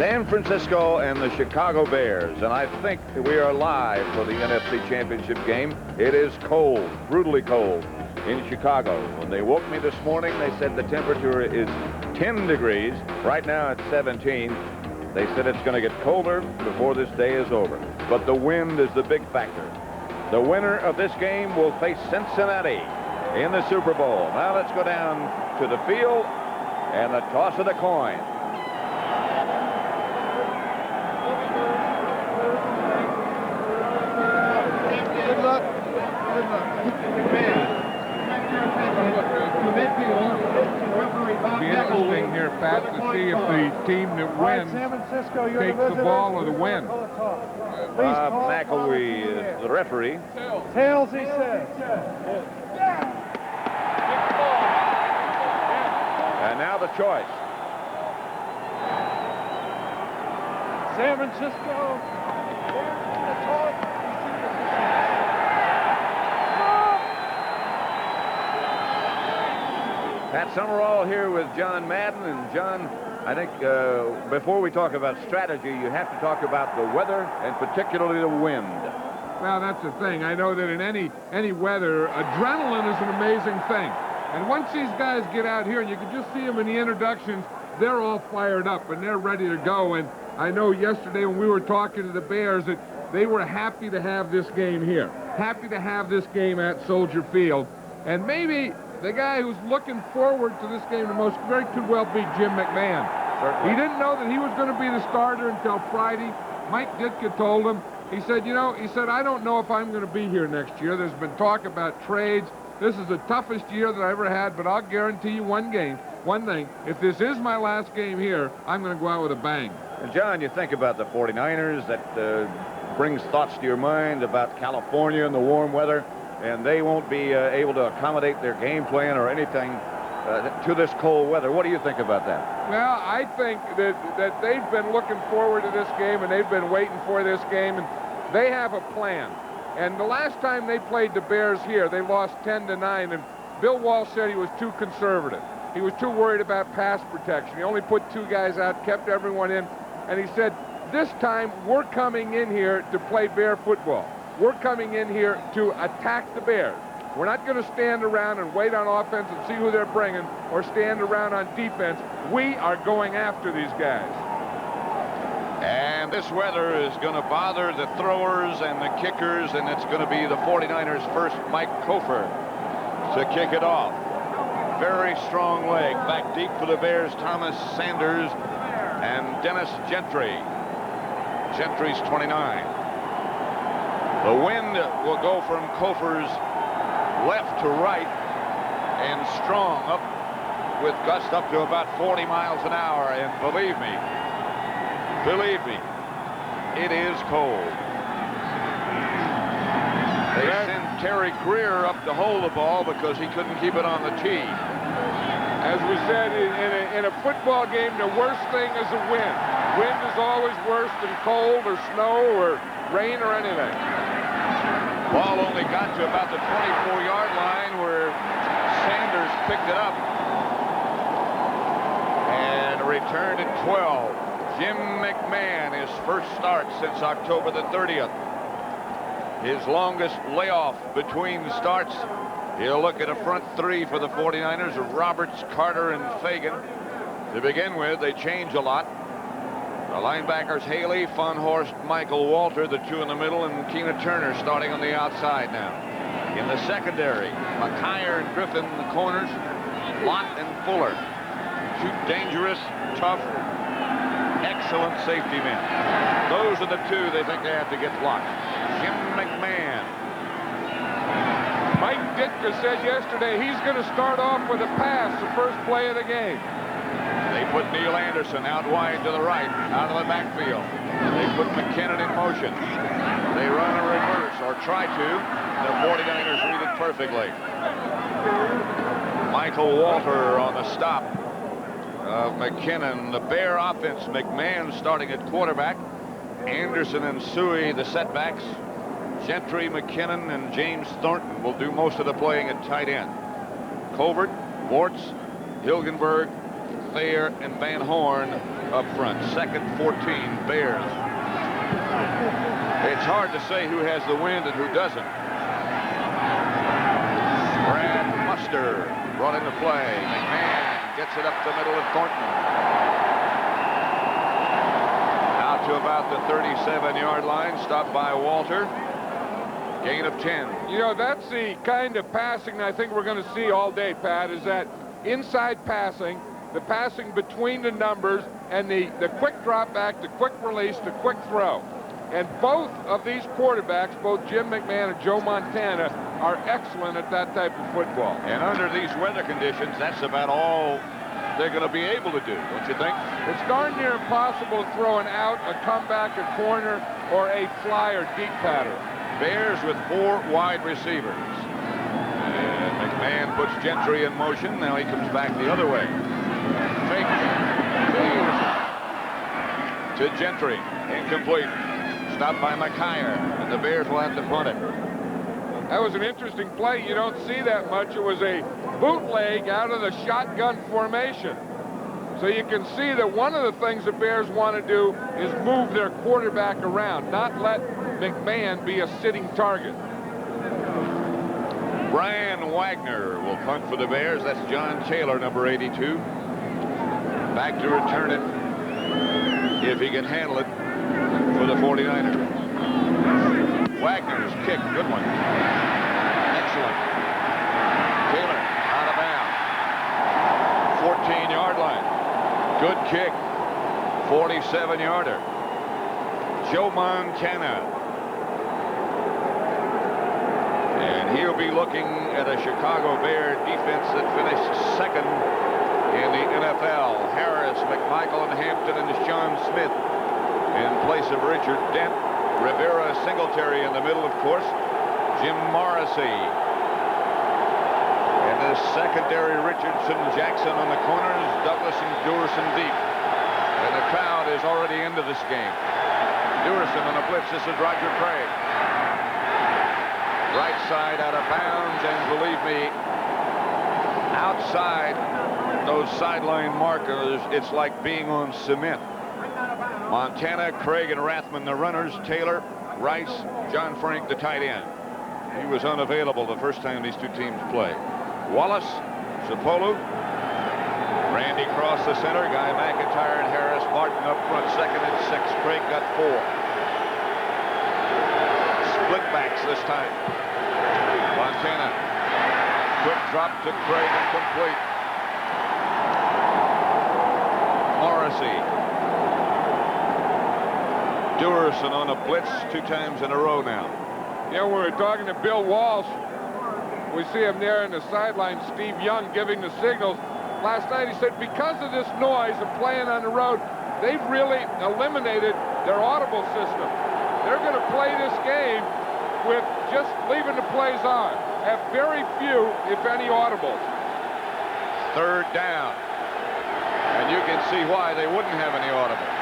San Francisco and the Chicago Bears, and I think we are live for the NFC Championship game. It is cold, brutally cold in Chicago. When they woke me this morning, they said the temperature is 10 degrees. Right now it's 17. They said it's going to get colder before this day is over. But the wind is the big factor. The winner of this game will face Cincinnati in the Super Bowl. Now let's go down to the field and the toss of the coin. Good luck. Good luck. It'll be interesting here, Pat, to see if the team that wins takes the ball or the win. Bob McElwee is the referee. Tails, he says. And now the choice. San Francisco. Pat Summerall here with John Madden. And John, I think before we talk about strategy, you have to talk about the weather and particularly the wind. Well, that's the thing. I know that in any weather, adrenaline is an amazing thing. And once these guys get out here, and you can just see them in the introductions, they're all fired up and they're ready to go. And I know yesterday when we were talking to the Bears that they were happy to have this game here, happy to have this game at Soldier Field. And maybe the guy who's looking forward to this game the most very could well be Jim McMahon. Certainly. He didn't know that he was going to be the starter until Friday. Mike Ditka told him, he said, I don't know if I'm going to be here next year. There's been talk about trades. This is the toughest year that I ever had, but I'll guarantee you one thing. If this is my last game here, I'm going to go out with a bang. And John, you think about the 49ers, that brings thoughts to your mind about California and the warm weather, and they won't be able to accommodate their game plan or anything to this cold weather. What do you think about that? Well, I think that they've been looking forward to this game, and they've been waiting for this game, and they have a plan. And the last time they played the Bears here, they lost 10-9, and Bill Walsh said he was too conservative. He was too worried about pass protection. He only put 2 guys out, kept everyone in, and he said, this time we're coming in here to play Bear football. We're coming in here to attack the Bears. We're not going to stand around and wait on offense and see who they're bringing or stand around on defense. We are going after these guys. And this weather is going to bother the throwers and the kickers, and it's going to be the 49ers' first Mike Kofer to kick it off. Very strong leg. Back deep for the Bears, Thomas Sanders and Dennis Gentry. Gentry's 29. The wind will go from Kofer's left to right and strong up with gusts up to about 40 miles an hour. And believe me, it is cold. They sent Terry Greer up to hold the ball because he couldn't keep it on the tee. As we said, in a football game, the worst thing is the wind. Wind is always worse than cold or snow or rain or anything. Ball only got to about the 24-yard line where Sanders picked it up and returned at 12. Jim McMahon, his first start since October the 30th. His longest layoff between starts. He'll look at a front 3 for the 49ers of Roberts, Carter, and Fagan. To begin with, they change a lot. The linebackers, Haley, Funhorst, Michael Walter, the 2 in the middle, and Keena Turner starting on the outside now. In the secondary, McKyer and Griffin in the corners, Lott and Fuller. 2 dangerous, tough, excellent safety men. Those are the 2 they think they have to get blocked. Jim McMahon. Mike Ditka said yesterday he's going to start off with a pass the first play of the game. They put Neil Anderson out wide to the right, out of the backfield. They put McKinnon in motion. They run a reverse, or try to. The 49ers read it perfectly. Michael Walter on the stop of McKinnon. The Bear offense, McMahon starting at quarterback. Anderson and Suey, the setbacks. Gentry, McKinnon, and James Thornton will do most of the playing at tight end. Covert, Bortz, Hilgenberg, Thayer and Van Horn up front. Second 14, Bears. It's hard to say who has the wind and who doesn't. Brad Muster brought into play. McMahon gets it up the middle of Thornton. Out to about the 37-yard line. Stopped by Walter. Gain of 10. You know, that's the kind of passing I think we're going to see all day, Pat, is that inside passing, the passing between the numbers, and the quick drop back, the quick release, the quick throw. And both of these quarterbacks, both Jim McMahon and Joe Montana, are excellent at that type of football. And under these weather conditions, that's about all they're going to be able to do, don't you think? It's darn near impossible to throw an out, a comeback, a corner, or a fly or deep pattern. Bears with 4 wide receivers. And McMahon puts Gentry in motion. Now he comes back the other way. Fake to Gentry. Incomplete. Stopped by McKyer. And the Bears will have to punt it. That was an interesting play. You don't see that much. It was a bootleg out of the shotgun formation. So you can see that one of the things the Bears want to do is move their quarterback around, not let McMahon be a sitting target. Brian Wagner will punt for the Bears. That's John Taylor, number 82. Back to return it, if he can handle it, for the 49ers. Wagner's kick, good one. Excellent. Taylor out of bounds. 14-yard line. Good kick. 47-yarder. Joe Montana. And he'll be looking at a Chicago Bear defense that finished second in the NFL. Harris, McMichael, and Hampton, and Sean Smith in place of Richard Dent. Rivera Singletary in the middle, of course. Jim Morrissey. And the secondary, Richardson, Jackson on the corners, Douglas and Durson deep. And the crowd is already into this game. Durson on a blitz. This is Roger Craig. Right side out of bounds, and believe me, outside those sideline markers, it's like being on cement. Montana, Craig, and Rathman, the runners. Taylor, Rice, John Frank, the tight end. He was unavailable the first time these two teams played. Wallace, Sapolu, Randy cross the center. Guy McIntyre and Harris. Martin up front, second and 6. Craig got 4. Split backs this time. Montana. Quick drop to Craig and complete. Morrissey. Durson on a blitz 2 times in a row now. You know, when we were talking to Bill Walsh, we see him there in the sideline, Steve Young giving the signals. Last night he said because of this noise of playing on the road, they've really eliminated their audible system. They're going to play this game with just leaving the plays on. Have very few, if any, audibles. 3rd down. And you can see why they wouldn't have any audibles.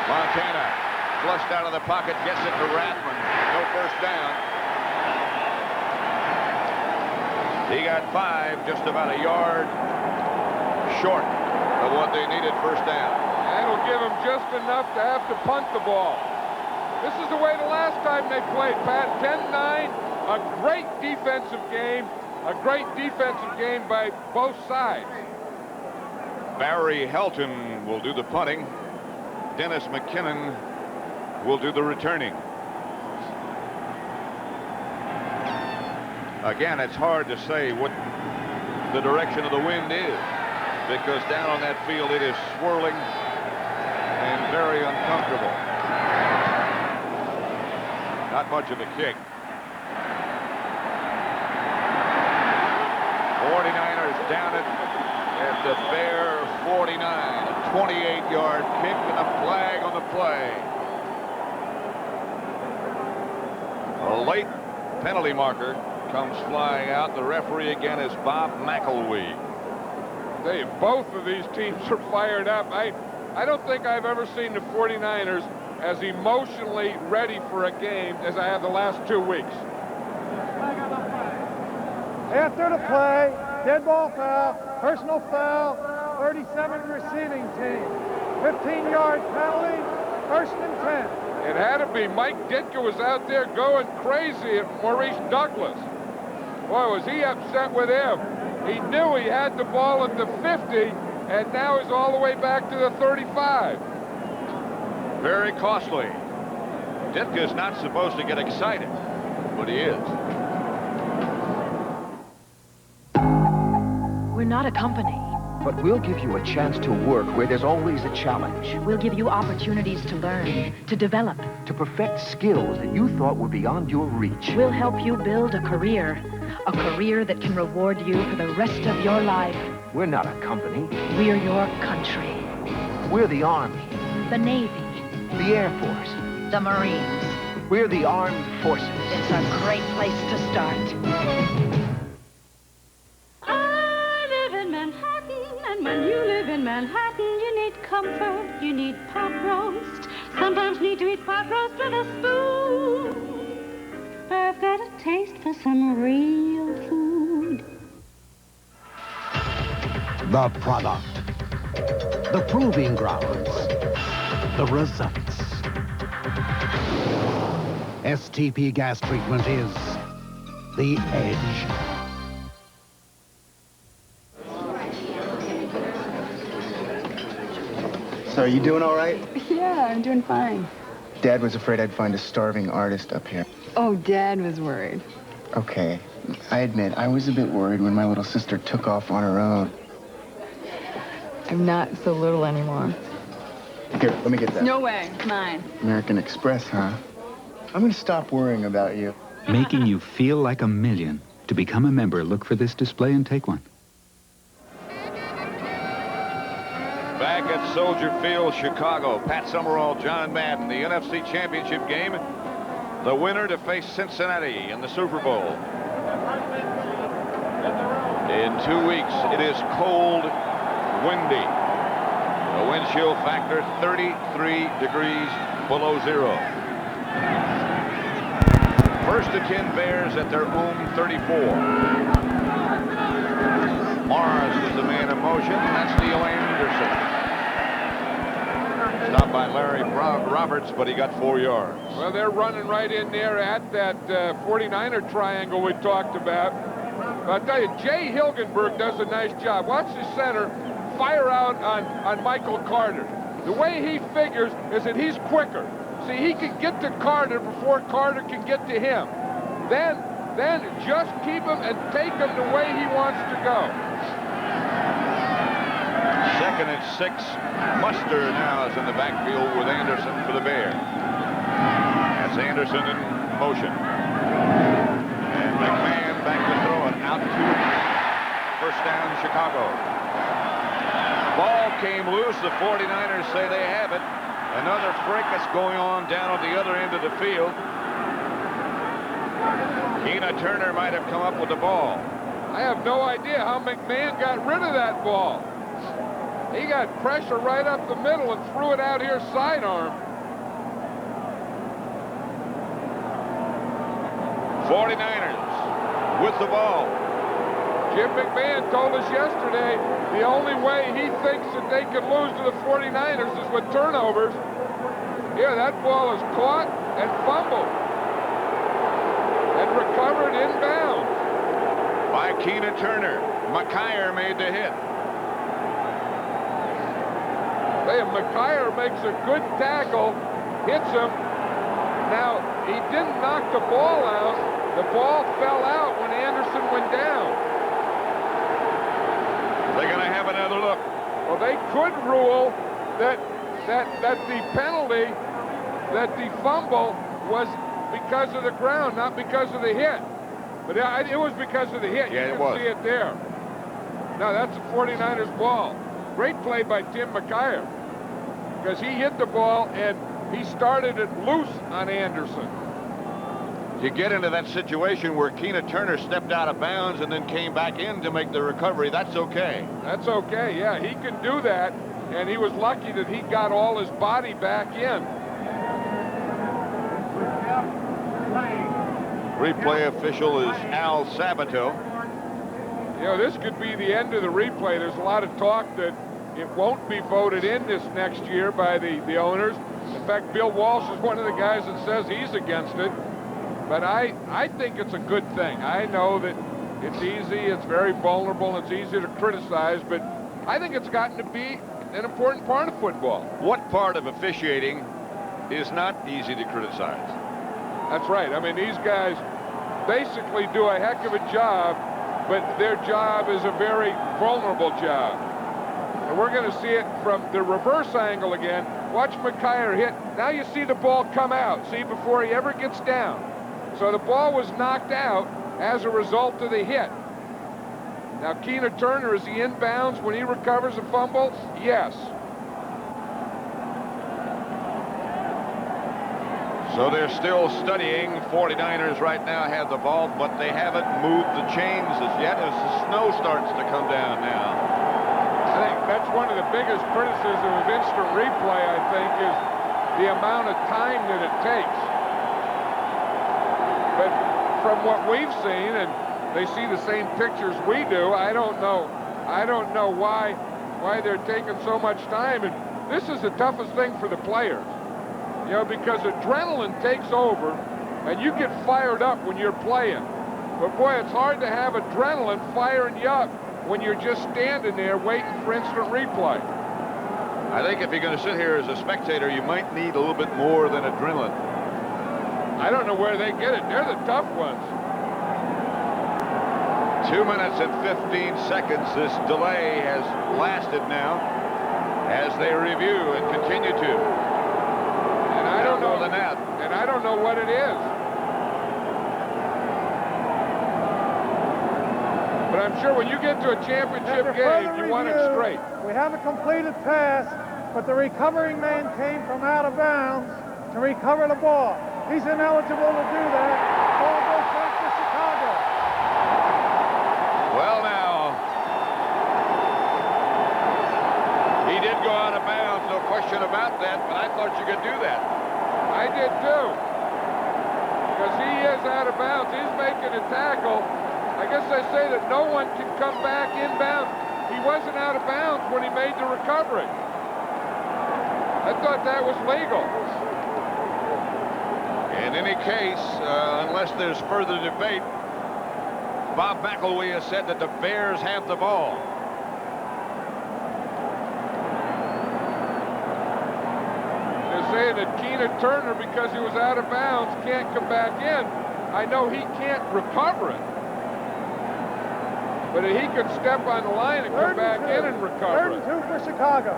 Montana flushed out of the pocket, gets it to Rathman. No first down. He got 5, just about a yard short of what they needed first down. That'll give them just enough to have to punt the ball. This is the way the last time they played, Pat. 10-9, a great defensive game. A great defensive game by both sides. Barry Helton will do the punting. Dennis McKinnon will do the returning. Again, it's hard to say what the direction of the wind is, because down on that field it is swirling and very uncomfortable. Not much of a kick. 49ers down it at the Bear 49. A 28-yard kick and a flag on the play. A late penalty marker comes flying out. The referee again is Bob McElwee. Both of these teams are fired up. I don't think I've ever seen the 49ers as emotionally ready for a game as I have the last 2 weeks. After the play, dead ball foul, personal foul, 37 receiving team. 15-yard penalty, 1st and 10. It had to be. Mike Ditka was out there going crazy at Maurice Douglas. Boy, was he upset with him. He knew he had the ball at the 50, and now he's all the way back to the 35. Very costly. Ditka's not supposed to get excited, but he is. We're not a company. But we'll give you a chance to work where there's always a challenge. We'll give you opportunities to learn, to develop. To perfect skills that you thought were beyond your reach. We'll help you build a career that can reward you for the rest of your life. We're not a company. We're your country. We're the Army. The Navy. The Air Force. The Marines. We're the Armed Forces. It's a great place to start. I live in Manhattan, and when you live in Manhattan, you need comfort, you need pot roast. Sometimes need to eat pot roast with a spoon. But I've got a taste for some real food. The product, the proving grounds, the results. STP gas treatment is the edge. So are you doing all right? Yeah, I'm doing fine. Dad was afraid I'd find a starving artist up here. Oh, Dad was worried. Okay, I admit, I was a bit worried when my little sister took off on her own. I'm not so little anymore. Here, let me get that. No way, it's mine. American Express, huh? I'm gonna stop worrying about you. Making you feel like a million. To become a member, look for this display and take one. Back at Soldier Field, Chicago, Pat Summerall, John Madden, the NFC Championship game. The winner to face Cincinnati in the Super Bowl. In 2 weeks, it is cold, windy. The wind chill factor 33 degrees below zero. 1st and 10 Bears at their own 34. Mars was the man in motion. That's Neil Anderson. Stopped by Larry Roberts, but he got 4 yards. Well, they're running right in there at that 49er triangle we talked about. But I'll tell you, Jay Hilgenberg does a nice job. Watch the center fire out on Michael Carter. The way he figures is that he's quicker. See, he can get to Carter before Carter can get to him. Then just keep him and take him the way he wants to go. 2nd and 6. Muster now is in the backfield with Anderson for the Bears. That's Anderson in motion. And McMahon back to throw it out to 1st down Chicago. Ball came loose. The 49ers say they have it. Another fracas going on down at the other end of the field. Keena Turner might have come up with the ball. I have no idea how McMahon got rid of that ball. He got pressure right up the middle and threw it out here sidearm. 49ers with the ball. Jim McMahon told us yesterday the only way he thinks that they can lose to the 49ers is with turnovers. Here, that ball is caught and fumbled and recovered inbound By Keena Turner. McKyer made the hit. McKyer makes a good tackle, hits him. Now, he didn't knock the ball out. The ball fell out when Anderson went down. They're going to have another look. Well, they could rule that the penalty, that the fumble was because of the ground, not because of the hit. But it was because of the hit. Yeah, you it was. can see it there. Now, that's a 49ers ball. Great play by Tim McKyer, because he hit the ball and he started it loose on Anderson. You get into that situation where Keena Turner stepped out of bounds and then came back in to make the recovery. That's okay. That's okay, yeah. He can do that, and he was lucky that he got all his body back in. Replay official is Al Sabato. You know, this could be the end of the replay. There's a lot of talk that It won't be voted in this next year by the owners. In fact, Bill Walsh is one of the guys that says he's against it. But I think it's a good thing. I know that it's easy, it's very vulnerable, it's easy to criticize, but I think it's gotten to be an important part of football. What part of officiating is not easy to criticize? That's right. I mean, these guys basically do a heck of a job, but their job is a very vulnerable job. And we're going to see it from the reverse angle again. Watch McKyer hit. Now you see the ball come out, see, before he ever gets down. So the ball was knocked out as a result of the hit. Now, Keena Turner, is he inbounds when he recovers a fumble? Yes. So they're still studying. 49ers right now have the ball, but they haven't moved the chains as yet as the snow starts to come down now. I think that's one of the biggest criticism of instant replay, I think, is the amount of time that it takes. But from what we've seen, and they see the same pictures we do, I don't know why they're taking so much time. And this is the toughest thing for the players, you know, because adrenaline takes over, and you get fired up when you're playing. But boy, it's hard to have adrenaline firing you up when you're just standing there waiting for instant replay. I think if you're going to sit here as a spectator, you might need a little bit more than adrenaline. I don't know where they get it. They're the tough ones. 2 minutes and 15 seconds. This delay has lasted now as they review and continue to. And I don't know more than that. And I don't know what it is. But I'm sure when you get to a championship game, you want it straight. We have a completed pass, but the recovering man came from out of bounds to recover the ball. He's ineligible to do that. Ball goes back to Chicago. Well, now, he did go out of bounds, no question about that, but I thought you could do that. I did too. Because he is out of bounds. He's making a tackle. I guess they say that no one can come back inbound. He wasn't out of bounds when he made the recovery. I thought that was legal. In any case, unless there's further debate, Bob McElwee has said that the Bears have the ball. They're saying that Keena Turner, because he was out of bounds, can't come back in. I know he can't recover it. But he could step on the line and come back in and recover it. 3rd and 2 for Chicago.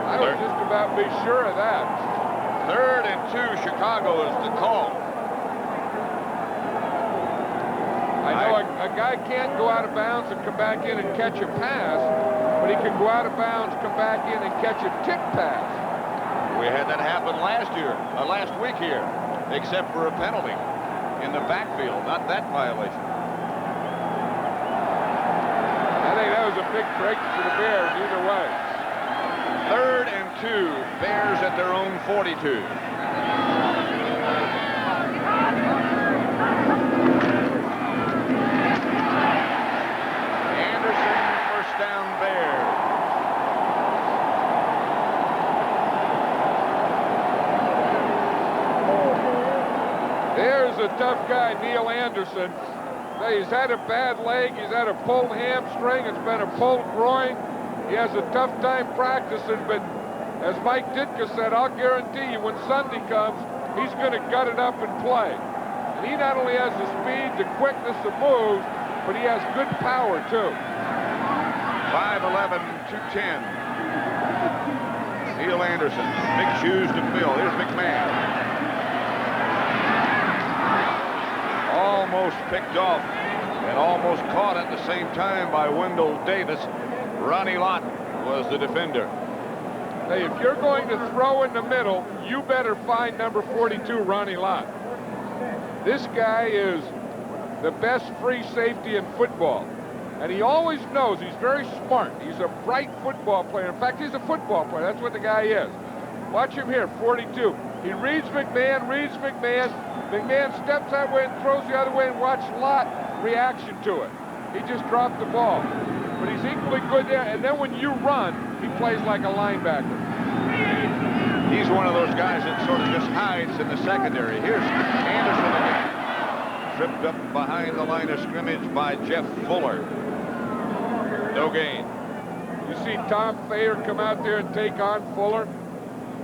I would just about be sure of that. 3rd and 2, Chicago is the call. I know a guy can't go out of bounds and come back in and catch a pass, but he can go out of bounds, come back in and catch a tick pass. We had that happen last week here, except for a penalty in the backfield, not that violation. I think that was a big break for the Bears either way. 3rd and 2, Bears at their own 42. Anderson, first down, Bears. There's a tough guy, Neil Anderson. He's had a bad leg. He's had a pulled hamstring. It's been a pulled groin. He has a tough time practicing, but as Mike Ditka said, I'll guarantee you when Sunday comes, he's going to gut it up and play. And he not only has the speed, the quickness, the moves, but he has good power, too. 5'11", 210. Neil Anderson, big shoes to fill. Here's McMahon. Almost picked off and almost caught at the same time by Wendell Davis. Ronnie Lott was the defender. Hey, if you're going to throw in the middle, you better find number 42, Ronnie Lott. This guy is the best free safety in football. And he always knows. He's very smart. He's a bright football player. In fact, he's a football player. That's what the guy is. Watch him here, 42. He reads McMahon. McMahon steps that way and throws the other way, and watch Lott reaction to it. He just dropped the ball. but he's equally good there. And then when you run, he plays like a linebacker. He's one of those guys that sort of just hides in the secondary. Here's Anderson again. Tripped up behind the line of scrimmage by Jeff Fuller. No gain. You see Tom Thayer come out there and take on Fuller.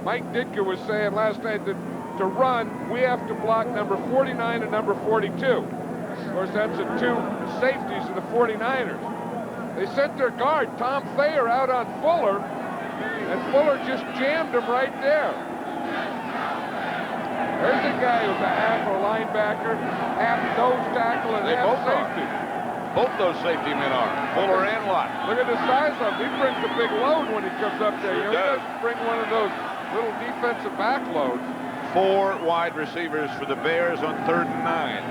Mike Ditka was saying last night that to run, we have to block number 49 and number 42. Of course, that's the two safeties of the 49ers. They sent their guard, Tom Thayer, out on Fuller, and Fuller just jammed him right there. There's a guy who's a half a linebacker, half nose tackle, and half safety. Both those safety men are, Fuller and Lott. Look at the size of him. He brings a big load when he comes up there. You know, he doesn't bring one of those little defensive back loads. 4 wide receivers for the Bears on 3rd and 9.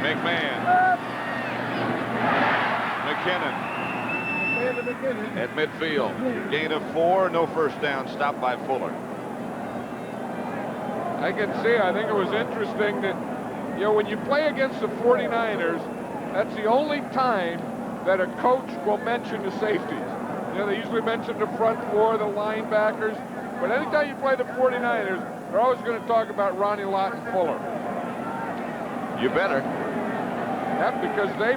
McMahon. McKinnon. At midfield. Gain of 4, no first down, stopped by Fuller. I can see, I think it was interesting that, you know, when you play against the 49ers, that's the only time that a coach will mention the safeties. You know, they usually mention the front four, the linebackers, but anytime you play the 49ers, they're always going to talk about Ronnie Lott and Fuller. You better. Yeah, because they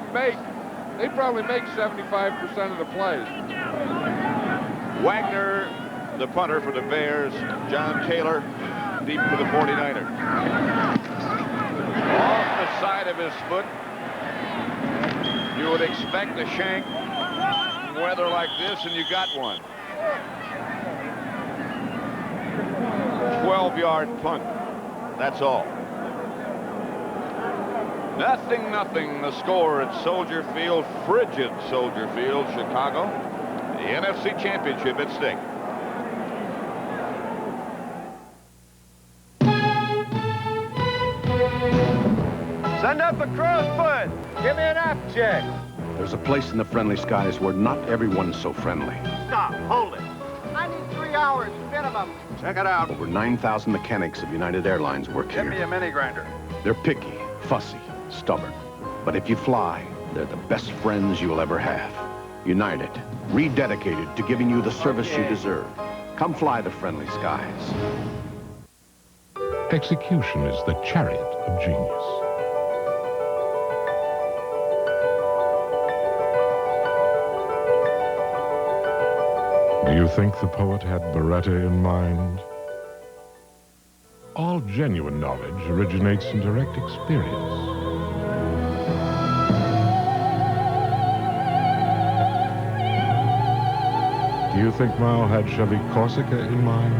probably make 75% of the plays. Wagner, the punter for the Bears. John Taylor, deep for the 49ers. Off the side of his foot. You would expect a shank weather like this, and you got one. 12-yard punt. That's all. 0-0 the score at Soldier Field, frigid Soldier Field, Chicago. The NFC Championship at stake. Send up a crow's foot. Give me an app check. There's a place in the friendly skies where not everyone's so friendly. Stop. Hold it. I need 3 hours minimum. Check it out. Over 9,000 mechanics of United Airlines work here. Give me a mini grinder. They're picky, fussy, stubborn. But if you fly, they're the best friends you'll ever have. United, rededicated to giving you the service you deserve. Come fly the friendly skies. Execution is the chariot of genius. Do you think the poet had Beretta in mind? All genuine knowledge originates in direct experience. Do you think Mao had Chevy Corsica in mind?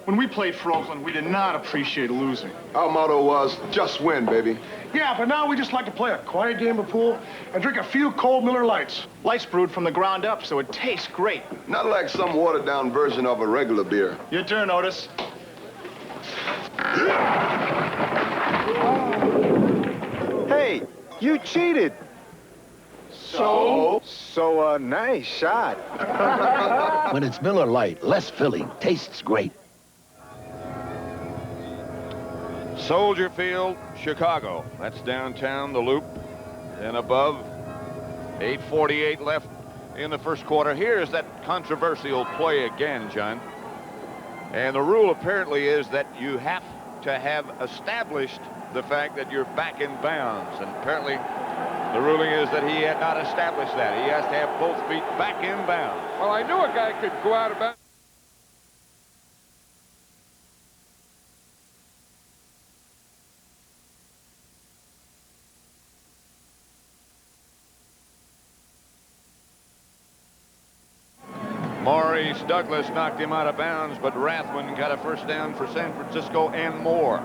When we played for Oakland, we did not appreciate losing. Our motto was, just win, baby. Yeah, but now we just like to play a quiet game of pool and drink a few cold Miller Lights. Lights brewed from the ground up, so it tastes great. Not like some watered-down version of a regular beer. Your turn, Otis. Hey, you cheated. So, nice shot. When it's Miller Lite, less filling, tastes great. Soldier Field, Chicago. That's downtown, the Loop, and above. 8:48 left in the first quarter. Here's that controversial play again, John. And the rule apparently is that you have to have established the fact that you're back in bounds. And apparently the ruling is that he had not established that. He has to have both feet back in bounds. Well, I knew a guy could go out of bounds. Maurice Douglas knocked him out of bounds, but Rathman got a first down for San Francisco and more.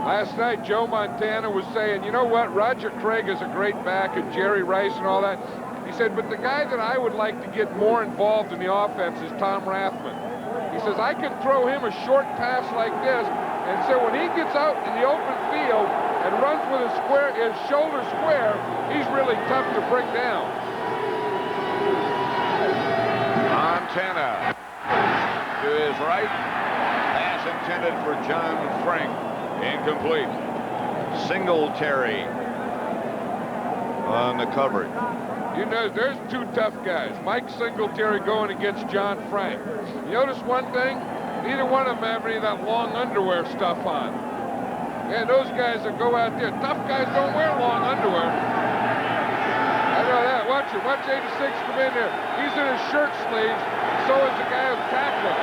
Last night, Joe Montana was saying, you know what, Roger Craig is a great back, and Jerry Rice and all that. He said, but the guy that I would like to get more involved in the offense is Tom Rathman. He says, I can throw him a short pass like this, and so when he gets out in the open field and runs with his shoulder square, he's really tough to bring down. Montana to his right. Pass intended for John Frank. Incomplete. Singletary on the coverage. You know, there's two tough guys. Mike Singletary going against John Frank. You notice one thing? Neither one of them have any of that long underwear stuff on. Yeah, those guys that go out there, tough guys don't wear long underwear. I know that. Watch it. Watch 86 come in there. He's in his shirt sleeves. So is the guy who's tackling.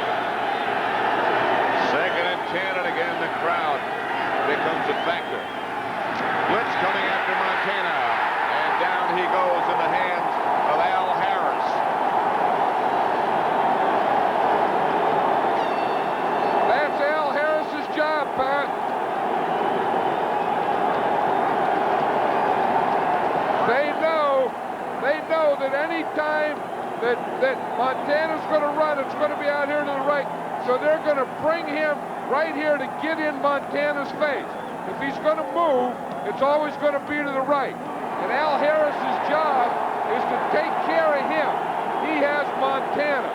2nd and 10, and again the crowd becomes a factor. Blitz coming after Montana, and down he goes in the hands of Al Harris. That's Al Harris's job, Pat. They know that any time that Montana's going to run, it's going to be out here to the right. So they're going to bring him right here to get in Montana's face. If he's going to move, it's always going to be to the right. And Al Harris's job is to take care of him. He has Montana.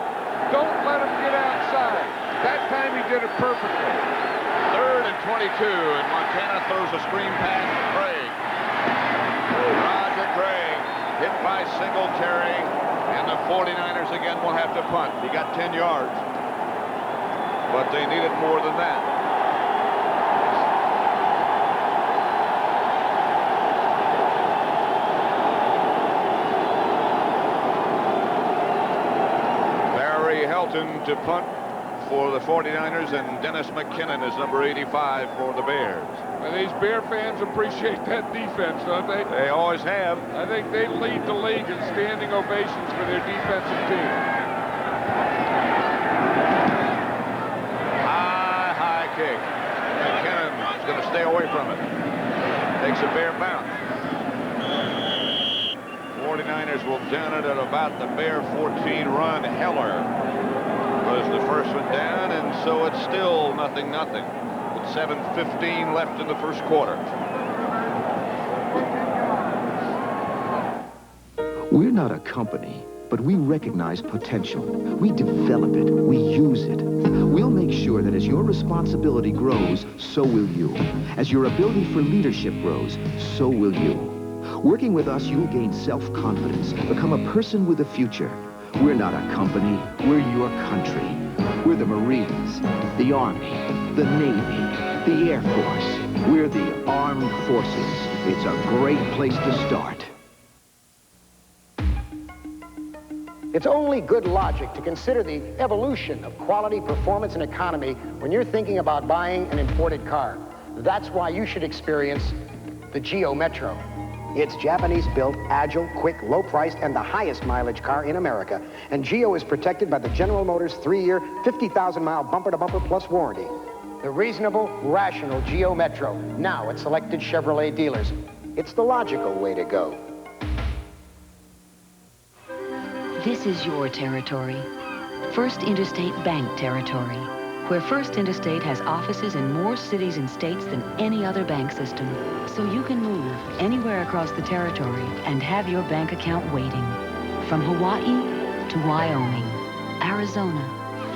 Don't let him get outside. That time he did it perfectly. 3rd and 22, and Montana throws a screen pass to Craig. Roger Craig hit by Singletary, and the 49ers again will have to punt. He got 10 yards, but they needed more than that. Barry Helton to punt for the 49ers, and Dennis McKinnon is number 85 for the Bears. And these Bear fans appreciate that defense, don't they? They always have. I think they lead the league in standing ovations for their defensive team. High kick. McKinnon is going to stay away from it. Takes a Bear bounce. 49ers will down it at about the Bear 14 run. Heller was the first one down, and so it's still 0-0. With 7:15 left in the first quarter. We're not a company, but we recognize potential. We develop it. We use it. We'll make sure that as your responsibility grows, so will you. As your ability for leadership grows, so will you. Working with us, you'll gain self-confidence, become a person with a future. We're not a company. We're your country. We're the Marines, the Army, the Navy, the Air Force. We're the Armed Forces. It's a great place to start. It's only good logic to consider the evolution of quality, performance, and economy when you're thinking about buying an imported car. That's why you should experience the Geo Metro. It's Japanese-built, agile, quick, low-priced, and the highest mileage car in America. And Geo is protected by the General Motors 3-year, 50,000-mile bumper-to-bumper plus warranty. The reasonable, rational Geo Metro, now at selected Chevrolet dealers. It's the logical way to go. This is your territory. First Interstate Bank territory, where First Interstate has offices in more cities and states than any other bank system. So you can move anywhere across the territory and have your bank account waiting. From Hawaii to Wyoming, Arizona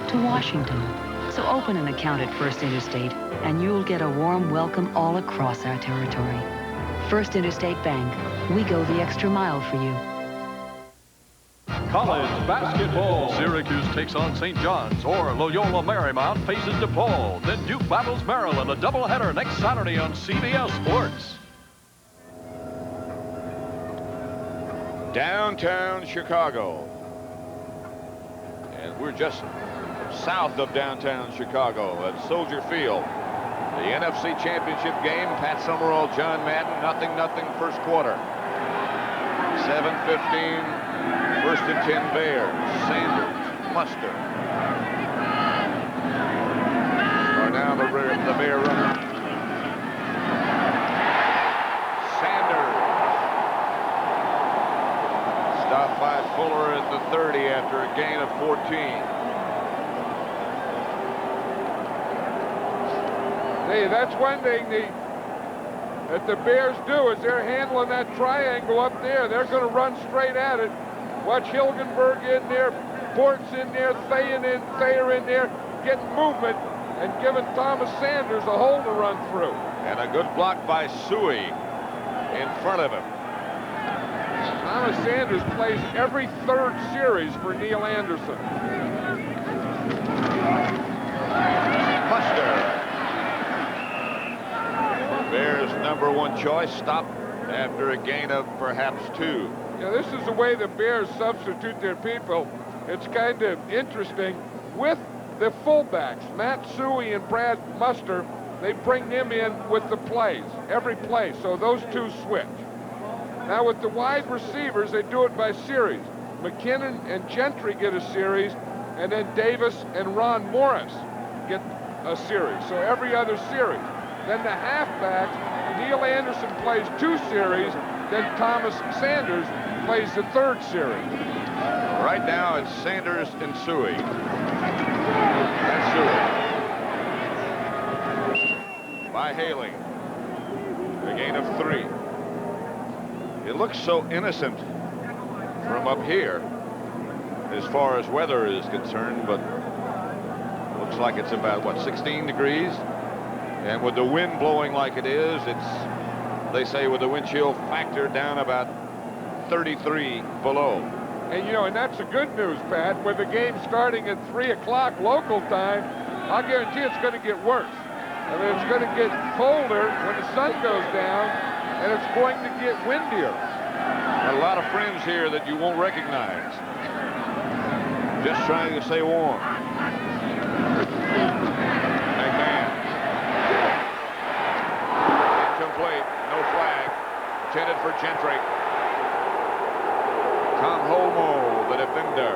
to Washington. So open an account at First Interstate and you'll get a warm welcome all across our territory. First Interstate Bank, we go the extra mile for you. College basketball. Syracuse takes on St. John's, or Loyola Marymount faces DePaul. Then Duke battles Maryland, a doubleheader next Saturday on CBS Sports. Downtown Chicago. And we're just south of downtown Chicago at Soldier Field. The NFC Championship game, Pat Summerall, John Madden, 0-0 first quarter. 7:15. First and 10 Bears. Sanders, Muster. Are now the Bear runner. Sanders. Stopped by Fuller at the 30 after a gain of 14. Hey, that's one thing that the Bears do is they're handling that triangle up there. They're going to run straight at it. Watch Hilgenberg in there, Ports in there, Thayer in there, getting movement and giving Thomas Sanders a hole to run through. And a good block by Suey in front of him. Thomas Sanders plays every third series for Neil Anderson. Buster. Bears' #1 choice stopped after a gain of perhaps 2. Yeah, this is the way the Bears substitute their people. It's kind of interesting. With the fullbacks, Matt Suey and Brad Muster, they bring them in with the plays, every play, so those two switch. Now with the wide receivers, they do it by series. McKinnon and Gentry get a series, and then Davis and Ron Morris get a series, so every other series. Then the halfbacks, Neil Anderson plays 2 series, then Thomas Sanders plays the 3rd series. Right now it's Sanders and Suey. That's Suey. By Haley. A gain of 3. It looks so innocent from up here as far as weather is concerned, but it looks like it's about, what, 16 degrees? And with the wind blowing like it is, it's, they say, with the wind chill factor down about 33 below. And, you know, and that's the good news, Pat. With the game starting at 3 o'clock local time, I'll guarantee it's going to get worse. I mean, it's going to get colder when the sun goes down, and it's going to get windier. A lot of friends here that you won't recognize. Just trying to stay warm. McMahon. Incomplete. No flag. Intended for Gentry. Tom Holmoe, the defender,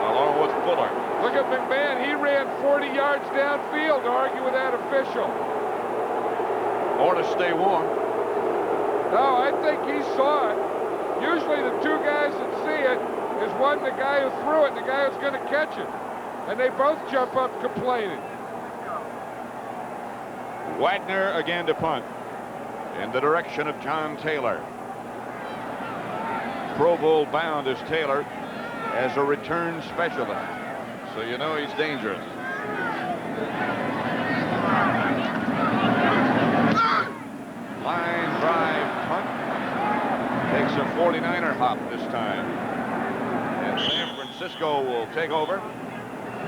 along with Fuller. Look at McMahon. He ran 40 yards downfield to argue with that official. Or to stay warm. No, I think he saw it. Usually the 2 guys that see it is one, the guy who threw it, and the guy who's going to catch it. And they both jump up complaining. Wagner again to punt in the direction of John Taylor. Pro Bowl bound is Taylor as a return specialist, so you know he's dangerous. Line drive punt. Takes a 49er hop this time. And San Francisco will take over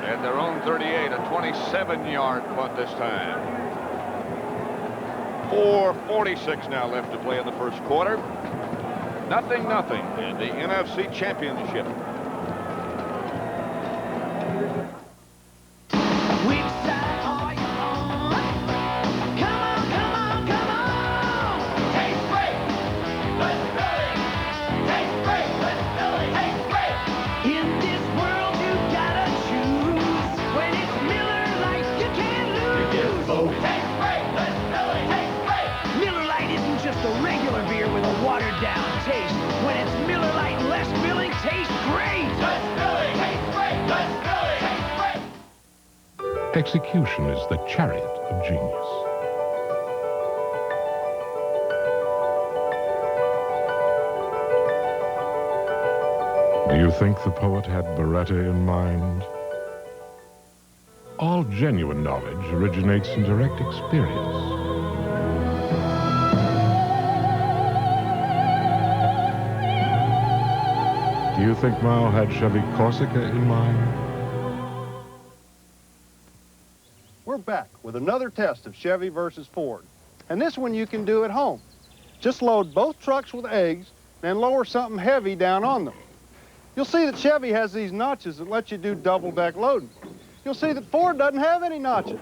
at their own 38, a 27-yard punt this time. 4:46 now left to play in the first quarter. 0-0 in the NFC Championship. Execution is the chariot of genius. Do you think the poet had Beretta in mind? All genuine knowledge originates in direct experience. Do you think Mao had Chevy Corsica in mind? We're back with another test of Chevy versus Ford. And this one you can do at home. Just load both trucks with eggs, then lower something heavy down on them. You'll see that Chevy has these notches that let you do double-deck loading. You'll see that Ford doesn't have any notches.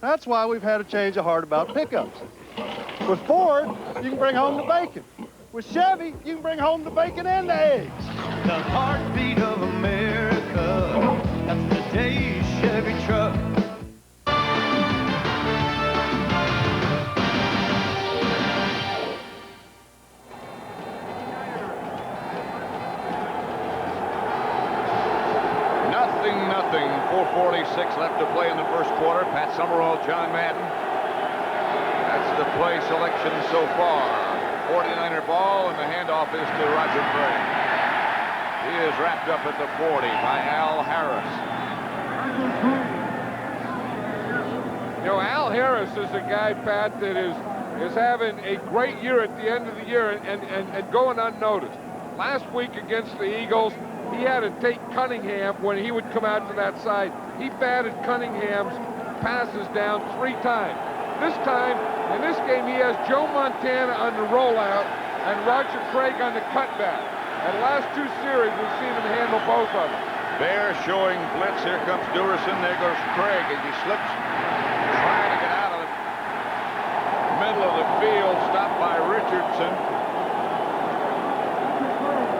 That's why we've had a change of heart about pickups. With Ford, you can bring home the bacon. With Chevy, you can bring home the bacon and the eggs. The heartbeat of America, that's today's Chevy truck. Nothing. 4:46 left to play in the first quarter. Pat Summerall, John Madden. That's the play selection so far. 49er ball, and the handoff is to Roger Gray. He is wrapped up at the 40 by Al Harris. You know, Al Harris is a guy, Pat, that is having a great year at the end of the year and going unnoticed. Last week against the Eagles, he had to take Cunningham when he would come out to that side. He batted Cunningham's passes down 3 times. This time, in this game, he has Joe Montana on the rollout and Roger Craig on the cutback. And the last 2 series, we've seen him handle both of them. Bear showing blitz. Here comes Durison. There goes Craig, and he slips, trying to get out of the middle of the field, stopped by Richardson.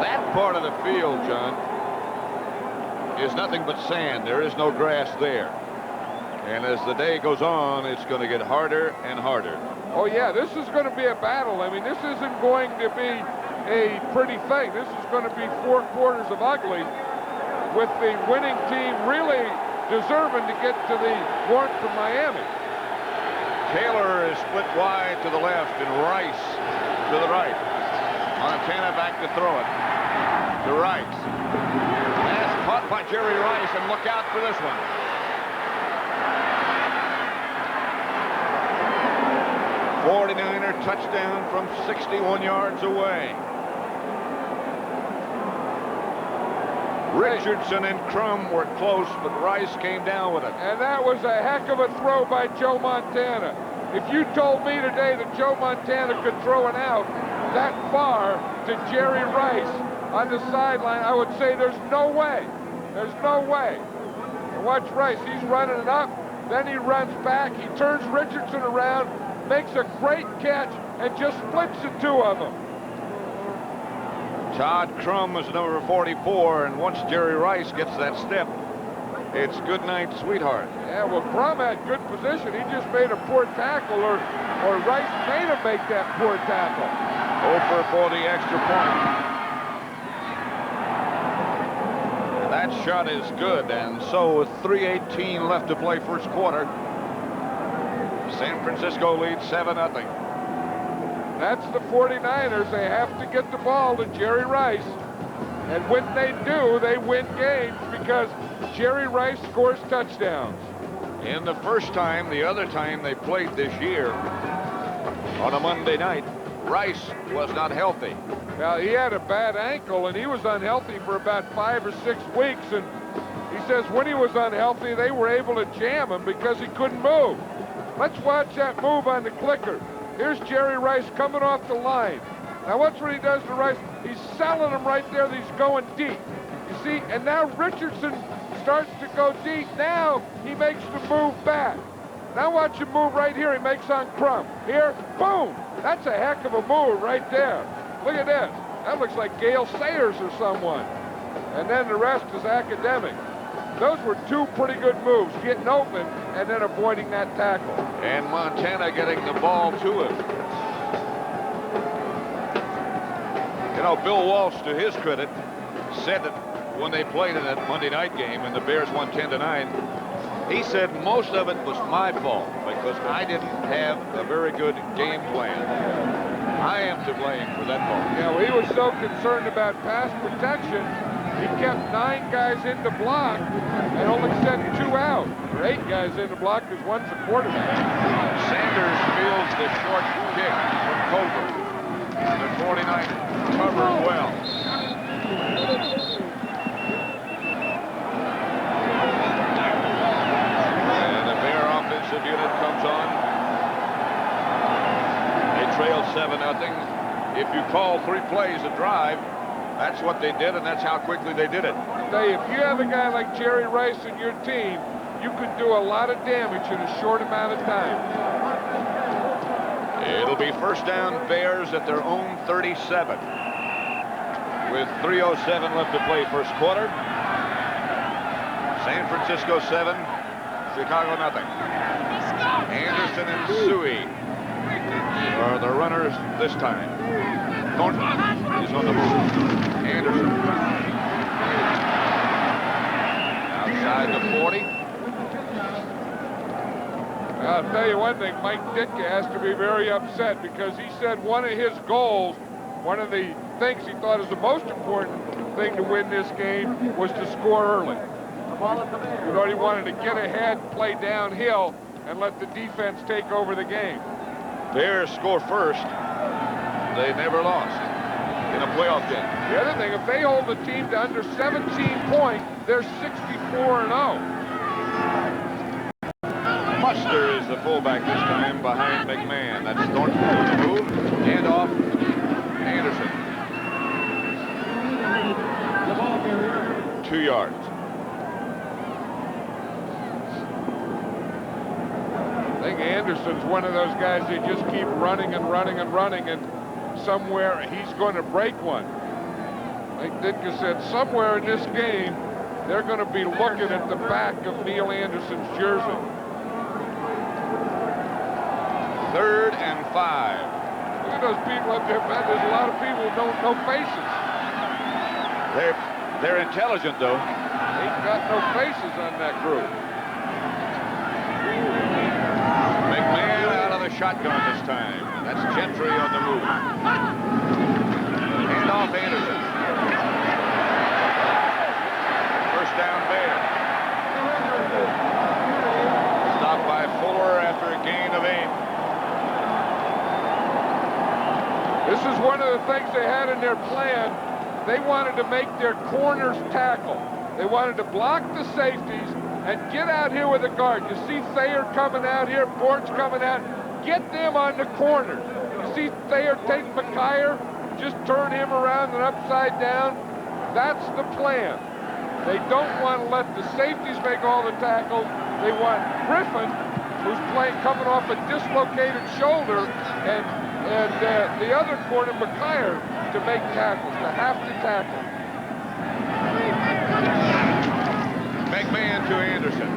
That part of the field, John, is nothing but sand. There is no grass there. And as the day goes on, it's going to get harder and harder. Oh, yeah, this is going to be a battle. I mean, this isn't going to be a pretty thing. This is going to be 4 quarters of ugly, with the winning team really deserving to get to the warmth from Miami. Taylor is split wide to the left and Rice to the right. Montana back to throw it to Rice. Pass caught by Jerry Rice, and look out for this one. '49er touchdown from 61 yards away. Richardson and Crum were close, but Rice came down with it. And that was a heck of a throw by Joe Montana. If you told me today that Joe Montana could throw an out that far to Jerry Rice on the sideline, I would say there's no way. There's no way. And watch Rice. He's running it up. Then he runs back. He turns Richardson around, makes a great catch, and just splits the 2 of them. Todd Crum is number 44, and once Jerry Rice gets that step, it's good night, sweetheart. Yeah, well, Crum had good position. He just made a poor tackle, or Rice made him make that poor tackle. Over for the extra point. That shot is good, and so with 3:18 left to play first quarter, San Francisco leads 7-0. That's the 49ers. They have to get the ball to Jerry Rice. And when they do, they win games because Jerry Rice scores touchdowns. In the first time, the other time they played this year, on a Monday night, Rice was not healthy. Now, he had a bad ankle, and he was unhealthy for about 5 or 6 weeks. And he says when he was unhealthy, they were able to jam him because he couldn't move. Let's watch that move on the clicker. Here's Jerry Rice coming off the line. Now watch what he does to Rice. He's selling him right there that he's going deep. You see, and now Richardson starts to go deep. Now he makes the move back. Now watch him move right here. He makes on Crum. Here, boom. That's a heck of a move right there. Look at this. That looks like Gale Sayers or someone. And then the rest is academic. Those were 2 pretty good moves, getting open and then avoiding that tackle. And Montana getting the ball to him. You know, Bill Walsh, to his credit, said that when they played in that Monday night game and the Bears won 10-9, he said most of it was my fault because I didn't have a very good game plan. I am to blame for that ball. Yeah, well, he was so concerned about pass protection, he kept 9 guys in the block and only sent 2 out. Or 8 guys in the block because one's a quarterback. Sanders fields the short kick from Colbert. The 49 covered well. And the Bear offensive unit comes on. They trail 7-0. If you call 3 plays a drive, that's what they did, and that's how quickly they did it. I tell you, if you have a guy like Jerry Rice in your team, you could do a lot of damage in a short amount of time. It'll be first down, Bears at their own 37. With 3:07 left to play first quarter. San Francisco 7, Chicago nothing. Anderson and Suey are the runners this time. Thornton is on the move. Anderson. Outside the 40. I'll tell you one thing, Mike Ditka has to be very upset because he said one of his goals, one of the things he thought is the most important thing to win this game was to score early. He thought he wanted to get ahead, play downhill, and let the defense take over the game. Bears score first. They never lost. in a playoff game. The other thing, if they hold the team to under 17 points, they're 64-0. Buster is the fullback this time behind McMahon. That's Thornton on the move. And off Anderson. 2 yards. I think Anderson's one of those guys they just keep running and running and running, and somewhere he's going to break one. Like Ditka said, somewhere in this game, they're going to be looking at the back of Neil Anderson's jersey. 3rd and 5. Look at those people up there, man. There's a lot of people with no faces. They're intelligent, though. They've got no faces on that group. McMahon out of the shotgun this time. That's Gentry on the move. Hand off Anderson. First down Bear. Stopped by Fuller after a gain of 8. This is one of the things they had in their plan. They wanted to make their corners tackle. They wanted to block the safeties and get out here with a guard. You see Thayer coming out here, Bort's coming out. Get them on the corners. You see Thayer take McKyer, just turn him around and upside down. That's the plan. They don't want to let the safeties make all the tackles. They want Griffin, who's coming off a dislocated shoulder, and the other corner, McKyer, to make tackles, to have to tackle. McMahon to Anderson.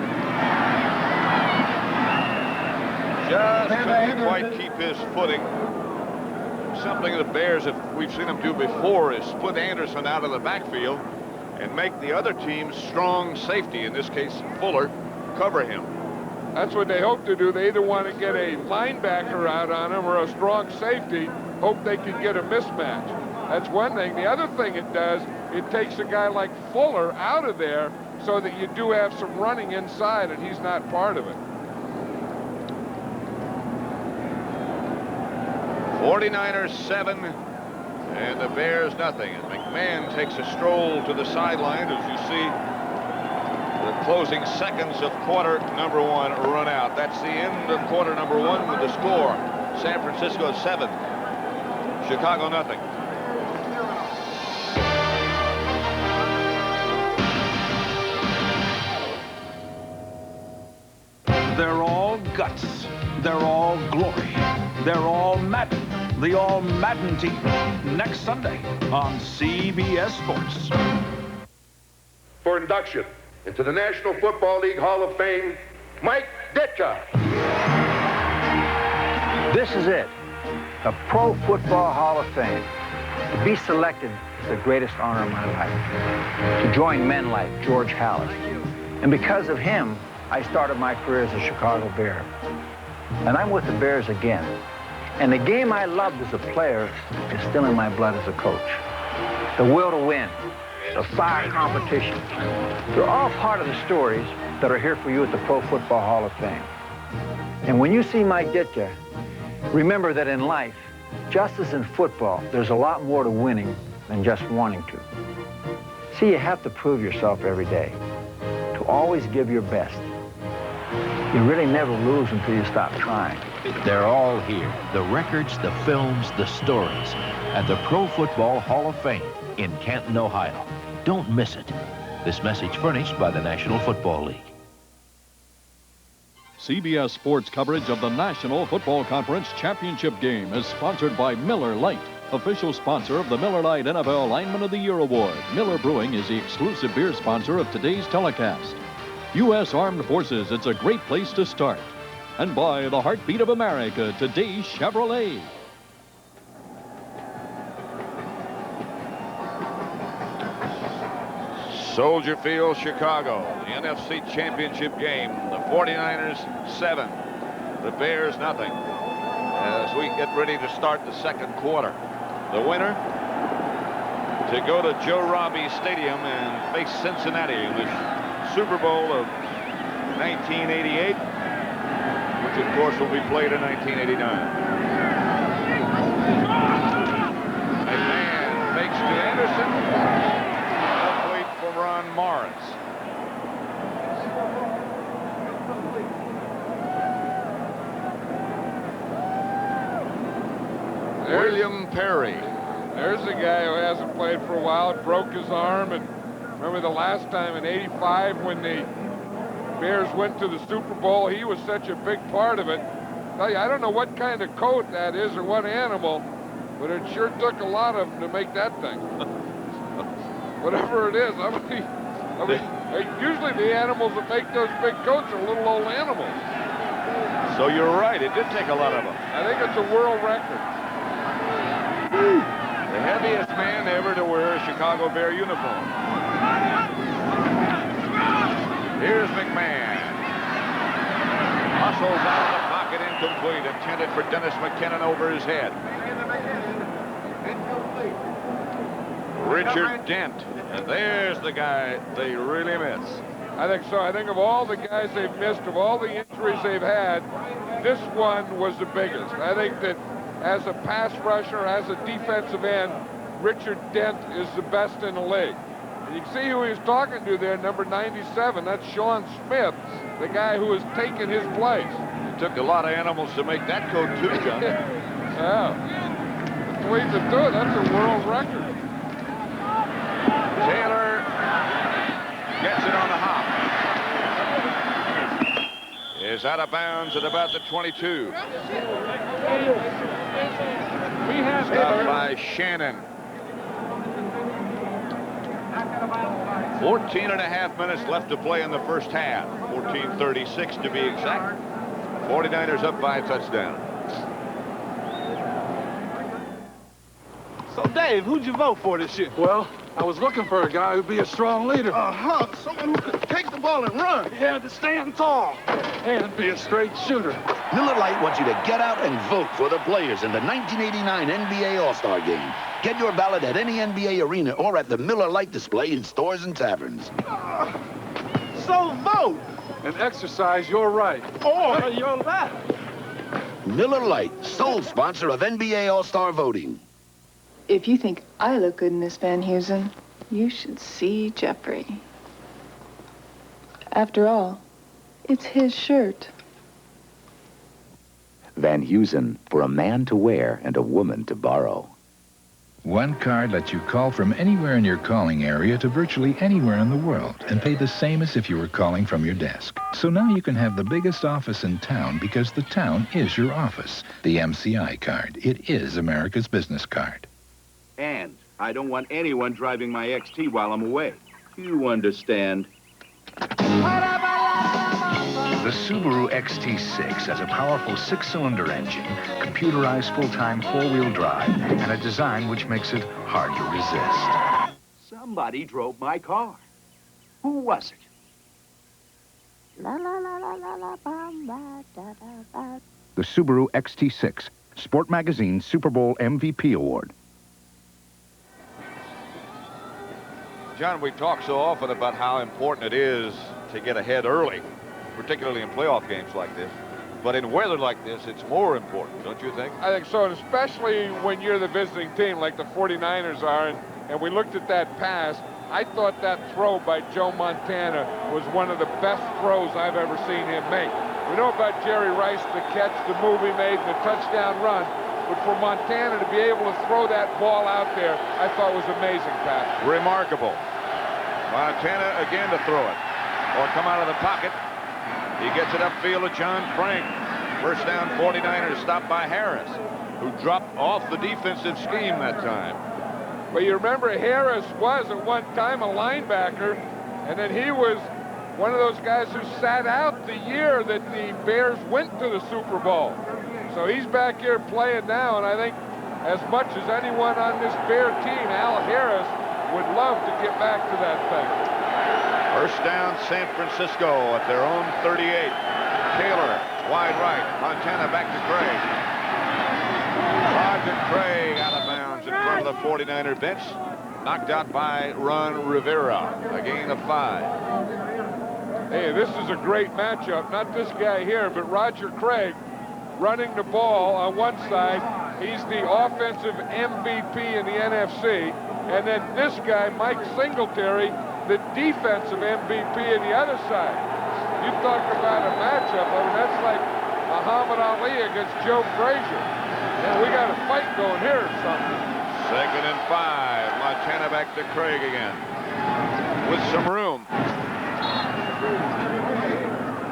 Just couldn't quite keep his footing. Something the Bears, if we've seen them do before, is split Anderson out of the backfield and make the other team's strong safety, in this case Fuller, cover him. That's what they hope to do. They either want to get a linebacker out on him or a strong safety, hope they can get a mismatch. That's one thing. The other thing it does, it takes a guy like Fuller out of there so that you do have some running inside and he's not part of it. 49ers 7 and the Bears nothing. And McMahon takes a stroll to the sideline as you see the closing seconds of quarter number 1 run out. That's the end of quarter number 1 with the score. San Francisco 7, Chicago nothing. They're all guts. They're all glory. They're all Madden. The All Madden team. Next Sunday on CBS Sports. For induction into the National Football League Hall of Fame, Mike Ditka. This is it. The Pro Football Hall of Fame. To be selected is the greatest honor of my life. To join men like George Halas. And because of him, I started my career as a Chicago Bear. And I'm with the Bears again. And the game I loved as a player is still in my blood as a coach. The will to win, the fire competition. They're all part of the stories that are here for you at the Pro Football Hall of Fame. And when you see Mike Ditka, remember that in life, just as in football, there's a lot more to winning than just wanting to. See, you have to prove yourself every day, to always give your best. You really never lose until you stop trying. They're all here. The records, the films, the stories. At the Pro Football Hall of Fame in Canton, Ohio. Don't miss it. This message furnished by the National Football League. CBS Sports coverage of the National Football Conference Championship game is sponsored by Miller Lite, official sponsor of the Miller Lite NFL Lineman of the Year Award. Miller Brewing is the exclusive beer sponsor of today's telecast. U.S. Armed Forces, it's a great place to start. And by the heartbeat of America, today's Chevrolet. Soldier Field, Chicago, the NFC Championship game. The 49ers 7, the Bears nothing. As we get ready to start the second quarter, the winner to go to Joe Robbie Stadium and face Cincinnati in the Super Bowl of 1988, which of course will be played in 1989. McMahon Anderson. Complete for Ron Morris. William Perry. There's a guy who hasn't played for a while, broke his arm, and remember the last time in '85 when the Bears went to the Super Bowl, he was such a big part of it. I don't know what kind of coat that is or what animal, but it sure took a lot of them to make that thing. Whatever it is, I mean, usually the animals that make those big coats are little old animals. So you're right, it did take a lot of them. I think it's a world record. The heaviest man ever to wear a Chicago Bear uniform. Here's McMahon. Muscles out of the pocket, incomplete. Intended for Dennis McKinnon over his head. Richard Dent. And there's the guy they really miss. I think so. I think of all the guys they've missed, of all the injuries they've had, this one was the biggest. I think that as a pass rusher, as a defensive end, Richard Dent is the best in the league. And you can see who he was talking to there, number 97. That's Sean Smith, the guy who has taken his place. It took a lot of animals to make that coat too, John. Yeah. Between the two, that's a world record. Taylor gets it on the hop. Is out of bounds at about the 22. Stopped by Shannon. 14.5 minutes left to play in the first half. 14:36 to be exact. 49ers up by a touchdown. So, Dave, who'd you vote for this year? Well, I was looking for a guy who'd be a strong leader. Someone who could take the ball and run. Yeah, to stand tall and be a straight shooter. Miller Lite wants you to get out and vote for the players in the 1989 NBA All-Star Game. Get your ballot at any NBA arena or at the Miller Lite display in stores and taverns. So vote. And exercise your right. Or your left. Miller Lite, sole sponsor of NBA All-Star voting. If you think I look good in this, Van Heusen, you should see Jeffrey. After all, it's his shirt. Van Heusen, for a man to wear and a woman to borrow. One card lets you call from anywhere in your calling area to virtually anywhere in the world and pay the same as if you were calling from your desk. So now you can have the biggest office in town because the town is your office. The MCI card. It is America's business card. And I don't want anyone driving my XT while I'm away. You understand? The Subaru XT6 has a powerful 6-cylinder engine, computerized full-time 4-wheel drive, and a design which makes it hard to resist. Somebody drove my car. Who was it? The Subaru XT6, Sport Magazine's Super Bowl MVP award. John, we talk so often about how important it is to get ahead early, particularly in playoff games like this. But in weather like this, it's more important, don't you think? I think so, and especially when you're the visiting team like the 49ers are, and we looked at that pass. I thought that throw by Joe Montana was one of the best throws I've ever seen him make. We know about Jerry Rice, the catch, the move he made, the touchdown run. But for Montana to be able to throw that ball out there, I thought was amazing, Pat. Remarkable. Montana again to throw it. Or come out of the pocket. He gets it upfield to John Frank. First down, 49ers, stopped by Harris, who dropped off the defensive scheme that time. But you remember Harris was at one time a linebacker, and then he was one of those guys who sat out the year that the Bears went to the Super Bowl. So he's back here playing now, and I think as much as anyone on this Bear team, Al Harris would love to get back to that thing. First down, San Francisco at their own 38. Taylor, wide right. Montana back to Craig. Ogden Craig out of bounds in front of the 49er bench. Knocked out by Ron Rivera. A gain of 5. Hey, this is a great matchup. Not this guy here, but Roger Craig running the ball on one side. He's the offensive MVP in the NFC. And then this guy, Mike Singletary, the defensive MVP on the other side. You talk about a matchup. I mean, that's like Muhammad Ali against Joe Frazier. And we got a fight going here or something. 2nd and 5. Montana back to Craig again with some room.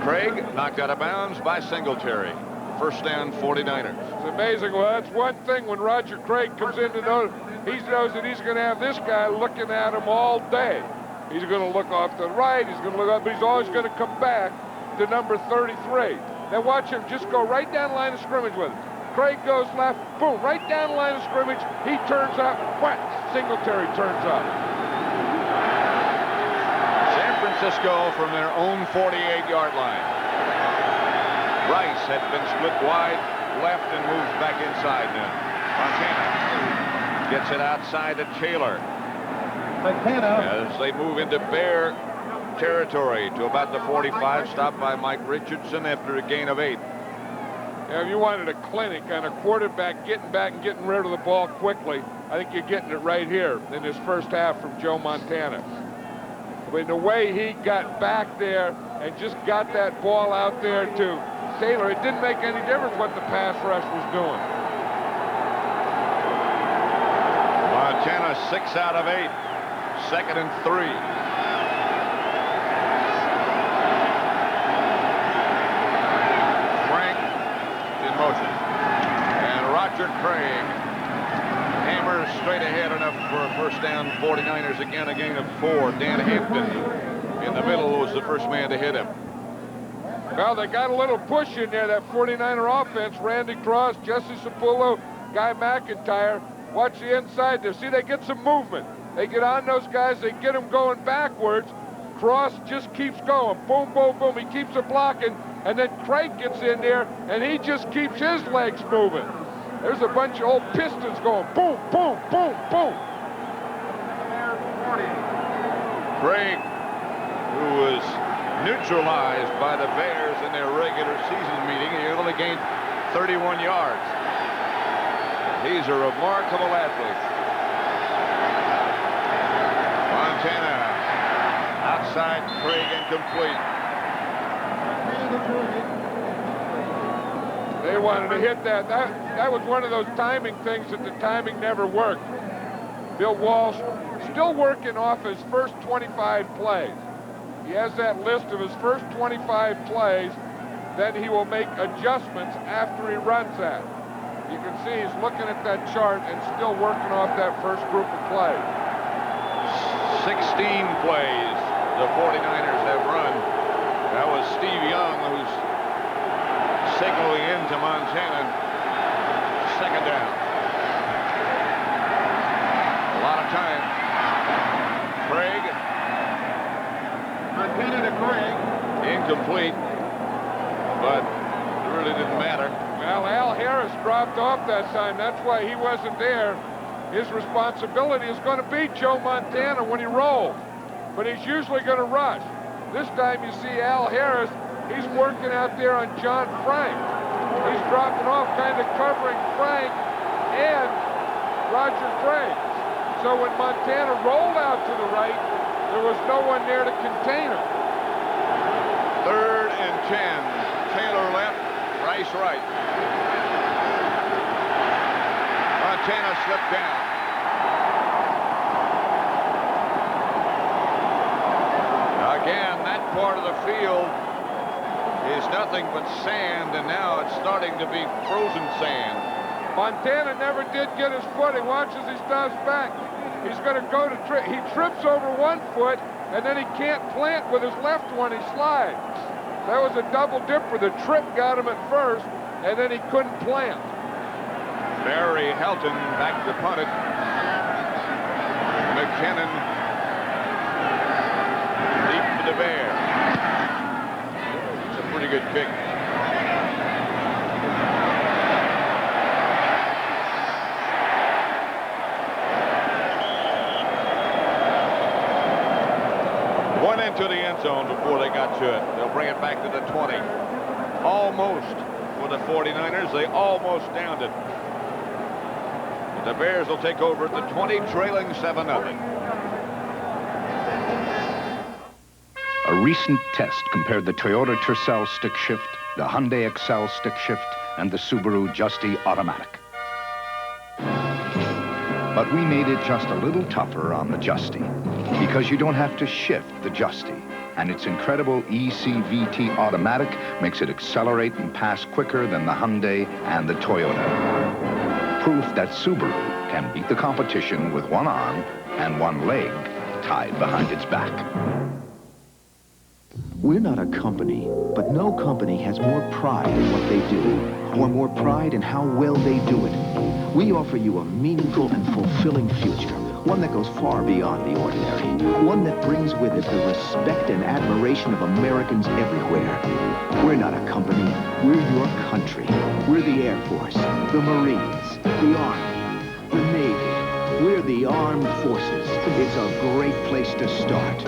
Craig knocked out of bounds by Singletary. First down, 49ers. It's amazing. Well, that's one thing when Roger Craig comes into those. He knows that he's going to have this guy looking at him all day. He's going to look off to the right. He's going to look up, but he's always going to come back to number 33. Now watch him just go right down the line of scrimmage with him. Craig goes left, boom, right down the line of scrimmage. He turns up, what? Singletary turns up. San Francisco from their own 48-yard line. Rice had been split wide left and moves back inside now. Montana gets it outside to Taylor. As they move into Bear territory to about the 45, stopped by Mike Richardson after a gain of 8. Now, if you wanted a clinic on a quarterback getting back and getting rid of the ball quickly, I think you're getting it right here in this first half from Joe Montana. I mean, the way he got back there and just got that ball out there to Taylor, it didn't make any difference what the pass rush was doing. Montana 6 out of 8. 2nd and 3. Frank in motion. And Roger Craig hammers straight ahead enough for a first down. 49ers again, a gain of 4. Dan Hampton in the middle was the first man to hit him. Well, they got a little push in there, that 49er offense. Randy Cross, Jesse Sapullo, Guy McIntyre. Watch the inside there. See, they get some movement. They get on those guys. They get them going backwards. Cross just keeps going. Boom, boom, boom. He keeps it blocking. And then Craig gets in there, and he just keeps his legs moving. There's a bunch of old Pistons going boom, boom, boom, boom. Craig, who was neutralized by the Bears in their regular season meeting, he only gained 31 yards. He's a remarkable athlete. Montana outside, Craig incomplete. They wanted to hit that. That was one of those timing things that the timing never worked. Bill Walsh still working off his first 25 plays. He has that list of his first 25 plays. Then he will make adjustments after he runs that. You can see he's looking at that chart and still working off that first group of plays. 16 plays the 49ers have run. That was Steve Young who's signaling into Montana. 2nd down. A lot of time. Craig. Montana to Craig. Incomplete. But it really didn't matter. Well, Al Harris dropped off that time. That's why he wasn't there. His responsibility is going to be Joe Montana when he rolls. But he's usually going to rush. This time you see Al Harris, he's working out there on John Frank. He's dropping off, kind of covering Frank and Roger Craig. So when Montana rolled out to the right, there was no one there to contain him. 3rd and 10. Taylor left, Rice right. Montana slipped down. Again, that part of the field is nothing but sand, and now it's starting to be frozen sand. Montana never did get his footing. Watch as he stops back. He's going to go to trip. He trips over one foot, and then he can't plant with his left one. He slides. That was a double dipper. The trip got him at first, and then he couldn't plant. Barry Helton back to punt it. McKinnon deep for the Bear. It's a pretty good kick. One into the end zone before they got to it. They'll bring it back to the 20. Almost for the 49ers. They almost downed it. The Bears will take over at the 20, trailing 7-0. A recent test compared the Toyota Tercel stick shift, the Hyundai Excel stick shift, and the Subaru Justy Automatic. But we made it just a little tougher on the Justy, because you don't have to shift the Justy, and its incredible ECVT Automatic makes it accelerate and pass quicker than the Hyundai and the Toyota. Proof that Subaru can beat the competition with one arm and one leg tied behind its back. We're not a company, but no company has more pride in what they do, or more pride in how well they do it. We offer you a meaningful and fulfilling future, one that goes far beyond the ordinary, one that brings with it the respect and admiration of Americans everywhere. We're not a company, we're your country. We're the Air Force, the Marines, the Army, the Navy. We're the Armed Forces. It's a great place to start.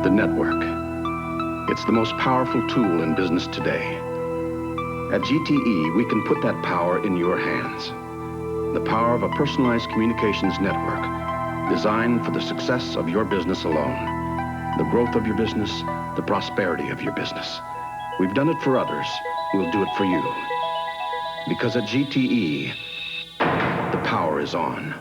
The network. It's the most powerful tool in business today. At GTE, we can put that power in your hands. The power of a personalized communications network designed for the success of your business alone. The growth of your business, the prosperity of your business. We've done it for others. We'll do it for you. Because at GTE, the power is on.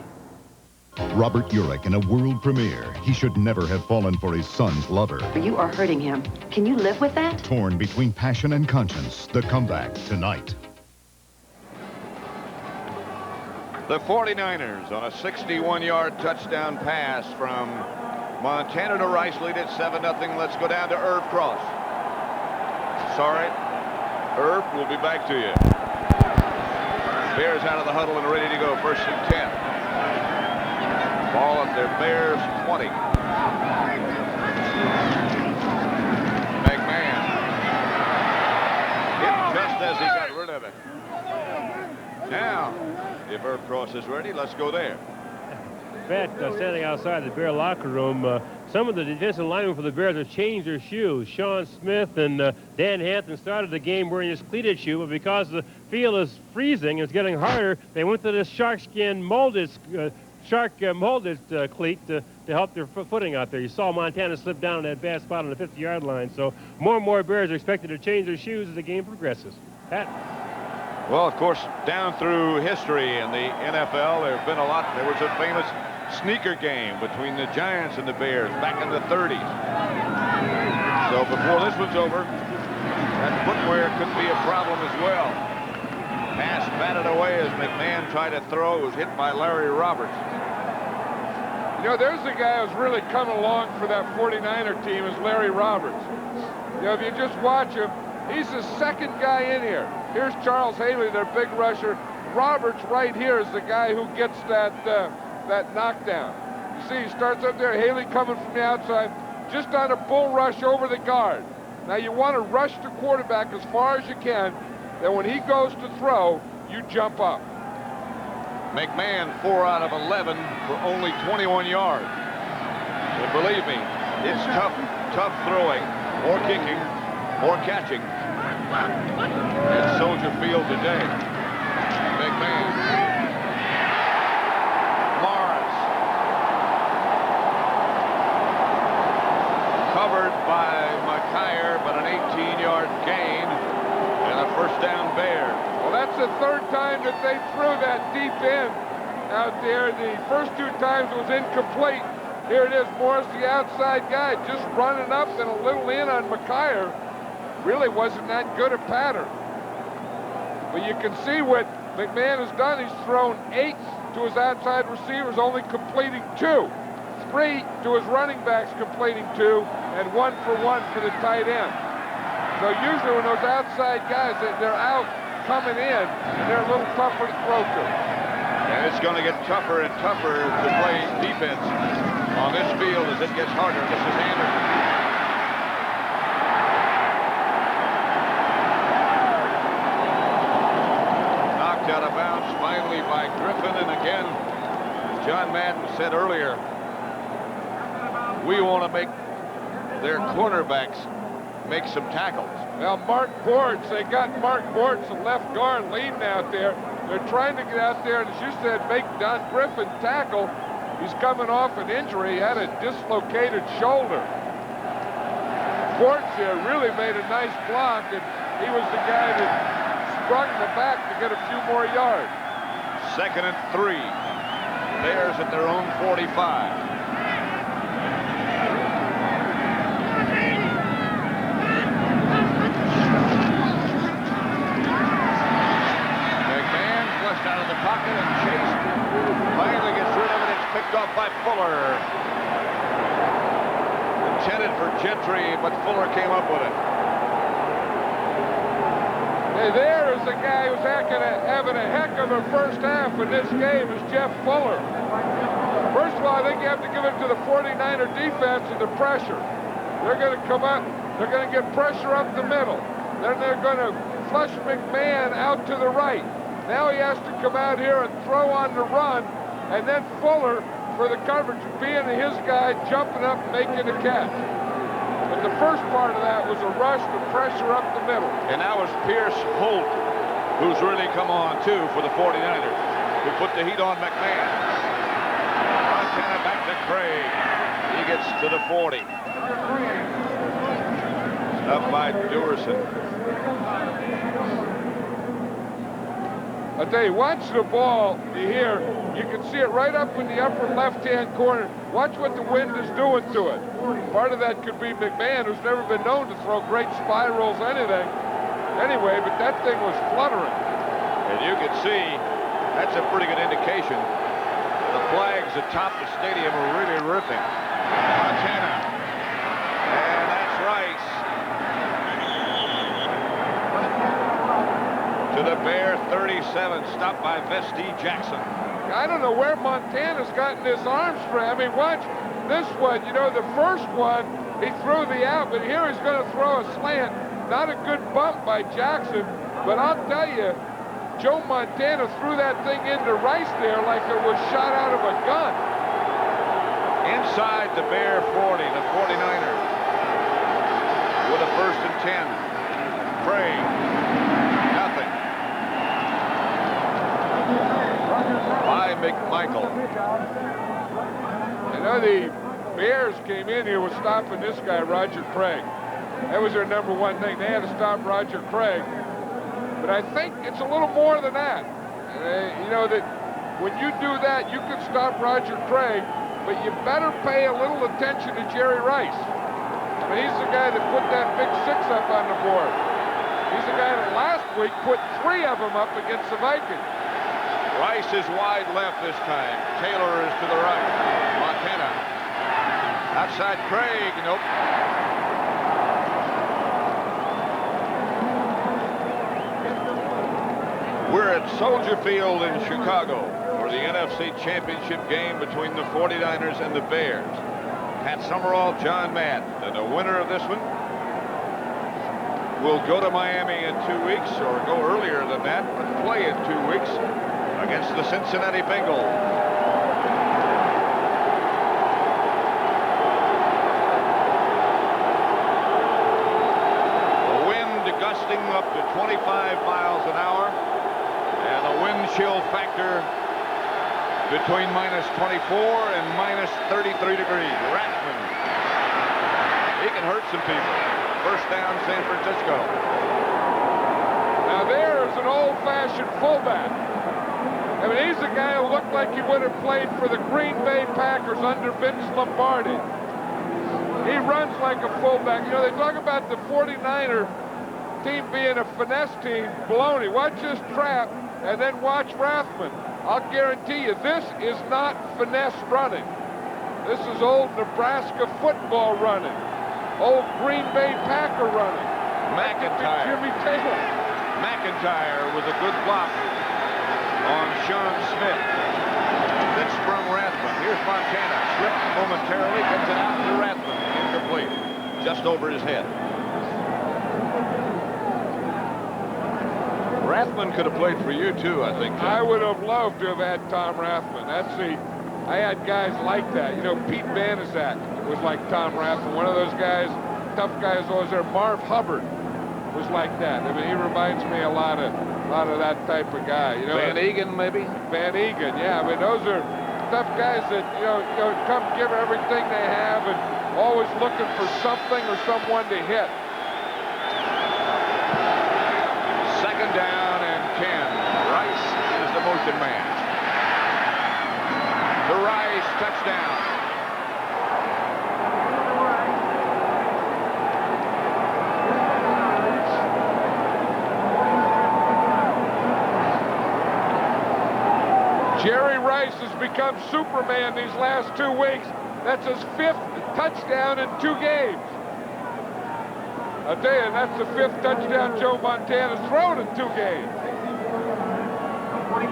Robert Urich in a world premiere. He should never have fallen for his son's lover. You are hurting him. Can you live with that? Torn between passion and conscience. The comeback tonight. The 49ers on a 61-yard touchdown pass from Montana to Rice, lead at 7-0. Let's go down to Irv Cross. Sorry. Irv, we'll be back to you. Bears out of the huddle and ready to go. First and 10. Ball at their Bears 20. McMahon hit just as he got rid of it. Now, if Irv Cross is ready, let's go there. In fact, standing outside the Bear locker room, some of the defensive linemen for the Bears have changed their shoes. Sean Smith and Dan Hampton started the game wearing his cleated shoe, but because the field is freezing and it's getting harder, they went to this sharkskin molded cleat to help their footing out there. You saw Montana slip down in that bad spot on the 50-yard line. So more and more Bears are expected to change their shoes as the game progresses. Pat? Well, of course, down through history in the NFL, there have been a lot. There was a famous sneaker game between the Giants and the Bears back in the 30s. So before this one's over, that footwear could be a problem as well. Pass batted away as McMahon tried to throw. It was hit by Larry Roberts. You know, there's a guy who's really come along for that 49er team is Larry Roberts. You know, if you just watch him, he's the second guy in here. Here's Charles Haley, their big rusher. Roberts right here is the guy who gets that knockdown. You see, he starts up there, Haley coming from the outside, just on a bull rush over the guard. Now you want to rush the quarterback as far as you can, then when he goes to throw, you jump up. McMahon 4 out of 11 for only 21 yards. So believe me, it's tough throwing, or kicking, or catching at Soldier Field today. McMahon. Morris. Covered by McKyer, but an 18-yard gain and a first down Bear. Well, that's the third time that they threw that deep end out there. The first two times it was incomplete. Here it is, Morris, the outside guy, just running up and a little in on McKyer. Really wasn't that good a pattern. But you can see what McMahon has done. He's thrown 8 to his outside receivers, only completing 2. 3 to his running backs, completing 2, and 1 for 1 for the tight end. So usually when those outside guys, they're out coming in, and they're a little tougher to throw to. And it's going to get tougher and tougher to play defense on this field as it gets harder. This is Anderson. Knocked out of bounds finally by Griffin, and again, as John Madden said earlier, we want to make their cornerbacks make some tackles. Well, Mark Bortz, they got Mark Bortz, the left guard, leading out there. They're trying to get out there, and as you said, make Don Griffin tackle. He's coming off an injury. He had a dislocated shoulder. Bortz here really made a nice block, and he was the guy that sprung the back to get a few more yards. 2nd and 3. Bears at their own 45. Out of the pocket and chased. Finally gets rid of it. It's picked off by Fuller. Intended for Gentry, but Fuller came up with it. Hey, there is a guy who's having a heck of a first half in this game is Jeff Fuller. First of all, I think you have to give it to the 49er defense and the pressure. They're going to come up. They're going to get pressure up the middle. Then they're going to flush McMahon out to the right. Now he has to come out here and throw on the run, and then Fuller, for the coverage, being his guy, jumping up, making the catch. But the first part of that was a rush to pressure up the middle. And that was Pierce Holt, who's really come on, too, for the 49ers, who put the heat on McMahon. Montana back to Craig. He gets to the 40. Up by Dewerson. I tell you, watch the ball here. You can see it right up in the upper left-hand corner. Watch what the wind is doing to it. Part of that could be McMahon, who's never been known to throw great spirals anything. Anyway, but that thing was fluttering. And you can see, that's a pretty good indication. The flags atop the stadium are really ripping. Montana. And that's Rice. To the Bear 37, stopped by Vestey Jackson. I don't know where Montana's gotten his arm strength. I mean, watch this one. You know, the first one, he threw the out, but here he's going to throw a slant. Not a good bump by Jackson, but I'll tell you, Joe Montana threw that thing into Rice there like it was shot out of a gun. Inside the Bear 40, the 49ers. With a 1st and 10. Craig. By McMichael. I know the Bears came in here with stopping this guy, Roger Craig. That was their number one thing. They had to stop Roger Craig. But I think it's a little more than that. You know, that when you do that, you can stop Roger Craig, but you better pay a little attention to Jerry Rice. I mean, he's the guy that put that big 6 up on the board. He's the guy that last week put 3 of them up against the Vikings. Rice is wide left this time. Taylor is to the right. Montana. Outside Craig. Nope. We're at Soldier Field in Chicago for the NFC Championship game between the 49ers and the Bears. Pat Summerall, John Madden. And the winner of this one will go to Miami in 2 weeks, or go earlier than that, but play in 2 weeks against the Cincinnati Bengals. The wind gusting up to 25 miles an hour, and the wind chill factor between -24 and -33 degrees. Rathman. He can hurt some people. 1st down, San Francisco. Now there's an old-fashioned fullback. I mean, he's the guy who looked like he would have played for the Green Bay Packers under Vince Lombardi. He runs like a fullback. You know, they talk about the 49er team being a finesse team. Baloney. Watch this trap, and then watch Rathman. I'll guarantee you, this is not finesse running. This is old Nebraska football running. Old Green Bay Packer running. McIntyre. Jimmy Taylor. McIntyre with a good block on Sean Smith. Then sprung Rathman. Here's Montana. Slipped momentarily, gets it out to Rathman. Incomplete. Just over his head. Rathman could have played for you, too, I think. I would have loved to have had Tom Rathman. I had guys like that. You know, Pete Banaszak was like Tom Rathman, one of those guys tough guys always there. Marv Hubbard was like that. I mean, he reminds me a lot of that type of guy. You know, Van Egan, maybe? Van Egan, yeah. I mean, those are tough guys that, you know, come give everything they have and always looking for something or someone to hit. Second down and 10. Rice is the motion man. To Rice, touchdown. Jerry Rice has become Superman these last 2 weeks. That's his 5th touchdown in 2 games. I tell you, that's the 5th touchdown Joe Montana's thrown in 2 games. You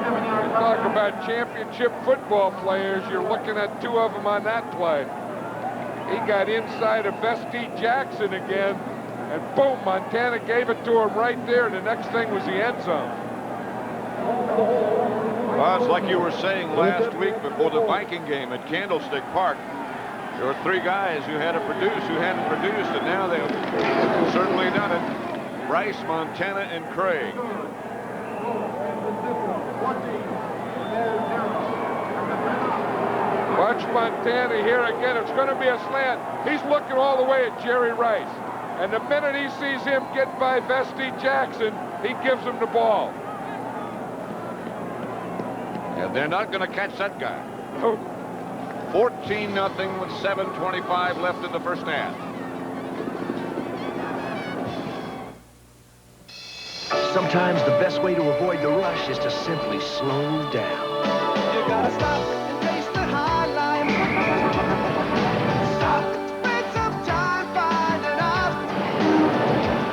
talk about championship football players, you're looking at 2 of them on that play. He got inside of Bestie Jackson again, and boom, Montana gave it to him right there. The next thing was the end zone. Well, it's like you were saying last week before the Viking game at Candlestick Park. There were 3 guys who had to produce, who hadn't produced, and now they've certainly done it. Rice, Montana, and Craig. Watch Montana here again. It's going to be a slant. He's looking all the way at Jerry Rice. And the minute he sees him get by Bestie Jackson, he gives him the ball. And they're not going to catch that guy. 14-0 with 7:25 left in the first half. Sometimes the best way to avoid the rush is to simply slow down. You gotta stop and taste the high life. Stop, spend some time finding out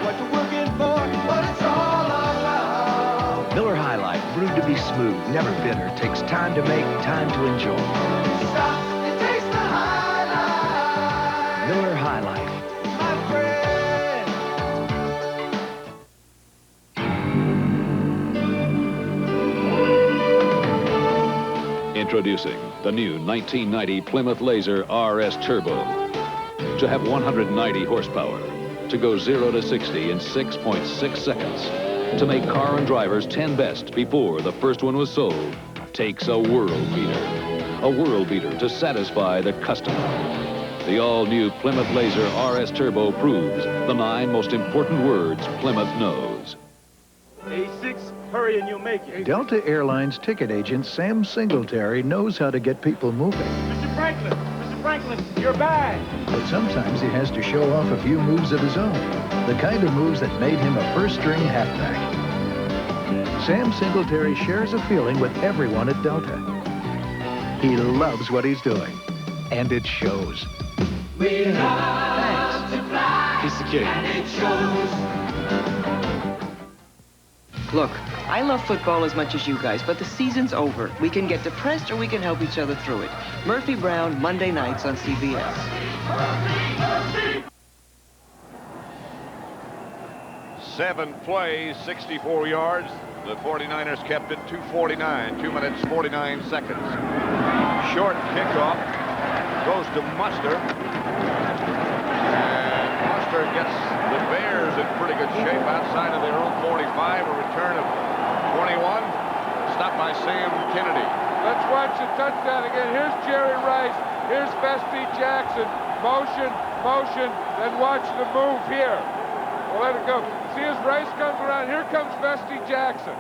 what you're working for, what it's all about. Miller High Life, brewed to be smooth, never bitter, takes time to make, time to enjoy. Stop and taste the high life. Miller High Life. My friend. Introducing the new 1990 Plymouth Laser RS Turbo. To have 190 horsepower, to go 0 to 60 in 6.6 seconds, to make car and drivers 10 best before the first one was sold, takes a world beater. A world beater to satisfy the customer. The all-new Plymouth Laser RS Turbo proves the 9 most important words Plymouth knows. A6, hurry and you'll make it. Delta Airlines ticket agent Sam Singletary knows how to get people moving. Mr. Franklin, your bag. But sometimes he has to show off a few moves of his own. The kind of moves that made him a first-string halfback. Sam Singletary shares a feeling with everyone at Delta. He loves what he's doing, and it shows. We love to fly, Piece of cake. and it shows. Look, I love football as much as you guys, but the season's over. We can get depressed or we can help each other through it. Murphy Brown, Monday nights on CBS. 7 plays, 64 yards. The 49ers kept it 2:49, 2 minutes, 49 seconds. Short kickoff goes to Muster. And Muster gets the Bears in pretty good shape outside of their own 45. A return of 21. Stopped by Sam Kennedy. Let's watch the touchdown again. Here's Jerry Rice. Here's Bestie Jackson. Motion, motion, then watch the move here. We'll let it go. See as Rice comes around. Here comes Bestie Jackson.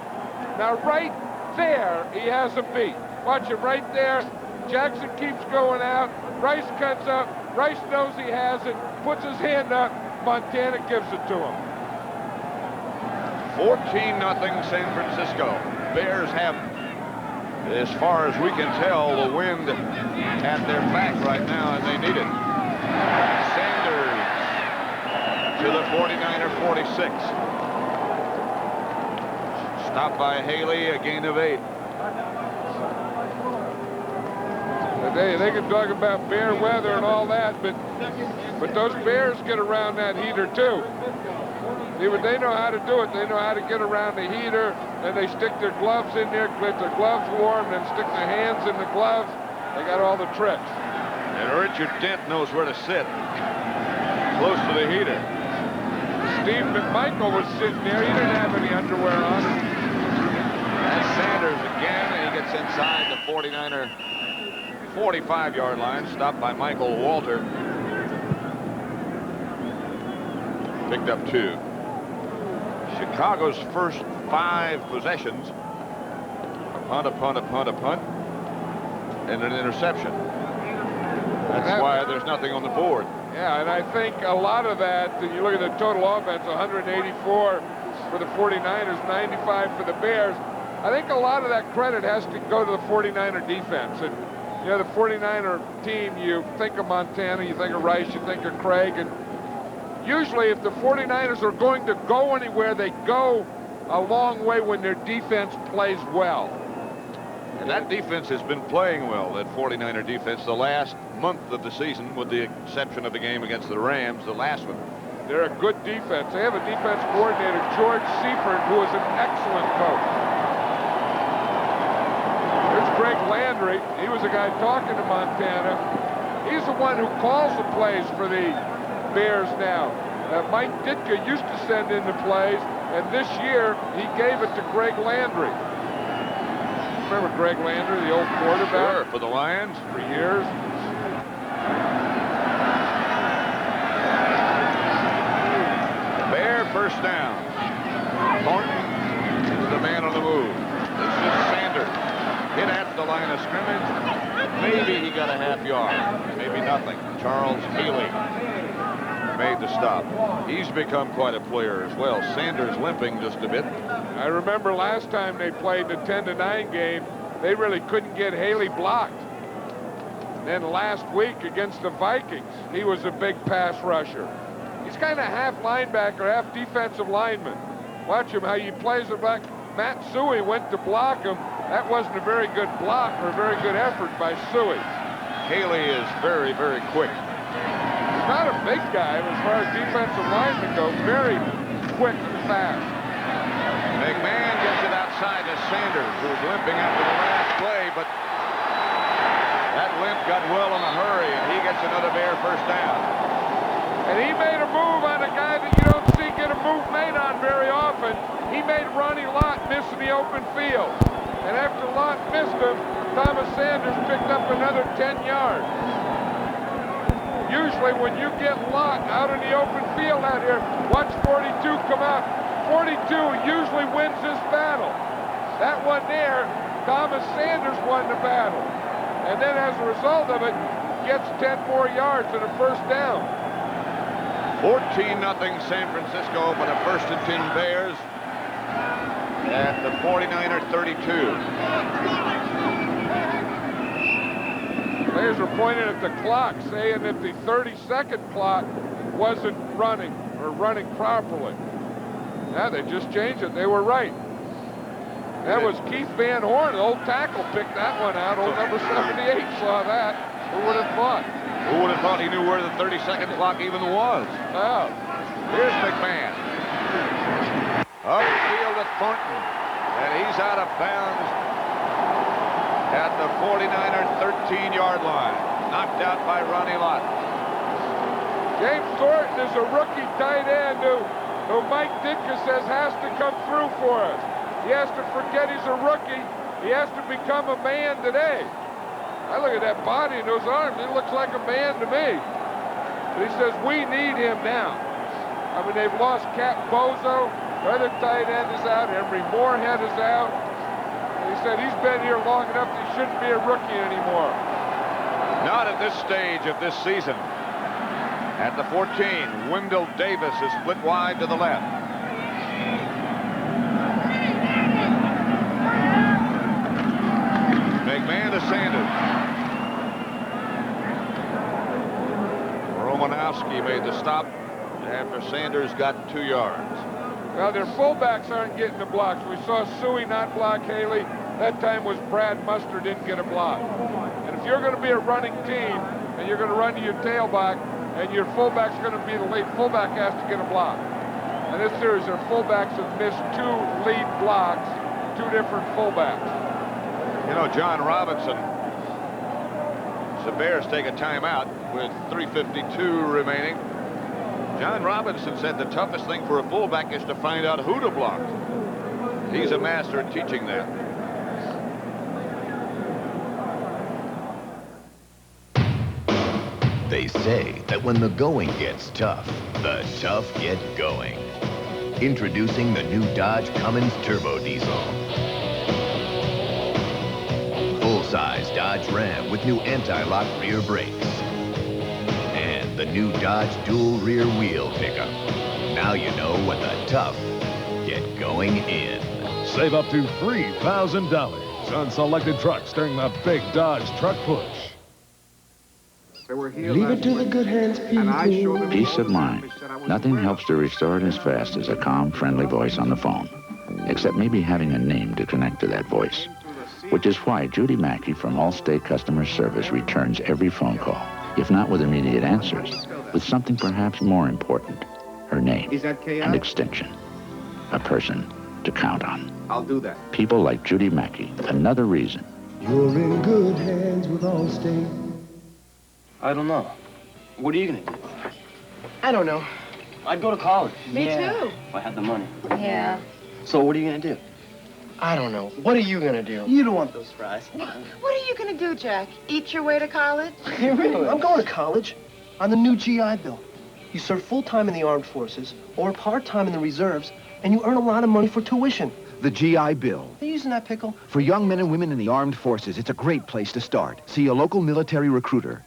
Now right there, he has him beat. Watch him right there. Jackson keeps going out. Rice cuts up. Rice knows he has it. Puts his hand up. Montana gives it to him. 14-0 San Francisco. Bears have, as far as we can tell, the wind at their back right now, and they need it. Sanders to the 49er 46. Stopped by Haley, a gain of 8. They can talk about bear weather and all that, but those Bears get around that heater too. They know how to do it. They know how to get around the heater, and they stick their gloves in there, get their gloves warm, then stick their hands in the gloves. They got all the tricks. And Richard Dent knows where to sit. close to the heater. Steve McMichael was sitting there. He didn't have any underwear on. That's Sanders again, and he gets inside the 49er 45-yard line, stopped by Michael Walter. Picked up 2. Chicago's first 5 possessions. A punt, a punt, a punt, a punt, and an interception. That's why there's nothing on the board. Yeah, and I think a lot of that, and you look at the total offense, 184 for the 49ers, 95 for the Bears. I think a lot of that credit has to go to the 49er defense. And, you know, the 49er team, you think of Montana, you think of Rice, you think of Craig, and usually if the 49ers are going to go anywhere, they go a long way when their defense plays well. And that defense has been playing well, that 49er defense, the last month of the season, with the exception of the game against the Rams, the last one. They're a good defense. They have a defense coordinator, George Seifert, who is an excellent coach. There's Greg Landry. He was a guy talking to Montana. He's the one who calls the plays for the Bears now. Mike Ditka used to send in the plays, and this year he gave it to Greg Landry. Remember Greg Landry, the old quarterback? Sure, for the Lions. For years. Bear first down. Thornton is the man on the move. This is Sanders. Hit at the line of scrimmage. Maybe he got a half yard. Maybe nothing. Charles Haley made the stop. He's become quite a player as well. Sanders limping just a bit. I remember last time they played the 10-9 game, they really couldn't get Haley blocked. Then last week against the Vikings, he was a big pass rusher. He's kind of half linebacker, half defensive lineman. Watch him, how he plays it back. Matt Suey went to block him. That wasn't a very good block or a very good effort by Suey. Haley is very, very quick. He's not a big guy, but as far as defensive linemen go, very quick and fast. McMahon gets it outside to Sanders, who's limping after the last play, but that limp got well in a hurry, and he gets another Bear first down. And he made a move on a guy that you don't see get a move made on very often. He made Ronnie Lott miss in the open field. And after Lott missed him, Thomas Sanders picked up another 10 yards. Usually when you get Lott out in the open field out here, watch 42 come out. 42 usually wins this battle. That one there, Thomas Sanders won the battle. And then as a result of it, gets 10 more yards and a first down. 14-0 San Francisco, but a first and 10 Bears at the 49er 32. Players are pointing at the clock, saying that the 30-second clock wasn't running or running properly. Yeah, they just changed it. They were right. That was Keith Van Horn, the old tackle, picked that one out. Old number 78 saw that. Who would have thought? Who would have thought he knew where the 30-second clock even was? Oh. Here's McMahon. Upfield at Thornton. And he's out of bounds at the 49er 13-yard line. Knocked out by Ronnie Lott. James Thornton is a rookie tight end who Mike Ditka says has to come through for us. He has to forget he's a rookie. He has to become a man today. I look at that body and those arms. He looks like a man to me. But he says, we need him now. I mean, they've lost Cap Bozo. The other tight end is out. Emery Moorhead is out. And he said he's been here long enough that he shouldn't be a rookie anymore. Not at this stage of this season. At the 14, Wendell Davis is split wide to the left. McMahon to Sanders. Romanowski made the stop after Sanders got 2 yards. Well, their fullbacks aren't getting the blocks. We saw Suey not block Haley. That time was Brad Muster didn't get a block. And if you're going to be a running team and you're going to run to your tailback and your fullback's going to be the lead, fullback has to get a block. And this series, their fullbacks have missed 2 lead blocks, 2 different fullbacks. You know, John Robinson, the Bears take a timeout with 3:52 remaining. John Robinson said the toughest thing for a fullback is to find out who to block. He's a master at teaching that. They say that when the going gets tough, the tough get going. Introducing the new Dodge Cummins Turbo Diesel. Full-size Dodge Ram with new anti-lock rear brakes. And the new Dodge dual rear wheel pickup. Now you know what the tough get going in. Save up to $3,000 on selected trucks during the big Dodge Truck Push. Leave it to the good hands, people. Peace of mind. Nothing helps to restore it as fast as a calm, friendly voice on the phone. Except maybe having a name to connect to that voice. Which is why Judy Mackey from Allstate Customer Service returns every phone call. If not with immediate answers, with something perhaps more important. Her name and extension. A person to count on. I'll do that. People like Judy Mackey. Another reason. You're in good hands with Allstate. I don't know. What are you gonna do? I don't know. I'd go to college. Me too. If I had the money. Yeah. So what are you gonna do? I don't know. What are you gonna do? You don't want those fries. What are you gonna do, Jack? Eat your way to college? Hey, really? I'm going to college on the new GI Bill. You serve full-time in the armed forces or part-time in the reserves, and you earn a lot of money for tuition. The GI Bill. Are you using that pickle? For young men and women in the armed forces, it's a great place to start. See a local military recruiter.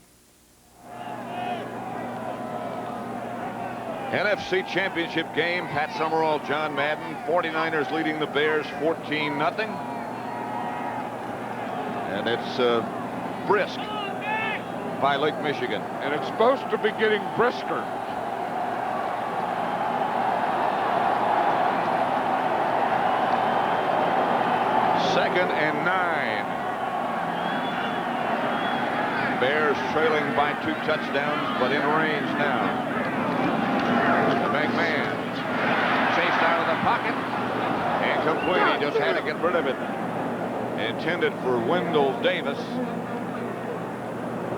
NFC Championship game. Pat Summerall, John Madden. 49ers leading the Bears 14-0. And it's brisk by Lake Michigan. And it's supposed to be getting brisker. Second and 9. Bears trailing by 2 touchdowns, but in range now. McMahon chased out of the pocket and complete. He just had to get rid of it. Intended for Wendell Davis.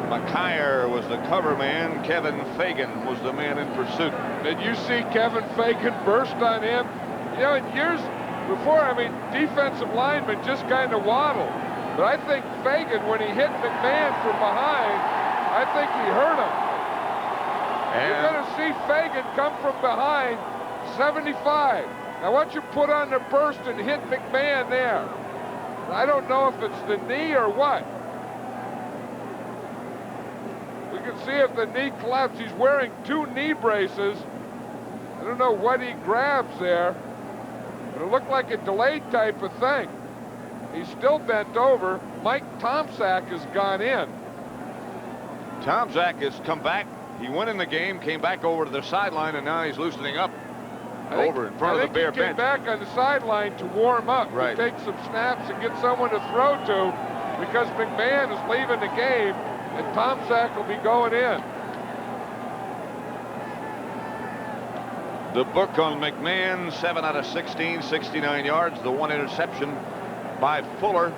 McKyer was the cover man. Kevin Fagan was the man in pursuit. Did you see Kevin Fagan burst on him? You know, in years before, I mean, defensive linemen just kind of waddle. But I think Fagan, when he hit McMahon from behind, I think he hurt him. You're going to see Fagan come from behind 75. Now, once you put on the burst and hit McMahon there, I don't know if it's the knee or what. We can see if the knee collapsed. He's wearing 2 knee braces. I don't know what he grabs there, but it looked like a delayed type of thing. He's still bent over. Mike Tomczak has gone in. Tomczak has come back. He went in the game, came back over to the sideline, and now he's loosening up over in front of the Bear bench. He came back on the sideline to warm up, to take some snaps and get someone to throw to, because McMahon is leaving the game, and Tomczak will be going in. The book on McMahon, 7 out of 16, 69 yards, the 1 interception by Fuller.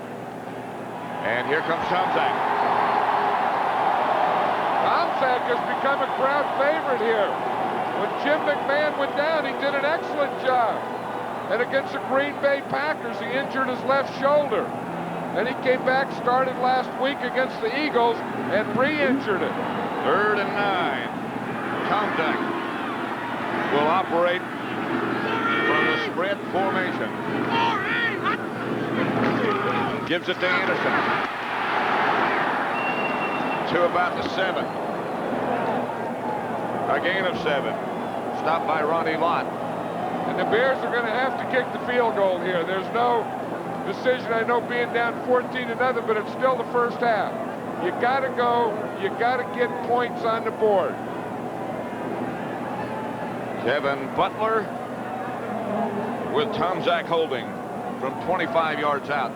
And here comes Tomczak. Tomczak has become a crowd favorite here. When Jim McMahon went down, he did an excellent job. And against the Green Bay Packers, he injured his left shoulder. Then he came back, started last week against the Eagles, and re-injured it. 3rd and 9. Tomczak will operate from the spread formation. Gives it to Anderson. To about the 7. A gain of 7. Stopped by Ronnie Lott. And the Bears are going to have to kick the field goal here. There's no decision. I know being down 14-0, but it's still the first half. You got to go. You got to get points on the board. Kevin Butler with Tomczak holding from 25 yards out.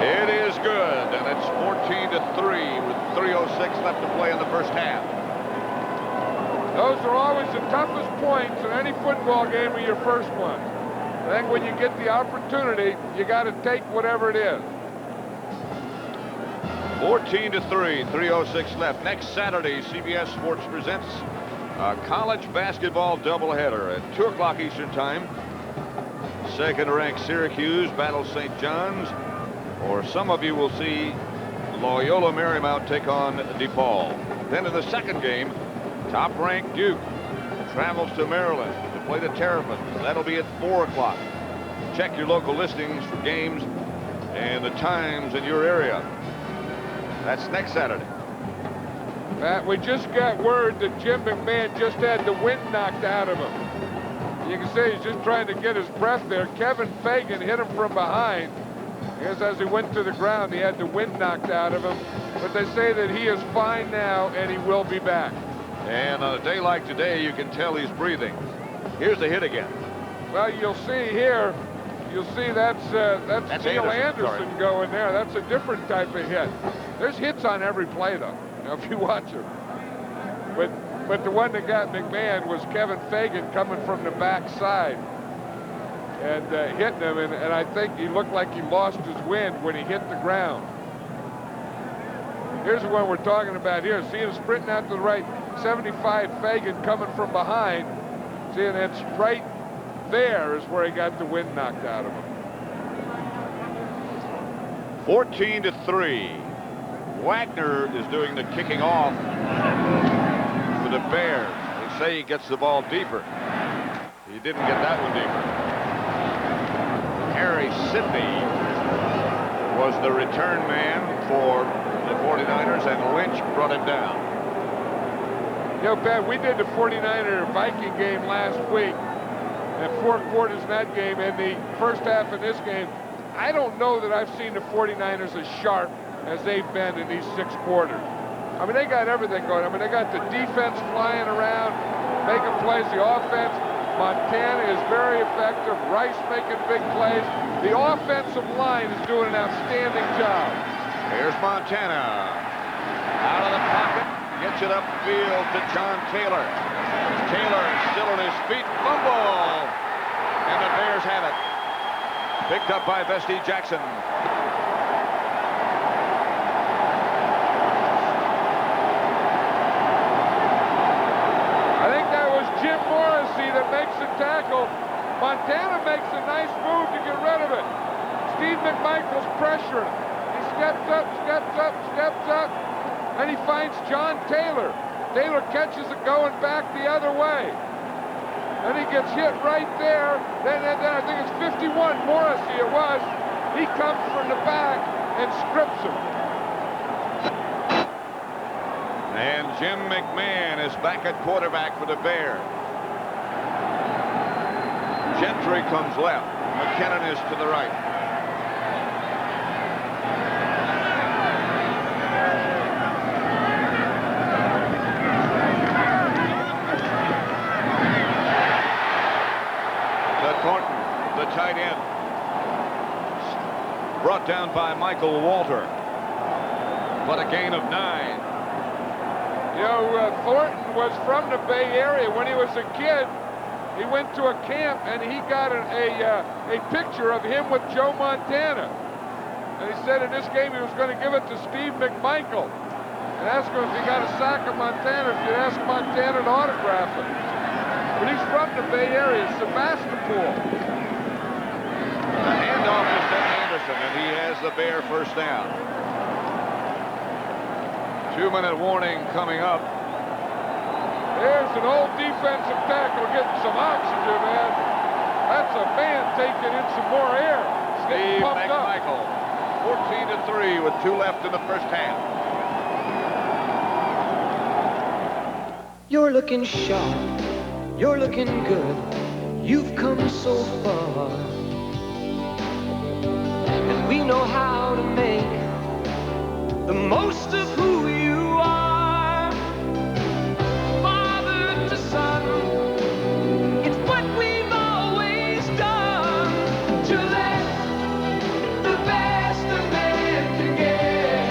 It is good, and it's 14-3 with 3:06 left to play in the first half. Those are always the toughest points in any football game, are your first one. I think when you get the opportunity, you got to take whatever it is. 14-3, 3:06 left. Next Saturday, CBS Sports presents a college basketball doubleheader at 2 o'clock Eastern Time. Second-ranked Syracuse battles St. John's, or some of you will see Loyola Marymount take on DePaul. Then in the second game, top-ranked Duke travels to Maryland to play the Terrapins. That'll be at 4 o'clock. Check your local listings for games and the times in your area. That's next Saturday. Matt, we just got word that Jim McMahon just had the wind knocked out of him. You can see he's just trying to get his breath there. Kevin Fagan hit him from behind. I guess as he went to the ground, he had the wind knocked out of him. But they say that he is fine now, and he will be back. And on a day like today, you can tell he's breathing. Here's the hit again. Well, you'll see here. You'll see that's Neil Anderson going there. That's a different type of hit. There's hits on every play, though, you know, if you watch them. But the one that got McMahon was Kevin Fagan coming from the backside and hitting him, and I think he looked like he lost his wind when he hit the ground. Here's the one we're talking about here. See him sprinting out to the right. 75 Fagan coming from behind. See, and it's right there is where he got the wind knocked out of him. 14-3. Wagner is doing the kicking off for the Bears. They say he gets the ball deeper. He didn't get that one deeper. Harry Sidney was the return man for the 49ers, and Lynch brought him down. You know, Pat, we did the 49er Viking game last week. And 4 quarters in that game, and the first half in this game, I don't know that I've seen the 49ers as sharp as they've been in these 6 quarters. I mean, they got everything going. I mean, they got the defense flying around, making plays. The offense, Montana is very effective. Rice making big plays. The offensive line is doing an outstanding job. Here's Montana. Out of the pocket, gets it upfield to John Taylor. Taylor still on his feet, fumble, and the Bears have it. Picked up by Vesti Jackson. I think that was Jim Morrissey that makes the tackle. Montana makes a nice move to get rid of it. Steve McMichael's pressuring. He steps up, and he finds John Taylor. Taylor catches it going back the other way. And he gets hit right there. Then I think it's 51, Morrissey it was. He comes from the back and strips him. And Jim McMahon is back at quarterback for the Bears. Gentry comes left. McKinnon is to the right. The tight end, brought down by Michael Walter, but a gain of 9. You know, Thornton was from the Bay Area. When he was a kid, he went to a camp and he got a picture of him with Joe Montana. And he said in this game he was going to give it to Steve McMichael and ask him if he got a sack of Montana, if you'd ask Montana to autograph it. But he's from the Bay Area, Sebastopol. The handoff is to Anderson, and he has the Bear first down. 2-minute warning coming up. There's an old defensive tackle getting some oxygen, man. That's a man taking in some more air. Steve McMichael, 14-3 with 2 left in the first half. You're looking sharp. You're looking good. You've come so far. And we know how to make the most of who you are. Father to son, it's what we've always done. To let the best of man can get.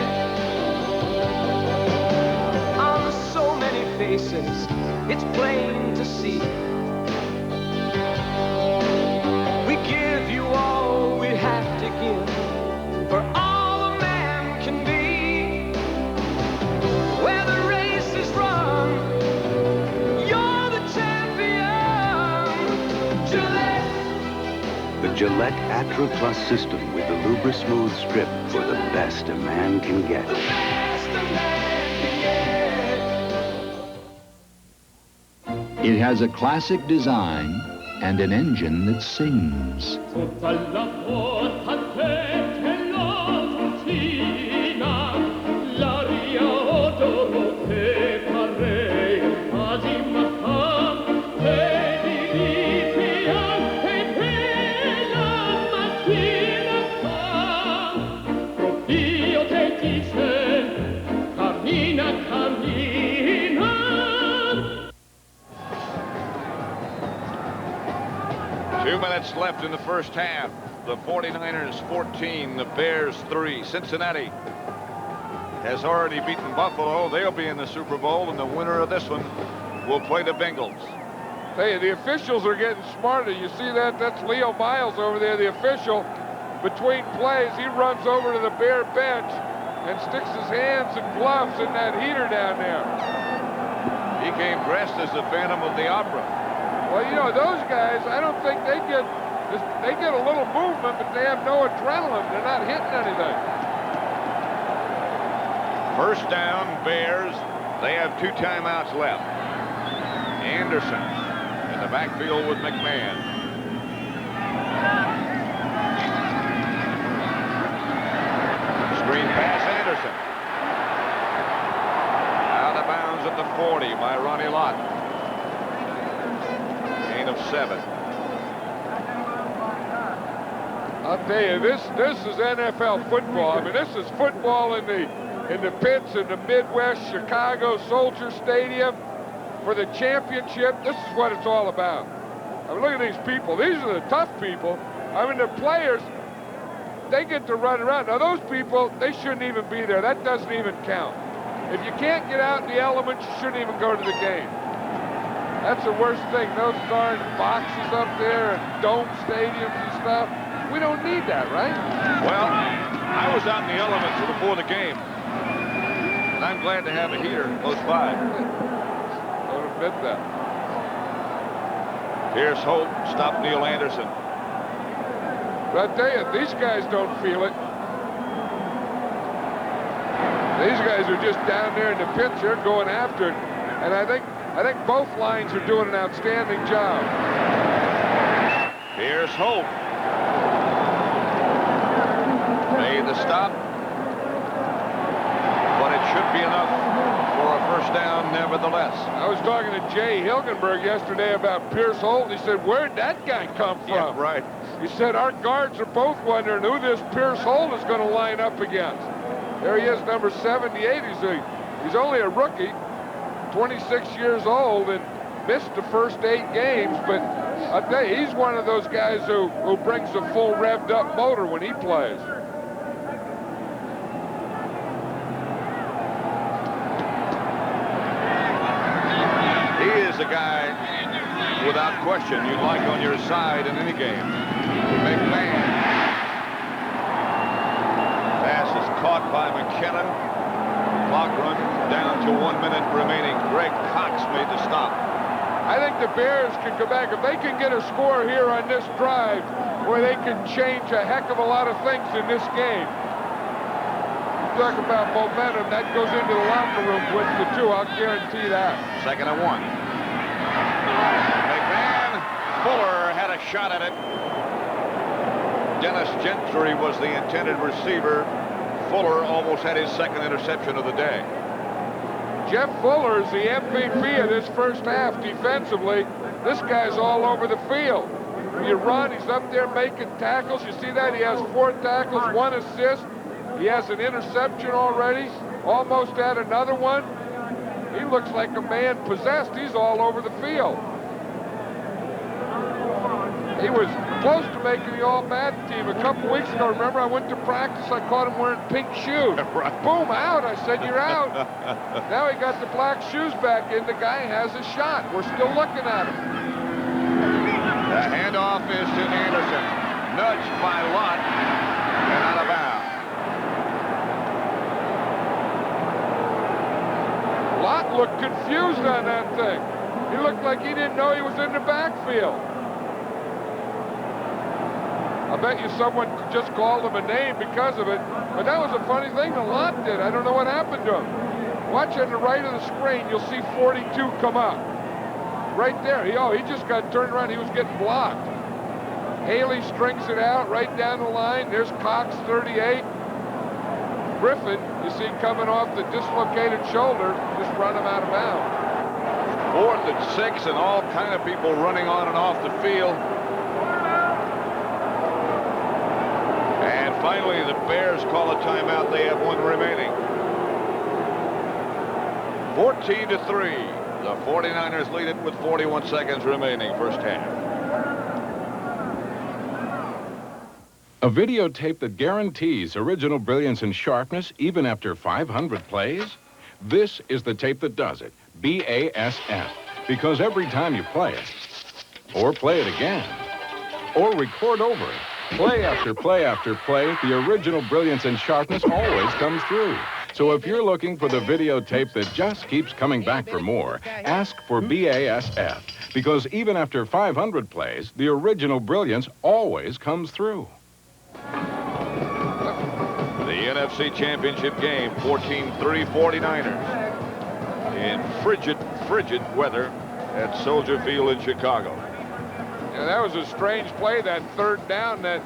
On so many faces, it's plain to see. We give The Gillette Atra Plus system with the Lubra Smooth Strip for the best a man can get. It has a classic design and an engine that sings. Left in the first half. The 49ers 14, the Bears 3. Cincinnati has already beaten Buffalo. They'll be in the Super Bowl, and the winner of this one will play the Bengals. Hey, the officials are getting smarter. You see that? That's Leo Miles over there, the official. Between plays, he runs over to the Bear bench and sticks his hands and gloves in that heater down there. He came dressed as the Phantom of the Opera. Well, you know, those guys, I don't think they get a little movement, but they have no adrenaline. They're not hitting anything. First down, Bears. They have 2 timeouts left. Anderson in the backfield with McMahon. Screen pass, Anderson. Out of bounds at the 40 by Ronnie Lott. Gain of 7. I'll tell you, this is NFL football. I mean, this is football in the pits in the Midwest, Chicago Soldier Stadium for the championship. This is what it's all about. I mean, look at these people. These are the tough people. I mean, the players, they get to run around. Now, those people, they shouldn't even be there. That doesn't even count. If you can't get out in the elements, you shouldn't even go to the game. That's the worst thing. Those darn boxes up there and dome stadiums and stuff. We don't need that, right? Well, I was out in the elements before the game, and I'm glad to have a heater close by. Don't admit that. Here's Holt, stop Neil Anderson. But I tell you, these guys don't feel it. These guys are just down there in the pits. They're going after it, and I think both lines are doing an outstanding job. Here's Holt. Made the stop, but it should be enough for a first down nevertheless. I was talking to Jay Hilgenberg yesterday about Pierce Holt. He said, where'd that guy come from? Yeah, right. He said, our guards are both wondering who this Pierce Holt is going to line up against. There he is, number 78. He's only a rookie, 26 years old, and missed the first 8 games, but I'll tell you, he's one of those guys who brings a full revved up motor when he plays. He is a guy, without question, you'd like on your side in any game. McMahon. Pass is caught by McKenna. Clock run down to 1 minute remaining. Greg Cox made the stop. I think the Bears can go back. If they can get a score here on this drive, where they can change a heck of a lot of things in this game. You talk about momentum, that goes into the locker room with the 2, I'll guarantee that. 2nd and 1. McMahon, Fuller had a shot at it. Dennis Gentry was the intended receiver. Fuller almost had his 2nd interception of the day. Jeff Fuller is the MVP of this first half defensively. This guy's all over the field. When you run, he's up there making tackles. You see that? He has 4 tackles, 1 assist. He has an interception already. Almost had another one. He looks like a man possessed. He's all over the field. He was close to making the All-Bad team a couple weeks ago. Remember, I went to practice. I caught him wearing pink shoes. Right. Boom, out. I said, you're out. Now he got the black shoes back in. The guy has a shot. We're still looking at him. The handoff is to Anderson. Nudged by Lott and out of bounds. Lott looked confused on that thing. He looked like he didn't know he was in the backfield. I bet you someone just called him a name because of it. But that was a funny thing the lot did. I don't know what happened to him. Watch on the right of the screen, you'll see 42 come up. Right there. He just got turned around. He was getting blocked. Haley strings it out right down the line. There's Cox, 38. Griffin, you see coming off the dislocated shoulder, just run him out of bounds. 4th and 6, and all kind of people running on and off the field. And finally, the Bears call a timeout. They have 1 remaining. 14-3. The 49ers lead it with 41 seconds remaining, first half. A videotape that guarantees original brilliance and sharpness even after 500 plays? This is the tape that does it. BASF. Because every time you play it, or play it again, or record over it, play after play after play, the original brilliance and sharpness always comes through. So if you're looking for the videotape that just keeps coming back for more, ask for BASF. Because even after 500 plays, the original brilliance always comes through. The NFC Championship game, 14-3 49ers. In frigid weather at Soldier Field in Chicago. Yeah, that was a strange play, that 3rd down. That,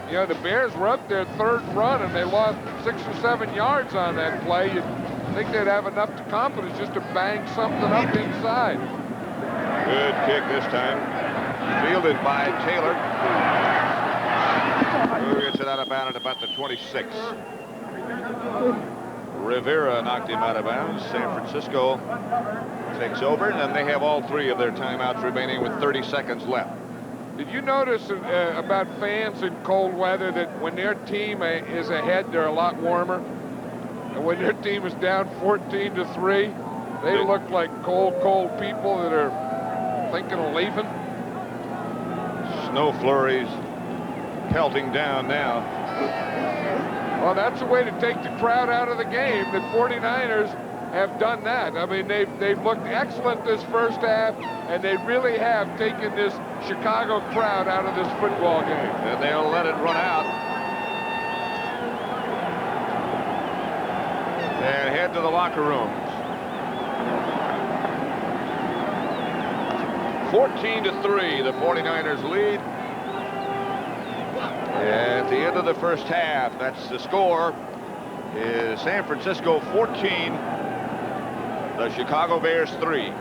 you know, the Bears were up their 3rd run, and they lost 6 or 7 yards on that play. You'd think they'd have enough confidence just to bang something up inside. Good kick this time. Fielded by Taylor. Who gets it out of bounds at about the 26. Rivera knocked him out of bounds. San Francisco takes over, and then they have all 3 of their timeouts remaining with 30 seconds left. Did you notice about fans in cold weather that when their team is ahead, they're a lot warmer? And when their team is down 14-3, they look like cold people that are thinking of leaving? Snow flurries pelting down now. Well, that's a way to take the crowd out of the game. The 49ers have done that. I mean, they've looked excellent this first half, and they really have taken this Chicago crowd out of this football game. And they'll let it run out. And head to the locker rooms. 14-3, the 49ers lead. At the end of the first half, that's the score, is San Francisco 14, the Chicago Bears 3.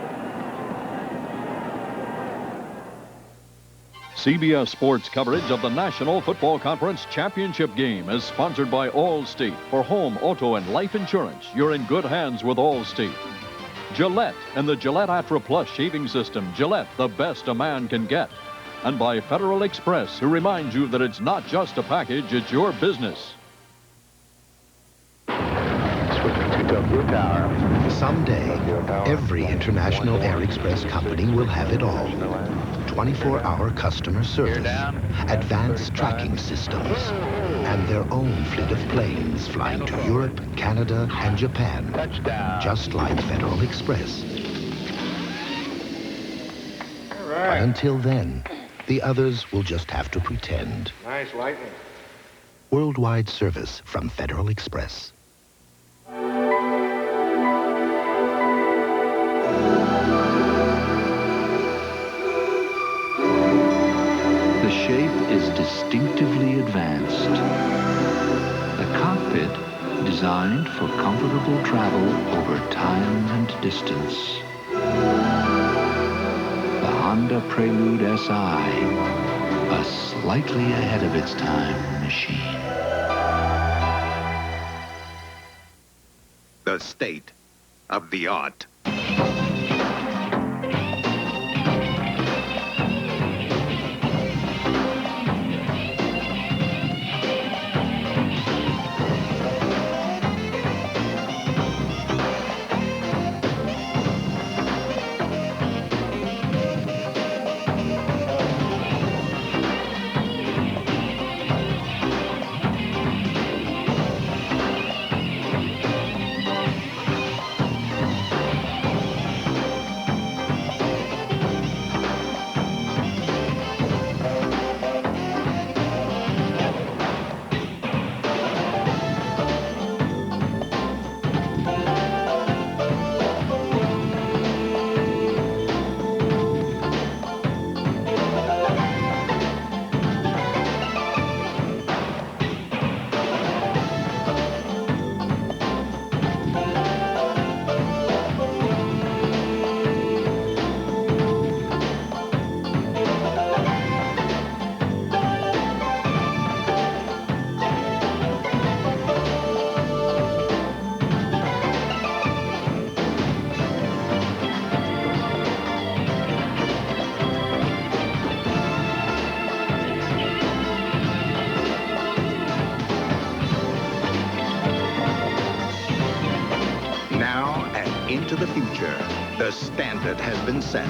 CBS Sports coverage of the National Football Conference Championship game is sponsored by Allstate. For home, auto, and life insurance, you're in good hands with Allstate. Gillette and the Gillette Atra Plus shaving system. Gillette, the best a man can get. And by Federal Express, who reminds you that it's not just a package, it's your business. Someday, every international air express company will have it all. 24-hour customer service, advanced tracking systems, and their own fleet of planes flying to Europe, Canada, and Japan, just like Federal Express. But until then, the others will just have to pretend. Nice lightning. Worldwide service from Federal Express. The shape is distinctively advanced. A cockpit designed for comfortable travel over time and distance. The Honda Prelude SI, a slightly ahead of its time machine. The state of the art. the future. The standard has been set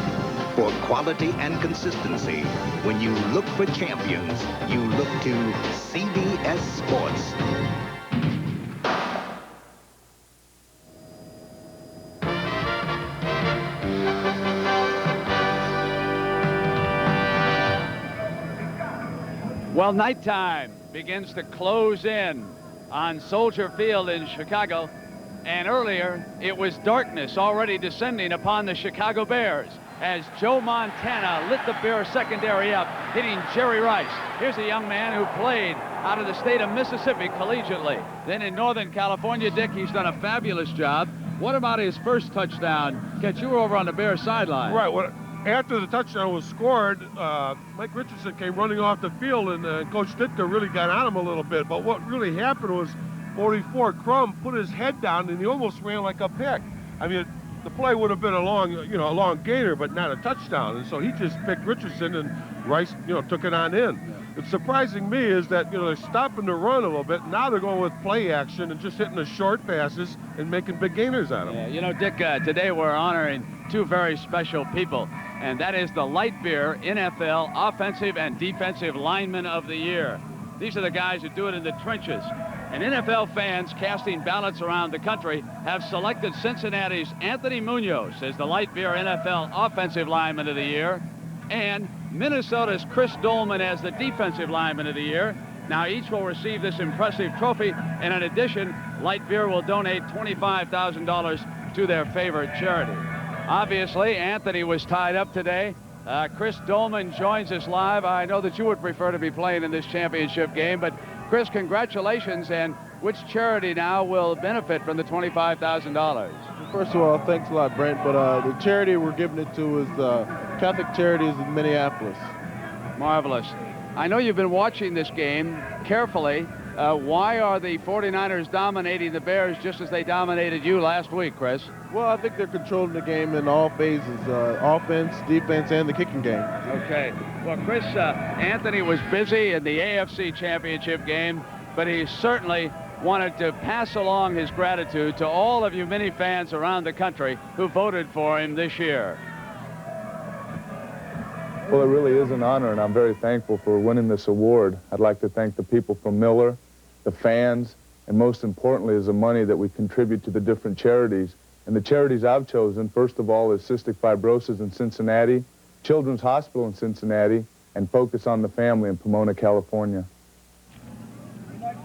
for quality and consistency. When you look for champions, you look to CBS Sports. Well, nighttime begins to close in on Soldier Field in Chicago. And earlier, it was darkness already descending upon the Chicago Bears as Joe Montana lit the Bears secondary up, hitting Jerry Rice. Here's a young man who played out of the state of Mississippi collegiately. Then in Northern California, Dick, he's done a fabulous job. What about his first touchdown? Catch, you were over on the Bears sideline. Right. Well, after the touchdown was scored, Mike Richardson came running off the field, and Coach Ditka really got on him a little bit. But what really happened was 44 Crum put his head down, and he almost ran like a pick. I mean, the play would have been a long gainer, but not a touchdown. And so he just picked Richardson, and Rice, took it on in. Yeah. What's surprising me is that, they're stopping the run a little bit. Now they're going with play action and just hitting the short passes and making big gainers out of them. Yeah, Dick, today we're honoring two very special people, and that is the Light Beer NFL Offensive and Defensive Lineman of the Year. These are the guys who do it in the trenches. And NFL fans casting ballots around the country have selected Cincinnati's Anthony Munoz as the Light Beer NFL Offensive Lineman of the Year and Minnesota's Chris Dolman as the Defensive Lineman of the Year. Now each will receive this impressive trophy, and in addition, Light Beer will donate $25,000 to their favorite charity. Obviously, Anthony was tied up today. Chris Dolman joins us live. I know that you would prefer to be playing in this championship game, but Chris, congratulations, and which charity now will benefit from the $25,000? First of all, thanks a lot, Brent, but the charity we're giving it to is Catholic Charities in Minneapolis. Marvelous. I know you've been watching this game carefully. Why are the 49ers dominating the Bears just as they dominated you last week, Chris? Well, I think they're controlling the game in all phases, offense, defense, and the kicking game. Okay. Well, Chris, Anthony was busy in the AFC Championship game, but he certainly wanted to pass along his gratitude to all of you many fans around the country who voted for him this year. Well, it really is an honor, and I'm very thankful for winning this award. I'd like to thank the people from Miller, the fans, and most importantly is the money that we contribute to the different charities. And the charities I've chosen, first of all, is Cystic Fibrosis in Cincinnati, Children's Hospital in Cincinnati, and Focus on the Family in Pomona, California.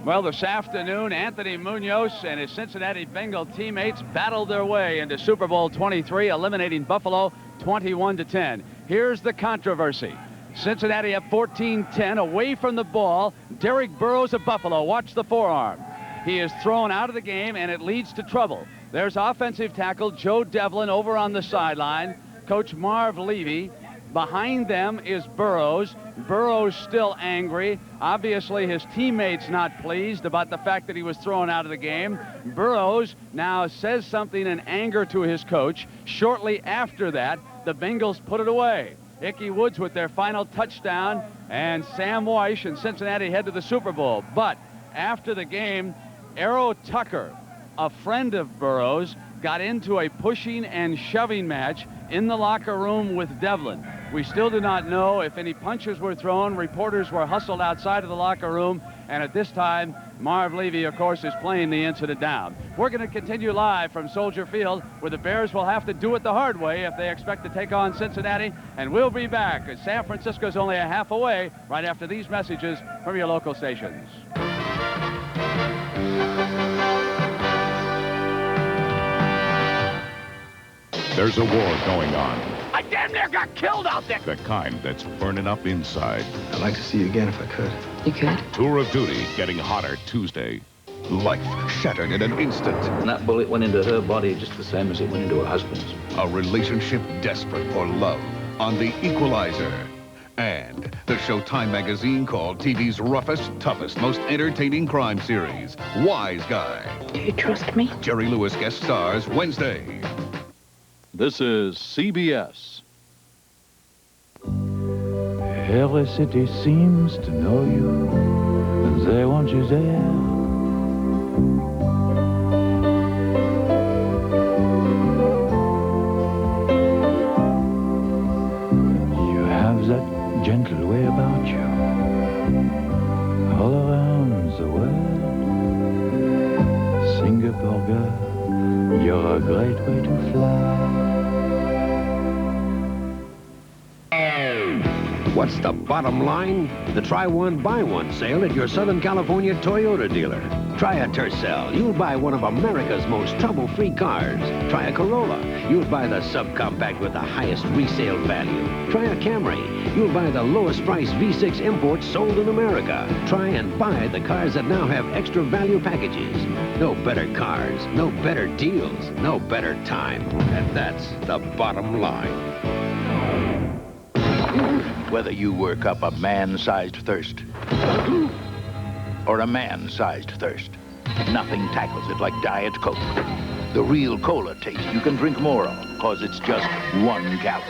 Well, this afternoon, Anthony Munoz and his Cincinnati Bengal teammates battled their way into Super Bowl 23, eliminating Buffalo 21-10. Here's the controversy. Cincinnati up 14-10, away from the ball. Derek Burrows of Buffalo, watch the forearm. He is thrown out of the game, and it leads to trouble. There's offensive tackle Joe Devlin over on the sideline. Coach Marv Levy. Behind them is Burrows. Burrows still angry. Obviously, his teammates not pleased about the fact that he was thrown out of the game. Burrows now says something in anger to his coach. Shortly after that, the Bengals put it away. Ickey Woods with their final touchdown, and Sam Weish and Cincinnati head to the Super Bowl. But after the game, Arrow Tucker, a friend of Burrows, got into a pushing and shoving match in the locker room with Devlin. We still do not know if any punches were thrown. Reporters were hustled outside of the locker room, and at this time, Marv Levy, of course, is playing the incident down. We're going to continue live from Soldier Field, where the Bears will have to do it the hard way if they expect to take on Cincinnati, and we'll be back as San Francisco's only a half away right after these messages from your local stations. There's a war going on. I damn near got killed out there. The kind that's burning up inside. I'd like to see you again if I could. You could? Tour of Duty getting hotter Tuesday. Life shattered in an instant. And that bullet went into her body just the same as it went into her husband's. A relationship desperate for love on The Equalizer. And the Showtime magazine called TV's roughest, toughest, most entertaining crime series, Wise Guy. Do you trust me? Jerry Lewis guest stars Wednesday. This is CBS. Every city seems to know you, and they want you there. about you all around the world. Singapore girl, you're a great way to fly. What's the bottom line? The Try One, Buy One sale at your Southern California Toyota dealer. Try a Tercel. You'll buy one of America's most trouble-free cars. Try a Corolla. You'll buy the subcompact with the highest resale value. Try a Camry. You'll buy the lowest price V6 import sold in America. Try and buy the cars that now have extra value packages. No better cars, no better deals, no better time. And that's the bottom line. Whether you work up a man-sized thirst or a man-sized thirst, nothing tackles it like Diet Coke. The real cola taste you can drink more of, because it's just 1 calorie.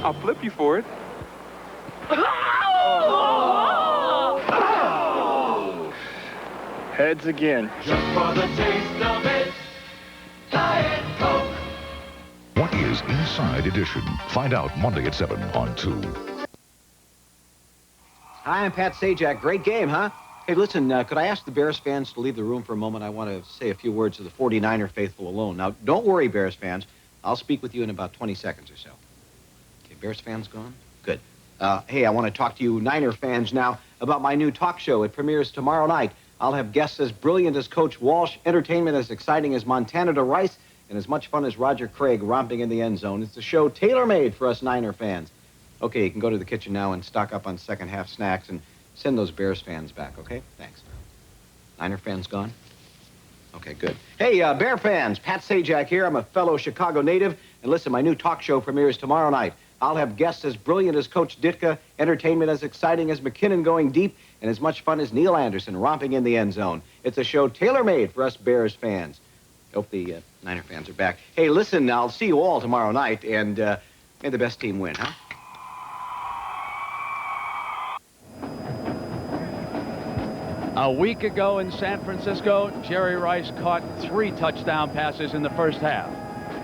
I'll flip you for it. Heads again. Just for the taste of it, Diet Coke. What is Inside Edition? Find out Monday at 7 on 2. Hi, I'm Pat Sajak. Great game, huh? Hey, listen, could I ask the Bears fans to leave the room for a moment? I want to say a few words to the 49er faithful alone. Now, don't worry, Bears fans. I'll speak with you in about 20 seconds or so. Okay, Bears fans gone? Good. Hey, I want to talk to you Niner fans now about my new talk show. It premieres tomorrow night. I'll have guests as brilliant as Coach Walsh, entertainment as exciting as Montana to Rice, and as much fun as Roger Craig romping in the end zone. It's a show tailor-made for us Niner fans. Okay, you can go to the kitchen now and stock up on second-half snacks and send those Bears fans back, okay? Thanks. Niner fans gone? Okay, good. Hey, Bear fans, Pat Sajak here. I'm a fellow Chicago native. And listen, my new talk show premieres tomorrow night. I'll have guests as brilliant as Coach Ditka, entertainment as exciting as McKinnon going deep, and as much fun as Neil Anderson romping in the end zone. It's a show tailor-made for us Bears fans. Hope the Niner fans are back. Hey, listen, I'll see you all tomorrow night, and may the best team win, huh? A week ago in San Francisco, Jerry Rice caught 3 touchdown passes in the first half.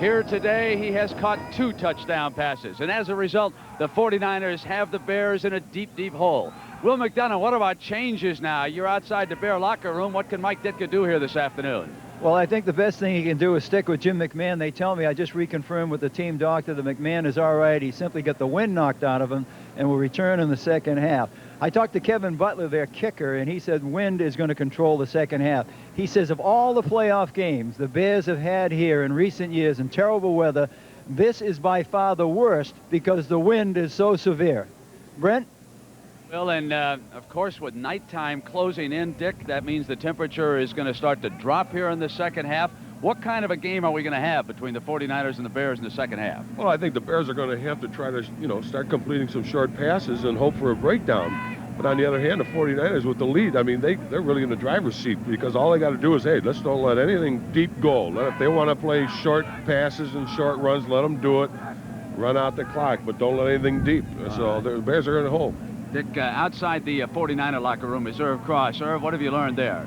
Here today, he has caught 2 touchdown passes. And as a result, the 49ers have the Bears in a deep, deep hole. Will McDonough, what about changes now? You're outside the Bear locker room. What can Mike Ditka do here this afternoon? Well, I think the best thing he can do is stick with Jim McMahon. They tell me, I just reconfirmed with the team doctor, that McMahon is all right. He simply got the wind knocked out of him and will return in the second half. I talked to Kevin Butler, their kicker, and he said wind is going to control the second half. He says of all the playoff games the Bears have had here in recent years in terrible weather, this is by far the worst because the wind is so severe. Brent? Well, and of course, with nighttime closing in, Dick, that means the temperature is going to start to drop here in the second half. What kind of a game are we going to have between the 49ers and the Bears in the second half? Well, I think the Bears are going to have to try to, start completing some short passes and hope for a breakdown. But on the other hand, the 49ers with the lead, I mean, they're really in the driver's seat because all they got to do is, hey, let's don't let anything deep go. If they want to play short passes and short runs, let them do it. Run out the clock, but don't let anything deep. So the Bears are in the hole. Dick, outside the 49er locker room is Irv Cross. Irv, what have you learned there?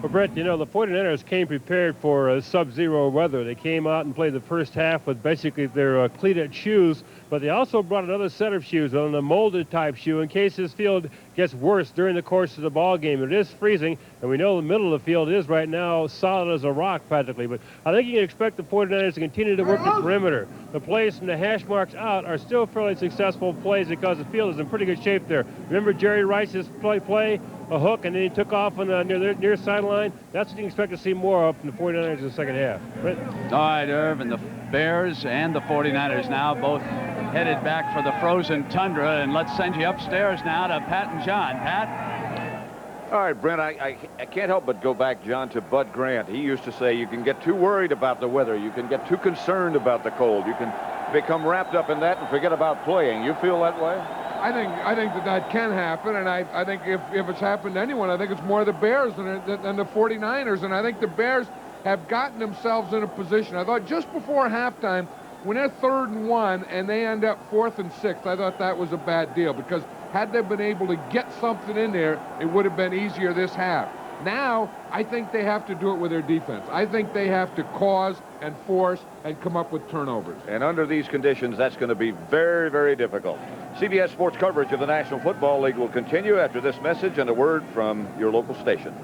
Well, Brett, the 49ers came prepared for sub-zero weather. They came out and played the first half with basically their cleated shoes, but they also brought another set of shoes, on the molded type shoe, in case this field gets worse during the course of the ball game. It is freezing, and we know the middle of the field is right now solid as a rock practically, but I think you can expect the 49ers to continue to work the perimeter. The plays from the hash marks out are still fairly successful plays because the field is in pretty good shape there. Remember Jerry Rice's play, a hook, and then he took off on the near sideline? That's what you can expect to see more of from the 49ers in the second half. Brett? All right, Irv, and the Bears and the 49ers now both headed back for the frozen tundra, and let's send you upstairs now to Pat and John. Pat? All right, Brent, I can't help but go back, John, to Bud Grant. He used to say you can get too worried about the weather. You can get too concerned about the cold. You can become wrapped up in that and forget about playing. You feel that way? I think that can happen, and I think if it's happened to anyone, I think it's more the Bears than the 49ers, and I think the Bears have gotten themselves in a position. I thought just before halftime, when they're 3rd and 1 and they end up 4th and 6, I thought that was a bad deal because had they been able to get something in there, it would have been easier this half. Now, I think they have to do it with their defense. I think they have to cause and force and come up with turnovers. And under these conditions, that's going to be very, very difficult. CBS Sports coverage of the National Football League will continue after this message and a word from your local station.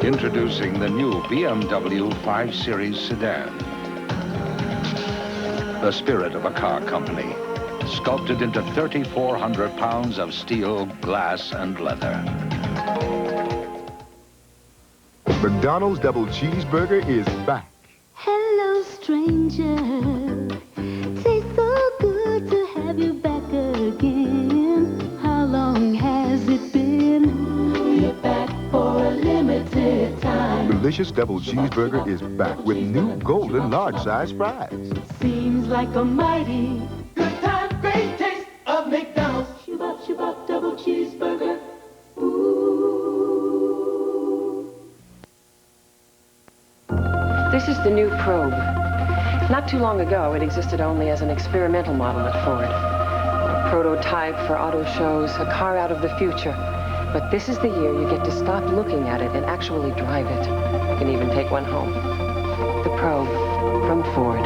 Introducing the new BMW 5 Series sedan. The spirit of a car company, sculpted into 3,400 pounds of steel, glass, and leather. McDonald's double cheeseburger is back. Hello, stranger. Tastes so good to have you back again. How long has it been? You're back for a limited time. Delicious double cheeseburger is back with new golden large-size fries. Seems like a mighty good time, great taste of McDonald's. Shoo-bop, double cheeseburger. This is the new Probe. Not too long ago, it existed only as an experimental model at Ford. A prototype for auto shows, a car out of the future. But this is the year you get to stop looking at it and actually drive it. You can even take one home. The Probe from Ford.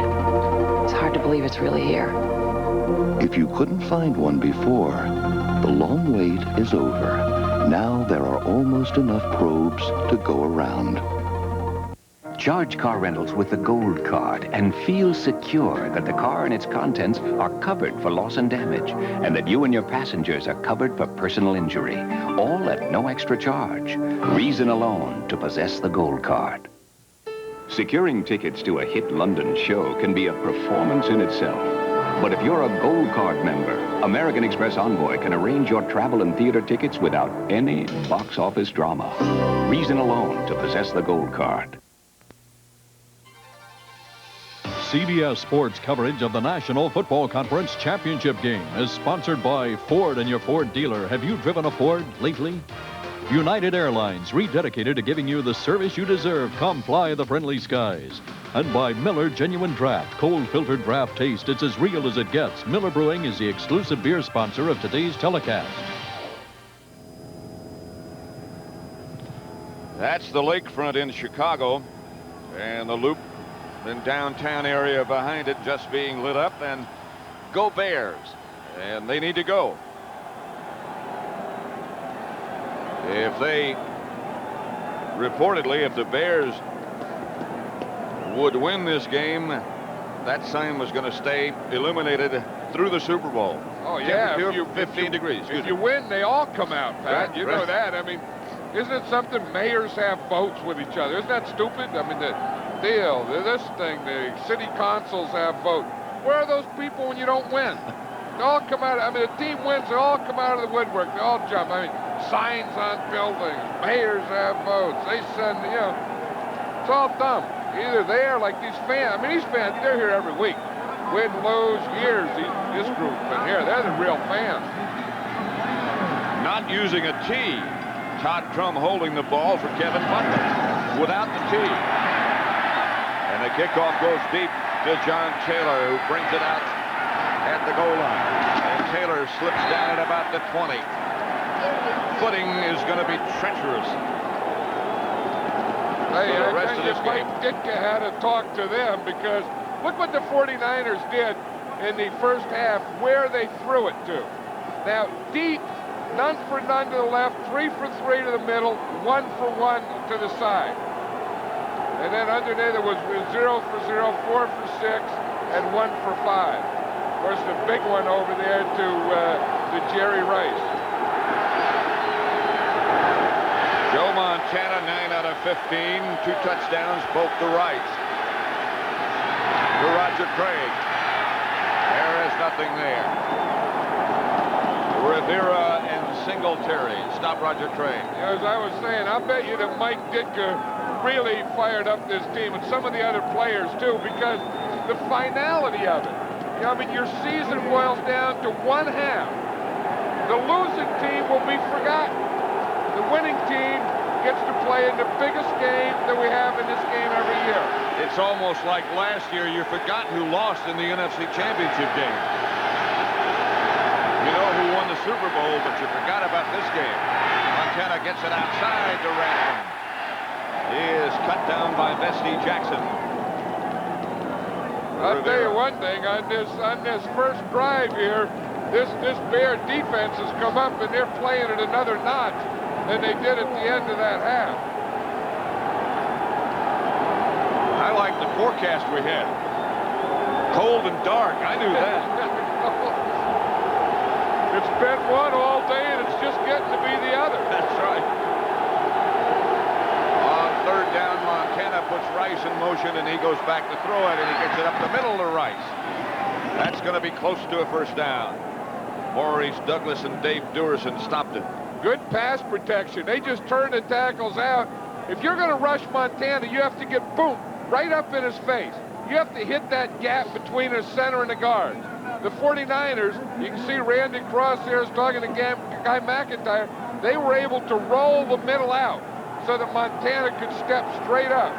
It's hard to believe it's really here. If you couldn't find one before, the long wait is over. Now there are almost enough Probes to go around. Charge car rentals with the Gold Card and feel secure that the car and its contents are covered for loss and damage, and that you and your passengers are covered for personal injury, all at no extra charge. Reason alone to possess the Gold Card. Securing tickets to a hit London show can be a performance in itself. But if you're a Gold Card member, American Express Envoy can arrange your travel and theater tickets without any box office drama. Reason alone to possess the Gold Card. CBS Sports coverage of the National Football Conference Championship game is sponsored by Ford and your Ford dealer. Have you driven a Ford lately? United Airlines, rededicated to giving you the service you deserve. Come fly the friendly skies. And by Miller Genuine Draft, cold-filtered draft taste. It's as real as it gets. Miller Brewing is the exclusive beer sponsor of today's telecast. That's the lakefront in Chicago, and the loop in downtown area behind it just being lit up. And go Bears, and they need to go. If they reportedly, if the Bears would win this game, that sign was going to stay illuminated through the Super Bowl. Oh yeah, Temperature 15 degrees. If you win, they all come out, Pat. Right, You know that. I mean, isn't it something? Mayors have votes with each other. Isn't that stupid? I mean, the deal, this thing, the city councils have votes. Where are those people when you don't win? They all come out. I mean, the team wins. They all come out of the woodwork. They all jump. I mean, signs on buildings. Mayors have votes. They send, you know, it's all dumb. Either they are like these fans. I mean, these fans, they're here every week. Win, lose, years. This group been here. They're the real fans. Not using a tee. Todd Crum holding the ball for Kevin Butler without the tee. And the kickoff goes deep to John Taylor, who brings it out at the goal line. And Taylor slips down at about the 20. Footing is going to be treacherous. Hey, for the I rest tell of you, this Mike game. Ditka had to talk to them, because look what the 49ers did in the first half, where they threw it to. Now, deep, none for none to the left, 3 for 3 to the middle, 1 for 1 to the side. And then underneath it was 0 for 0, 4 for 6, and 1 for 5. Of course, the big one over there to Jerry Rice. Joe Montana, 9 out of 15, 2 touchdowns, both to Rice. To Roger Craig. There is nothing there. Rivera and Singletary stop Roger Craig. As I was saying, I bet you that Mike Ditka really fired up this team, and some of the other players too, because the finality of it. You know, I mean, your season boils down to one half. The losing team will be forgotten. The winning team gets to play in the biggest game that we have in this game every year. It's almost like last year you forgot who lost in the NFC Championship game. You know who won the Super Bowl, but you forgot about this game. Montana gets it outside to Ratman. He is cut down by Bestie Jackson. I'll tell you one thing, on this first drive here, this Bear defense has come up and they're playing at another notch than they did at the end of that half. I like the forecast we had. Cold and dark, I knew that. It's been one all day and it's just getting to be the other. That's right. On third down, Montana puts Rice in motion and he goes back to throw it and he gets it up the middle to Rice. That's going to be close to a first down. Maurice Douglas and Dave Durison stopped it. Good pass protection. They just turned the tackles out. If you're going to rush Montana, you have to get boom right up in his face. You have to hit that gap between the center and the guard. The 49ers, you can see Randy Cross there is talking to Guy McIntyre. They were able to roll the middle out so that Montana could step straight up.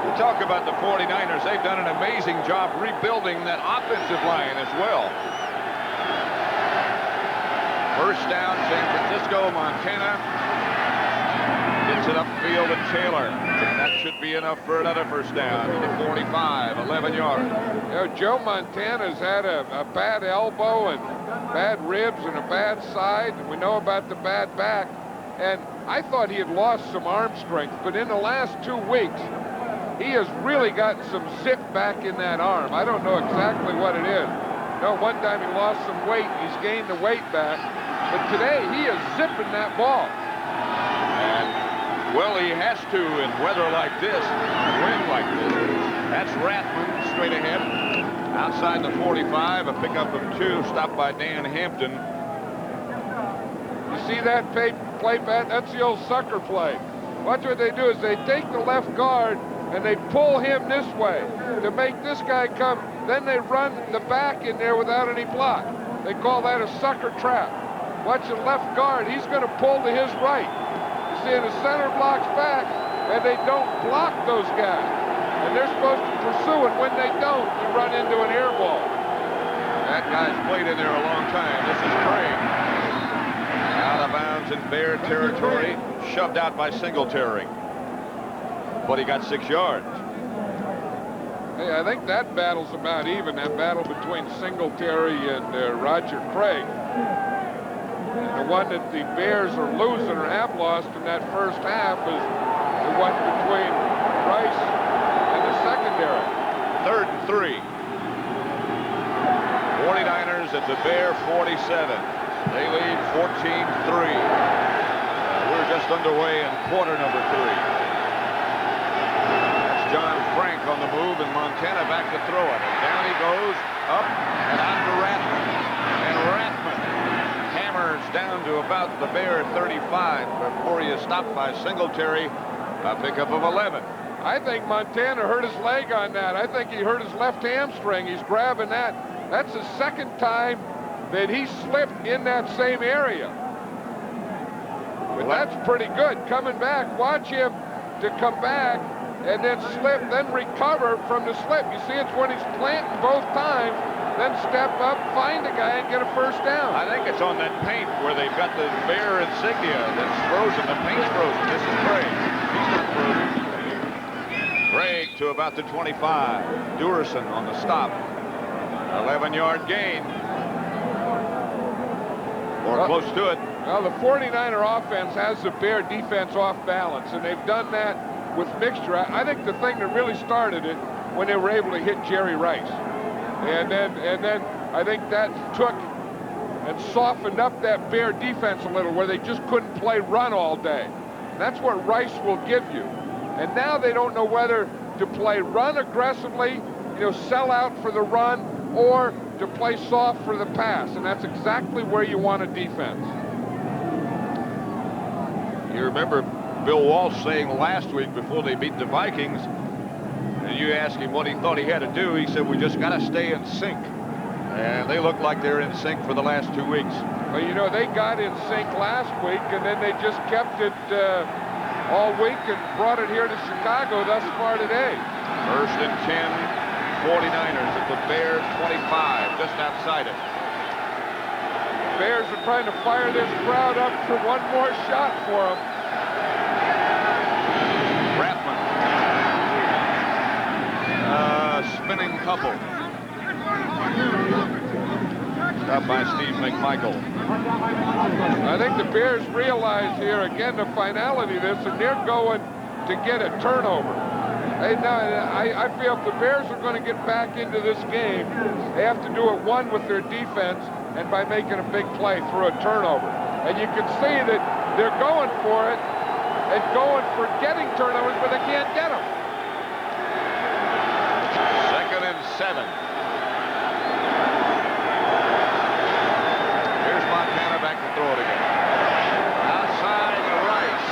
You talk about the 49ers. They've done an amazing job rebuilding that offensive line as well. First down, San Francisco, Montana. Gets it upfield to Taylor. That should be enough for another first down to the 45, 11 yards. You know, Joe Montana's had a bad elbow and bad ribs and a bad side. And we know about the bad back. And I thought he had lost some arm strength, but in the last 2 weeks, he has really gotten some zip back in that arm. I don't know exactly what it is. No, one time he lost some weight. He's gained the weight back. But today, he is zipping that ball. And, well, he has to in weather like this, wind like this. That's Ratman straight ahead. Outside the 45, a pickup of 2, stopped by Dan Hampton. You see that play, Pat? That's the old sucker play. Watch what they do is they take the left guard and they pull him this way to make this guy come. Then they run the back in there without any block. They call that a sucker trap. Watch the left guard. He's going to pull to his right. You see, the center blocks back, and they don't block those guys. And they're supposed to pursue it. When they don't, you run into an air ball. That guy's played in there a long time. This is Craig. Out of bounds in Bear territory. Shoved out by Singletary. But he got 6 yards. Hey, I think that battle's about even, that battle between Singletary and Roger Craig. The one that the Bears are losing or have lost in that first half is the one between Rice and the secondary. 3rd and 3. 49ers at the Bear 47. They lead 14-3. We're just underway in quarter number 3. That's John Frank on the move, and Montana back to throw it. And down he goes, up and out to Ratman. And Ratman hammers down to about the Bear 35 before he is stopped by Singletary. A pickup of 11. I think Montana hurt his leg on that. I think he hurt his left hamstring. He's grabbing that. That's the second time that he slipped in that same area. But that's pretty good. Coming back, watch him to come back and then slip, then recover from the slip. You see, it's when he's planting both times, then step up, find a guy, and get a first down. I think it's on that paint where they've got the Bear insignia that's frozen. The paint's frozen. This is Craig. He's not frozen. Craig to about the 25. Durison on the stop. 11-yard gain. Or close to it. Well, the 49er offense has the Bear defense off balance, and they've done that with mixture. I think the thing that really started it when they were able to hit Jerry Rice. And then I think that took and softened up that Bear defense a little, where they just couldn't play run all day. And that's what Rice will give you. And now they don't know whether to play run aggressively, sell out for the run, or to play soft for the pass. And that's exactly where you want a defense. You remember Bill Walsh saying last week before they beat the Vikings, and you asked him what he thought he had to do, he said, we just got to stay in sync. And they look like they're in sync for the last 2 weeks. Well, you know, they got in sync last week, and then they just kept it all week and brought it here to Chicago thus far today. First and 10, 49ers at the Bears 25, just outside it. Bears are trying to fire this crowd up for one more shot for them. Rathman. Spinning couple. Stopped by Steve McMichael. I think the Bears realize here again the finality of this, and they're going to get a turnover. I feel if the Bears are going to get back into this game, they have to do it, one, with their defense, and by making a big play through a turnover. And you can see that they're going for it and going for getting turnovers, but they can't get them. 2nd and 7. Here's Montana back to throw it again. Outside Rice.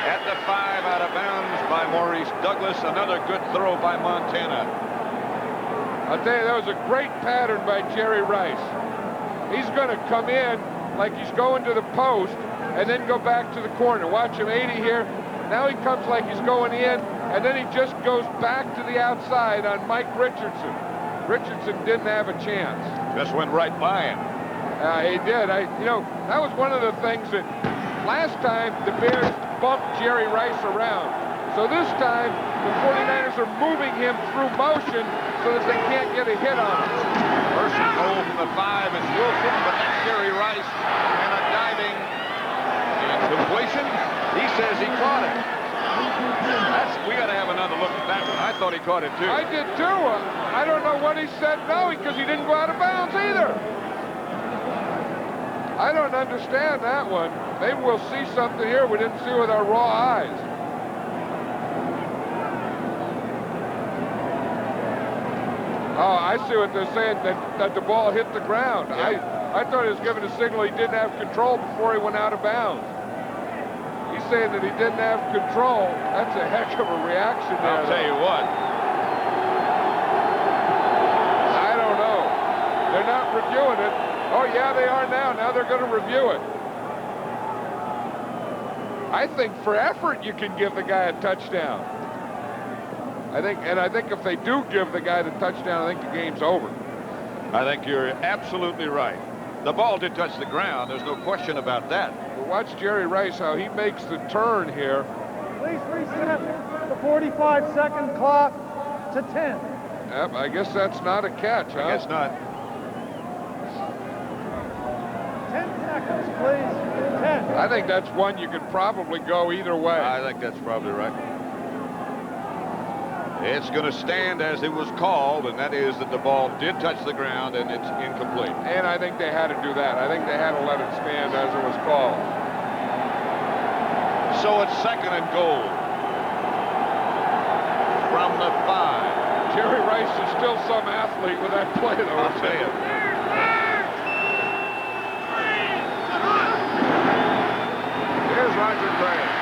At the 5, out of bounds by Maurice Douglas. Another good throw by Montana. I'll tell you, that was a great pattern by Jerry Rice. He's going to come in like he's going to the post and then go back to the corner. Watch him, 80 here. Now he comes like he's going in, and then he just goes back to the outside on Mike Richardson. Richardson didn't have a chance. Just went right by him. He did. You know, that was one of the things that last time the Bears bumped Jerry Rice around. So this time, the 49ers are moving him through motion so that they can't get a hit on him. First and goal from the 5 is Wilson, but that's Jerry Rice. And a diving incompletion. He says he caught it. We got to have another look at that one. I thought he caught it too. I did too. I don't know what he said no, because he didn't go out of bounds either. I don't understand that one. Maybe we'll see something here we didn't see with our raw eyes. Oh, I see what they're saying, that the ball hit the ground. Yeah. I thought he was giving a signal he didn't have control before he went out of bounds. He's saying that he didn't have control. That's a heck of a reaction there. I'll tell you what. I don't know. They're not reviewing it. Oh, yeah, they are now. Now they're going to review it. I think for effort you can give the guy a touchdown. I think if they do give the guy the touchdown, I think the game's over. I think you're absolutely right. The ball did touch the ground. There's no question about that. Well, watch Jerry Rice, how he makes the turn here. Please reset the 45-second clock to 10. Yep, I guess that's not a catch, huh? I guess not. 10 seconds, please. 10. I think that's one you could probably go either way. I think that's probably right. It's going to stand as it was called, and that is that the ball did touch the ground and it's incomplete. And I think they had to do that. I think they had to let it stand as it was called. So it's 2nd and goal from the 5. Jerry Rice is still some athlete with that play, though. I'll tell you. Here's Roger Graham.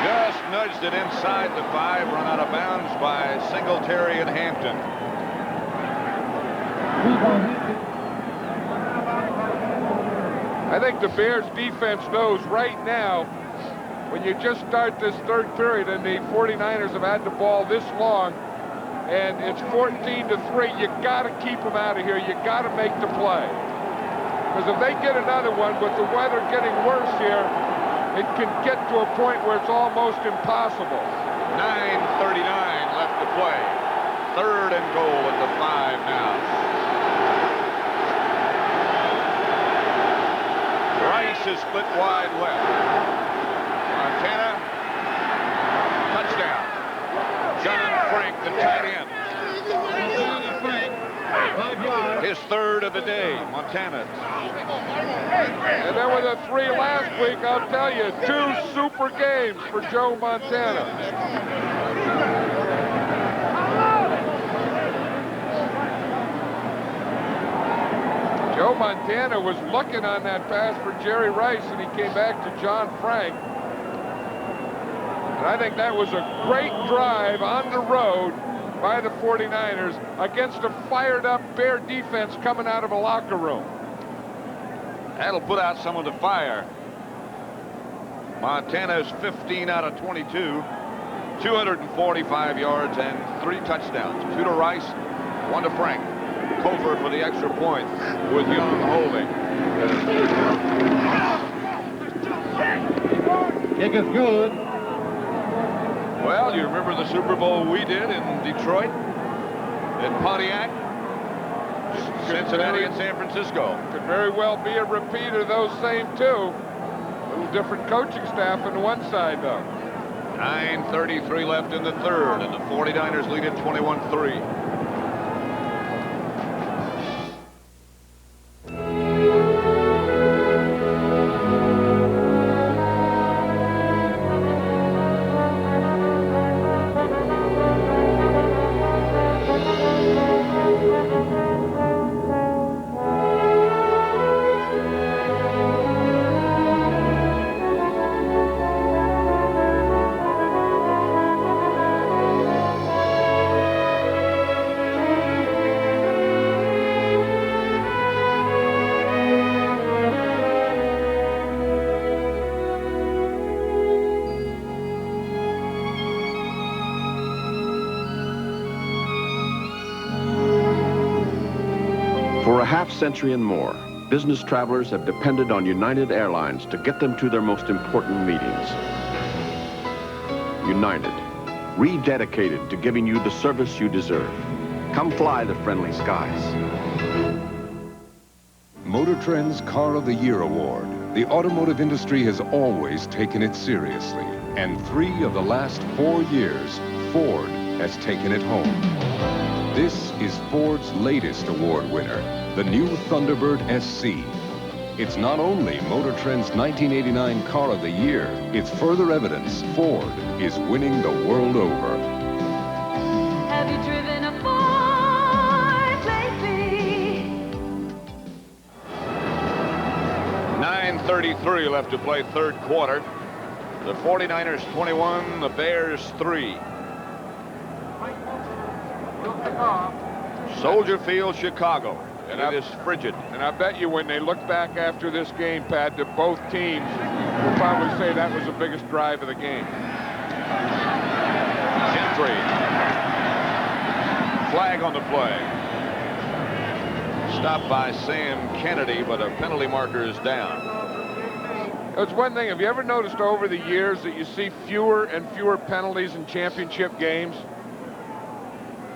Just nudged it inside the 5, run out of bounds by Singletary and Hampton. I think the Bears defense knows right now, when you just start this third period and the 49ers have had the ball this long, and it's 14-3, you got to keep them out of here. You got to make the play. Because if they get another one with the weather getting worse here, it can get to a point where it's almost impossible. 9:39 left to play. 3rd and goal at the 5 now. Rice is split wide left. Montana, touchdown. John Frank, the tight end. His 3rd of the day, Montana. And there were the 3 last week. I'll tell you, 2 super games for Joe Montana. Joe Montana was looking on that pass for Jerry Rice, and he came back to John Frank. And I think that was a great drive on the road by the 49ers against a fired-up Bear defense coming out of a locker room. That'll put out some of the fire. Montana's 15 out of 22, 245 yards and 3 touchdowns. 2 to Rice, 1 to Frank. Cover for the extra point with Young holding. Kick is good. Well, you remember the Super Bowl we did in Detroit, in Pontiac, Cincinnati, and San Francisco. Could very well be a repeat of those same two. A little different coaching staff on the one side, though. 9:33 left in the third, and the 49ers lead at 21-3. For a half-century and more, business travelers have depended on United Airlines to get them to their most important meetings. United, rededicated to giving you the service you deserve. Come fly the friendly skies. Motor Trend's Car of the Year award. The automotive industry has always taken it seriously. And 3 of the last 4 years, Ford has taken it home. This is Ford's latest award winner, the new Thunderbird SC. It's not only Motor Trend's 1989 Car of the Year, it's further evidence Ford is winning the world over. Have you driven a Ford lately? 9:33 left to play third quarter. The 49ers 21, the Bears 3. Soldier Field, Chicago. And it is frigid. And I bet you when they look back after this game, Pat, that both teams will probably say that was the biggest drive of the game. Gentry. Flag on the play. Stopped by Sam Kennedy, but a penalty marker is down. It's one thing. Have you ever noticed over the years that you see fewer and fewer penalties in championship games?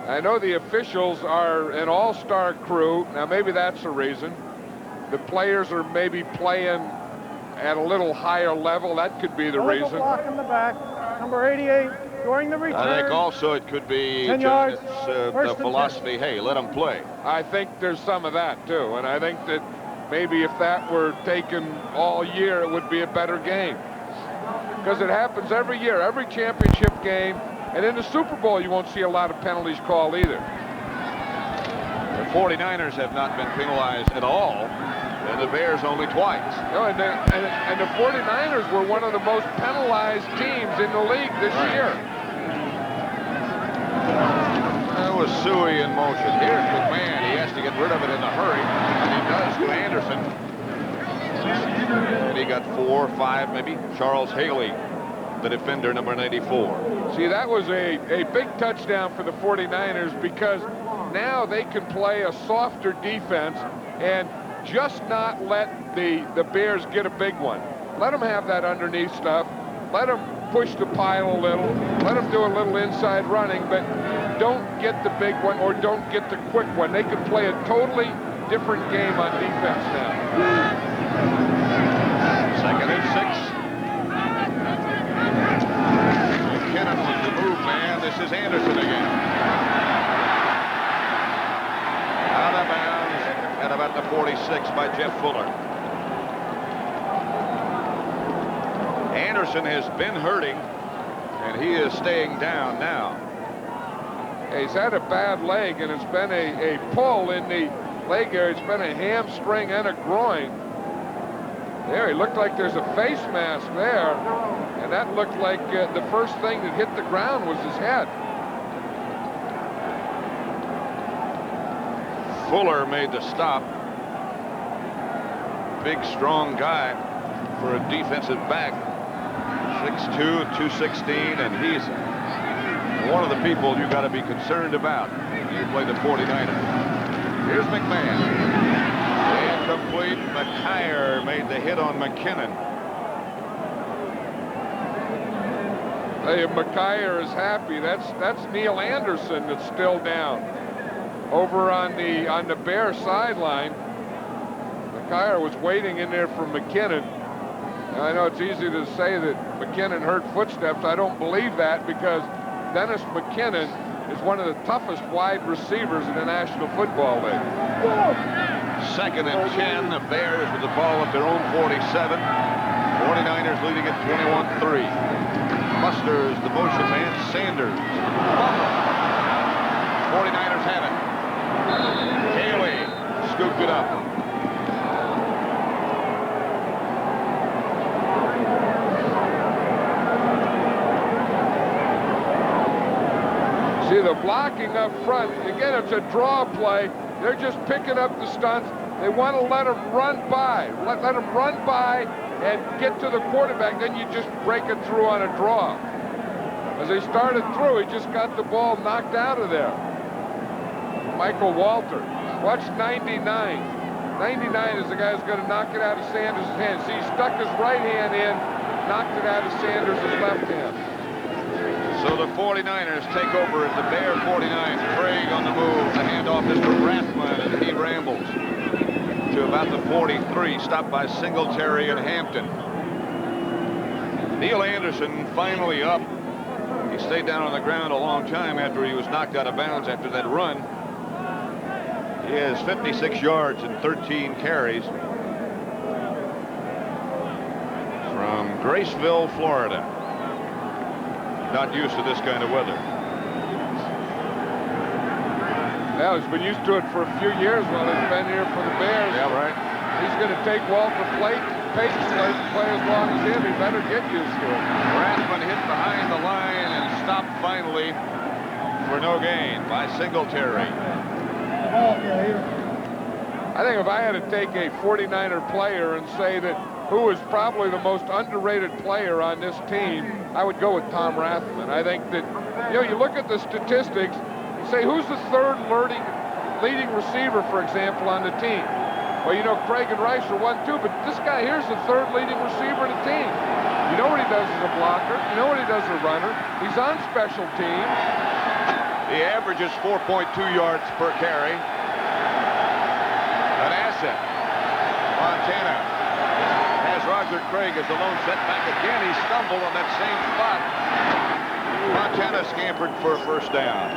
I know the officials are an all-star crew. Now, maybe that's the reason. The players are maybe playing at a little higher level. That could be the reason. Block in the back. Number 88, during the return. I think also it could be 10 yards, the philosophy, hey, let them play. I think there's some of that, too. And I think that maybe if that were taken all year, it would be a better game. Because it happens every year, every championship game. And in the Super Bowl, you won't see a lot of penalties called either. The 49ers have not been penalized at all, and the Bears only twice. No, and the 49ers were one of the most penalized teams in the league this year. That was Suey in motion. Here's McMahon. He has to get rid of it in a hurry, and he does to Anderson. And he got 4 or 5, maybe. Charles Haley, the defender, number 94. See, that was a big touchdown for the 49ers because now they can play a softer defense and just not let the Bears get a big one. Let them have that underneath stuff. Let them push the pile a little. Let them do a little inside running, but don't get the big one or don't get the quick one. They can play a totally different game on defense now. 2nd and 6. McKinnon with the move, man. This is Anderson again. Out of bounds at about the 46 by Jeff Fuller. Anderson has been hurting, and he is staying down now. He's had a bad leg, and it's been a pull in the leg area. It's been a hamstring and a groin. There, he looked like there's a face mask there, and that looked like the first thing that hit the ground was his head. Fuller made the stop. Big, strong guy for a defensive back. 6'2", 216, and he's one of the people you got to be concerned about. You play the 49ers. Here's McMahon. Incomplete. McKyer made the hit on McKinnon. Hey, McKyer is happy. That's Neil Anderson that's still down over on the Bears sideline. McKyer was waiting in there for McKinnon. Now, I know it's easy to say that McKinnon heard footsteps. I don't believe that because Dennis McKinnon is one of the toughest wide receivers in the National Football League. 2nd and 10. The Bears with the ball at their own 47. 49ers leading at 21-3. Busters, the motion man, Sanders. 49ers have it. Haley scooped it up. See the blocking up front. Again, it's a draw play. They're just picking up the stunts. They want to let them run by. Let them run by and get to the quarterback. Then you just break it through on a draw. As they started through, he just got the ball knocked out of there. Michael Walter. Watch 99. 99 is the guy who's going to knock it out of Sanders' hand. See, he stuck his right hand in, knocked it out of Sanders' left hand. So the 49ers take over at the Bear 49. Craig on the move. The handoff is to Rathman, and he rambles to about the 43. Stopped by Singletary and Hampton. Neil Anderson finally up. He stayed down on the ground a long time after he was knocked out of bounds after that run. He has 56 yards and 13 carries from Graceville, Florida. Not used to this kind of weather. Well, he's been used to it for a few years while he's been here for the Bears. Yeah, right. He's going to take Walter Payton's place and play as long as him. He better get used to it. Rathman hit behind the line and stopped finally for no gain by Singletary. I think if I had to take a 49er player and say that who is probably the most underrated player on this team, I would go with Tom Rathman. I think that, you look at the statistics, you say, who's the third leading receiver, for example, on the team? Well, Craig and Rice are 1-2, but this guy here's the third leading receiver on the team. You know what he does as a blocker. You know what he does as a runner. He's on special teams. He averages 4.2 yards per carry. An asset. Montana has Roger Craig as the lone setback again. He stumbled on that same spot. Montana scampered for a first down.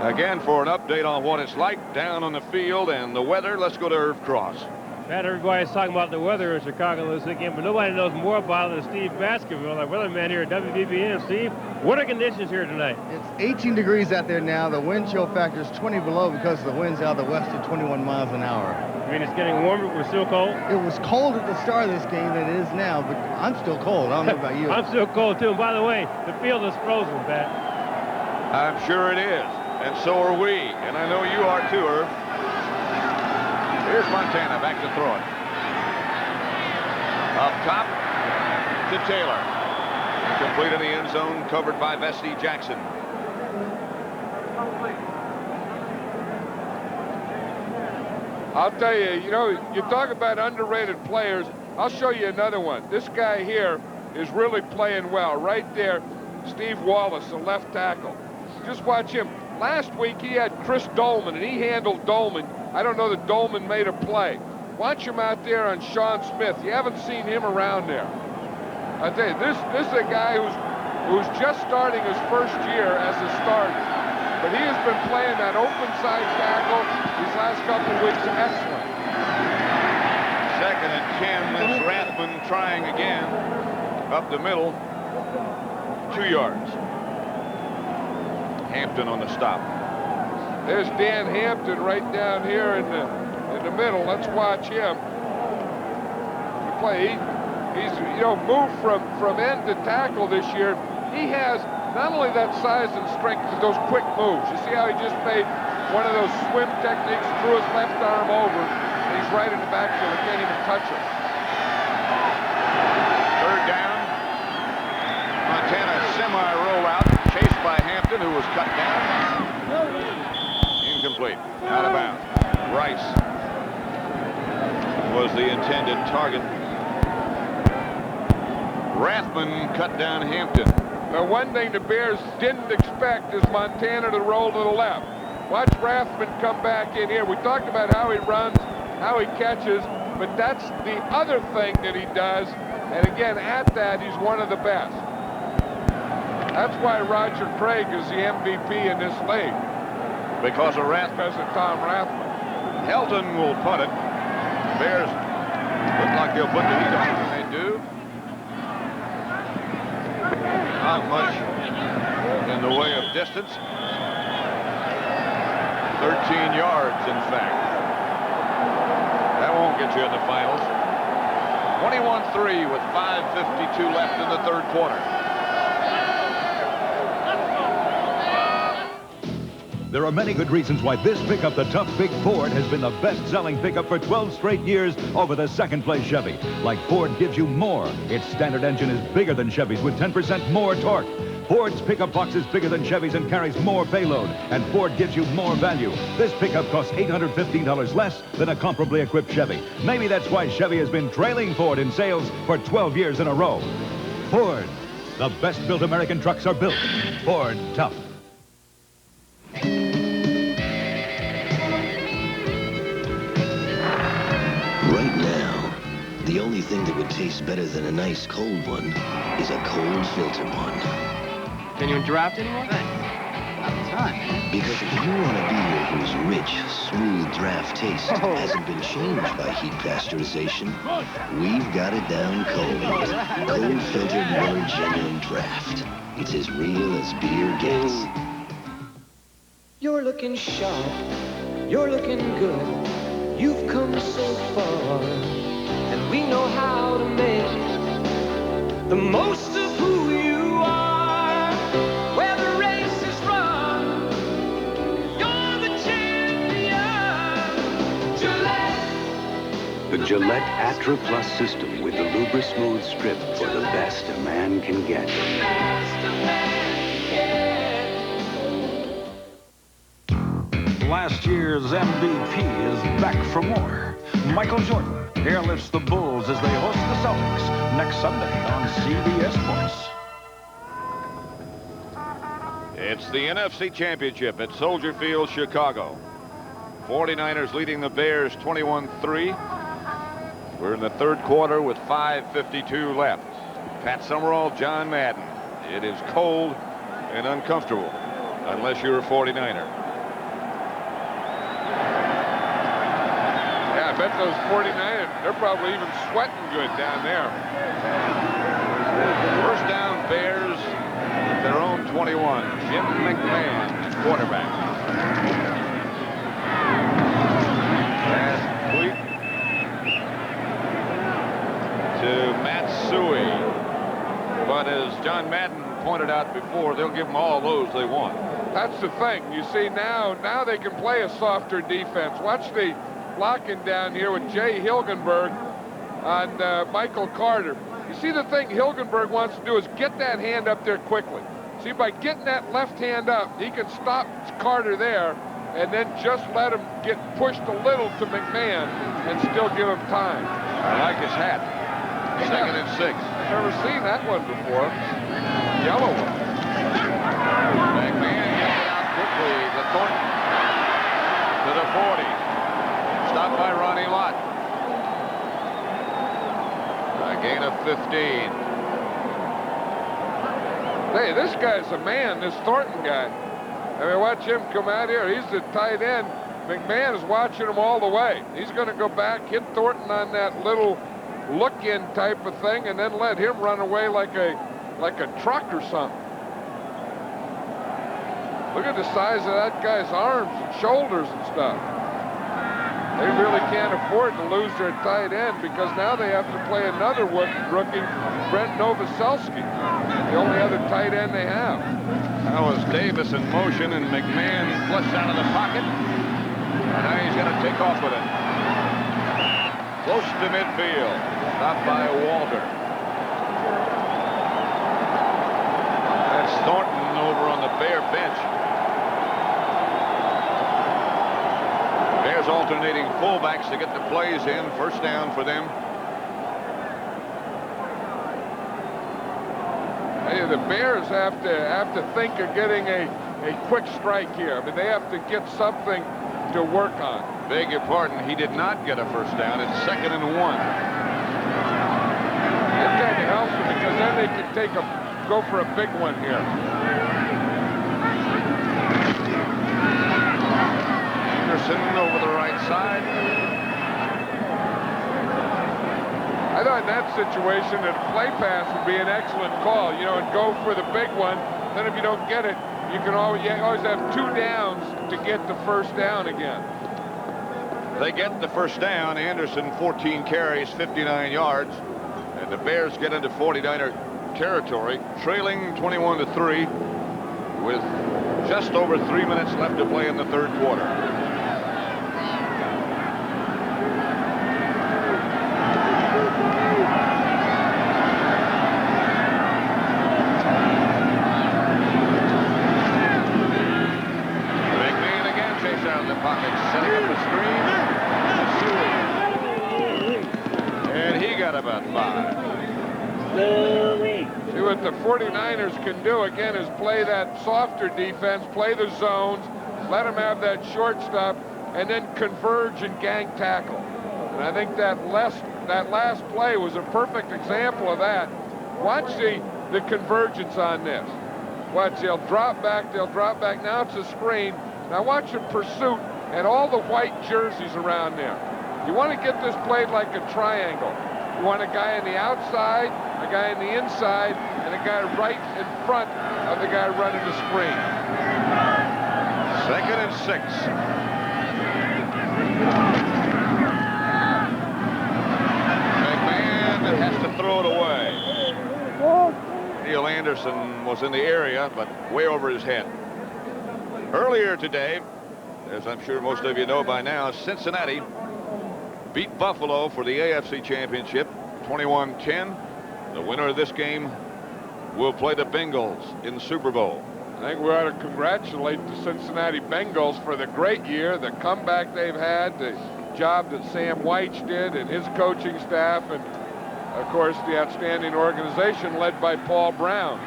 Again, for an update on what it's like down on the field and the weather, let's go to Irv Cross. Pat, everybody's talking about the weather in Chicago this weekend, but nobody knows more about it than Steve Baskerville, our weatherman here at WVBN. Steve, what are conditions here tonight? It's 18 degrees out there now. The wind chill factor is 20 below because the wind's out of the west at 21 miles an hour. I mean, it's getting warmer, but we're still cold? It was cold at the start of this game than it is now, but I'm still cold. I don't know about you. I'm still cold, too. And by the way, the field is frozen, Pat. I'm sure it is, and so are we. And I know you are, too, Irv. Here's Montana back to throw it. Up top to Taylor. Complete in the end zone, covered by Vesey Jackson. I'll tell you, you talk about underrated players. I'll show you another one. This guy here is really playing well. Right there, Steve Wallace, the left tackle. Just watch him. Last week, he had Chris Dolman, and he handled Dolman. I don't know that Dolman made a play. Watch him out there on Sean Smith. You haven't seen him around there. I tell you, this is a guy who's just starting his first year as a starter. But he has been playing that open side tackle these last couple of weeks. Excellent. 2nd and 10. This Rathman trying again. Up the middle. 2 yards. Hampton on the stop. There's Dan Hampton right down here in the middle. Let's watch him. He's moved from end to tackle this year. He has not only that size and strength, but those quick moves. You see how he just made one of those swim techniques, threw his left arm over, and he's right in the backfield. He can't even touch him. Third down. Montana semi-rollout, chased by Hampton, who was cut down. Incomplete. Out of bounds. Rice was the intended target. Rathman cut down Hampton. The one thing the Bears didn't expect is Montana to roll to the left. Watch Rathman come back in here. We talked about how he runs, how he catches, but that's the other thing that he does. And again, at that, he's one of the best. That's why Roger Craig is the MVP in this league. Because of Rathman. Because of Tom Rathman. Helton will punt it. Bears look like they'll put the heat on when they do. Not much in the way of distance. 13 yards, in fact. That won't get you in the finals. 21-3 with 5:52 left in the third quarter. There are many good reasons why this pickup, the tough big Ford, has been the best-selling pickup for 12 straight years over the second-place Chevy. Like Ford gives you more. Its standard engine is bigger than Chevy's with 10% more torque. Ford's pickup box is bigger than Chevy's and carries more payload. And Ford gives you more value. This pickup costs $815 less than a comparably equipped Chevy. Maybe that's why Chevy has been trailing Ford in sales for 12 years in a row. Ford. The best-built American trucks are built. Ford tough. Right now, the only thing that would taste better than a nice cold one is a cold filtered one. Can you draft anymore? Thanks. Not a ton. Because if you want a beer whose rich, smooth draft taste hasn't been changed by heat pasteurization, we've got it down cold. Cold filtered Miller Genuine Draft. It's as real as beer gets. You're looking sharp. You're looking good. You've come so far, and we know how to make the most of who you are. Where the race is run, you're the champion. Gillette. The Gillette Atra Plus system with the Lubra Smooth strip for the best a man can get. Last year's MVP is back for more. Michael Jordan airlifts the Bulls as they host the Celtics next Sunday on CBS Sports. It's the NFC Championship at Soldier Field, Chicago. 49ers leading the Bears 21-3. We're in the third quarter with 5:52 left. Pat Summerall, John Madden. It is cold and uncomfortable unless you're a 49er. I bet those 49ers, they're probably even sweating good down there. First down, Bears at their own 21. Jim McMahon, quarterback. Pass complete to Matsui. But as John Madden pointed out before, they'll give them all those they want. That's the thing. You see, now they can play a softer defense. Watch the blocking down here with Jay Hilgenberg on Michael Carter. You see, the thing Hilgenberg wants to do is get that hand up there quickly. See, by getting that left hand up, he can stop Carter there and then just let him get pushed a little to McMahon and still give him time. I like his hat. Second and 6. I've never seen that one before. Yellow one. McMahon gets it out quickly to Thornton. To the 40. Stopped by Ronnie Lott. A gain of 15. Hey, this guy's a man, this Thornton guy. I mean, watch him come out here. He's the tight end. McMahon is watching him all the way. He's going to go back, hit Thornton on that little look-in type of thing, and then let him run away like a truck or something. Look at the size of that guy's arms and shoulders and stuff. They really can't afford to lose their tight end because now they have to play another rookie, Brent Novoselsky, the only other tight end they have. That was Davis in motion, and McMahon flushed out of the pocket. And now he's going to take off with it. Close to midfield. Stopped by Walter. That's Thornton over on the Bear bench. Bears alternating fullbacks to get the plays in. First down for them. Hey, the Bears have to think of getting a quick strike here. I mean, they have to get something to work on. Beg your pardon, he did not get a first down. It's 2nd and 1. That kind of helps them because then they can go for a big one here. Anderson over the right side. I thought in that situation that a play pass would be an excellent call, you know, and go for the big one. Then if you don't get it, you always have 2 downs to get the first down again. They get the first down. Anderson 14 carries, 59 yards. And the Bears get into 49er territory, trailing 21-3 with just over 3 minutes left to play in the third quarter. See what the 49ers can do again is play that softer defense, play the zones, let them have that short stuff, and then converge and gang tackle. And I think that last play was a perfect example of that. Watch the convergence on this. Watch, they'll drop back. Now it's a screen. Now watch the pursuit and all the white jerseys around there. You want to get this played like a triangle. You want a guy on the outside, a guy on the inside, and a guy right in front of the guy running the screen. 2nd and 6. McMahon has to throw it away. Neil Anderson was in the area, but way over his head. Earlier today, as I'm sure most of you know by now, Cincinnati beat Buffalo for the AFC Championship 21-10. The winner of this game will play the Bengals in the Super Bowl. I think we ought to congratulate the Cincinnati Bengals for the great year, the comeback they've had, the job that Sam Weich did and his coaching staff, and of course the outstanding organization led by Paul Brown,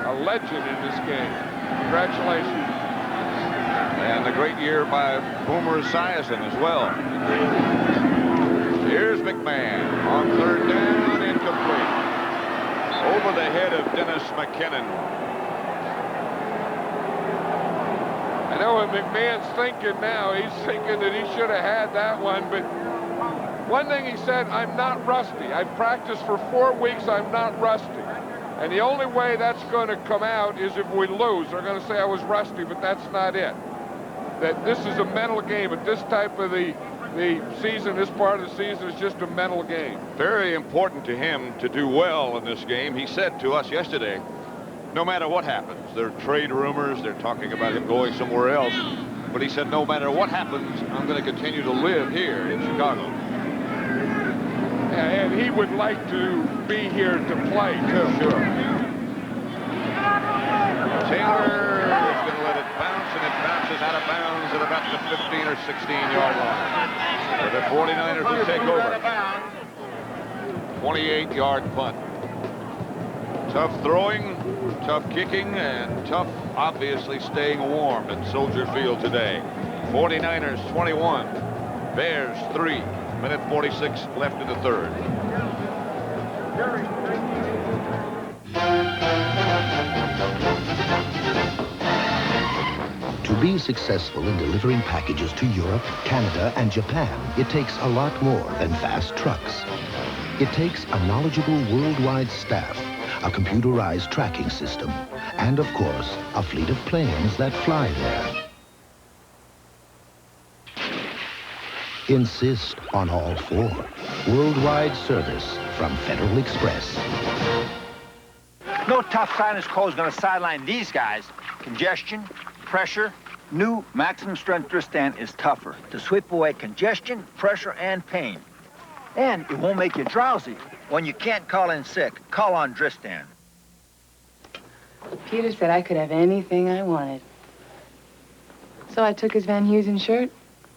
a legend in this game. Congratulations. And a great year by Boomer Esiason as well. Here's McMahon on 3rd down, incomplete. Over the head of Dennis McKinnon. I know what McMahon's thinking now. He's thinking that he should have had that one, but one thing he said, I'm not rusty. I've practiced for 4 weeks, I'm not rusty. And the only way that's going to come out is if we lose. They're going to say I was rusty, but that's not it. That this is a mental game. At this type of the season, this part of the season is just a mental game. Very important to him to do well in this game. He said to us yesterday, no matter what happens, there are trade rumors, they're talking about him going somewhere else, but he said no matter what happens, I'm going to continue to live here in Chicago. Yeah, and he would like to be here to play too. Sure. Taylor is going to let it bounce, and it bounces out of bounds at about the 15 or 16-yard line. So the 49ers will take over. 28-yard punt. Tough throwing, tough kicking, and tough, obviously, staying warm at Soldier Field today. 49ers 21, Bears 3. Minute 46 left in the third. To be successful in delivering packages to Europe, Canada, and Japan, it takes a lot more than fast trucks. It takes a knowledgeable worldwide staff, a computerized tracking system, and of course, a fleet of planes that fly there. insist on all four. Worldwide service from Federal Express. No tough sinus cold is going to sideline these guys. Congestion, pressure. New maximum strength Dristan is tougher to sweep away congestion, pressure, and pain. And it won't make you drowsy. When you can't call in sick, call on Dristan. Peter said I could have anything I wanted. So I took his Van Heusen shirt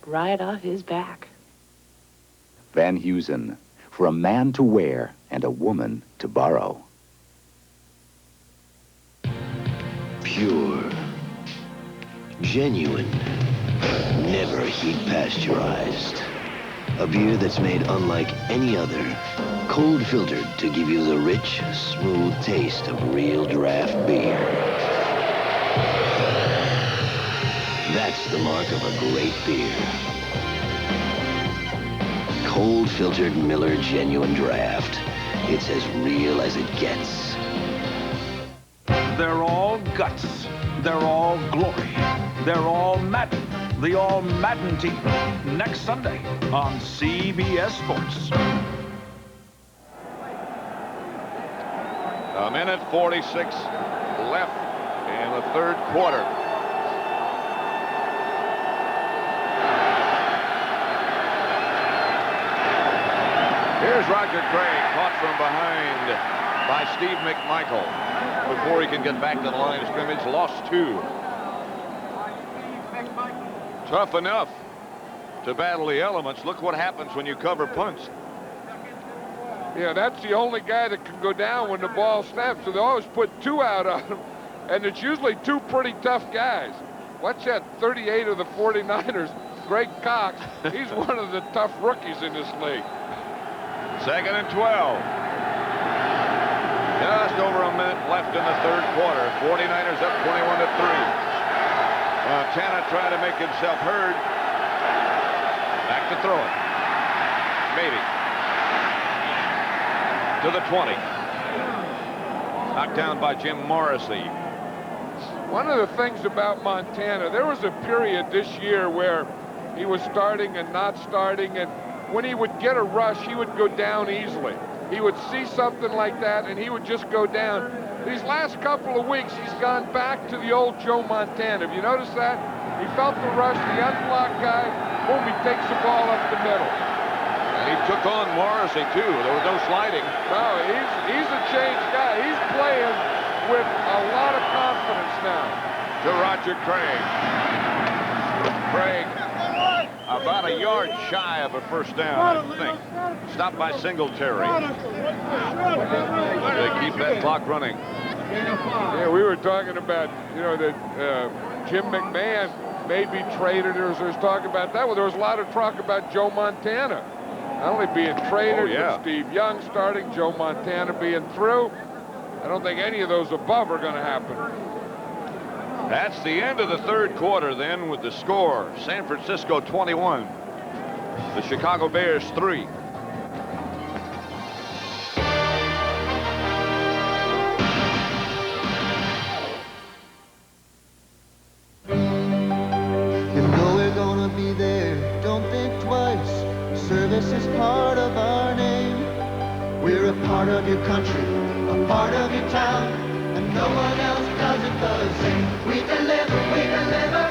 right off his back. Van Heusen, for a man to wear and a woman to borrow. Pure. Genuine. Never heat pasteurized. A beer that's made unlike any other. Cold filtered to give you the rich, smooth taste of real draft beer. That's the mark of a great beer. Cold filtered Miller Genuine Draft. It's as real as it gets. They're all guts. They're all glory. They're all Madden. The All Madden team. Next Sunday on CBS Sports. A minute 46 left in the third quarter. Here's Roger Craig, caught from behind by Steve McMichael. Before he can get back to the line of scrimmage, lost 2. Tough enough to battle the elements. Look what happens when you cover punts. Yeah, that's the only guy that can go down when the ball snaps. So they always put 2 out on him, and it's usually 2 pretty tough guys. Watch that 38 of the 49ers, Greg Cox. He's one of the tough rookies in this league. 2nd and 12. Just over a minute left in the third quarter. 49ers up 21-3. Montana trying to make himself heard. Back to throw it. Maybe. To the 20. Knocked down by Jim Morrissey. One of the things about Montana, there was a period this year where he was starting and not starting, and when he would get a rush, he would go down easily. He would see something like that, and he would just go down. These last couple of weeks, he's gone back to the old Joe Montana. Have you noticed that? He felt the rush, the unblocked guy, boom, he takes the ball up the middle. And he took on Morrissey, too. There was no sliding. No, he's a changed guy. He's playing with a lot of confidence now. To Roger Craig. Craig, about a yard shy of a first down, I think. Stopped by Singletary. They keep that clock running. Yeah, we were talking about, you know, that Jim McMahon may be traded. There's talk about that. Well, there was a lot of talk about Joe Montana. Not only being traded, but Steve Young starting, Joe Montana being through. I don't think any of those above are going to happen. That's the end of the third quarter then with the score. San Francisco 21. The Chicago Bears 3. You know we're gonna be there, don't think twice. Service is part of our name. We're a part of your country, a part of your town, and no one else does it the same. We deliver, we deliver.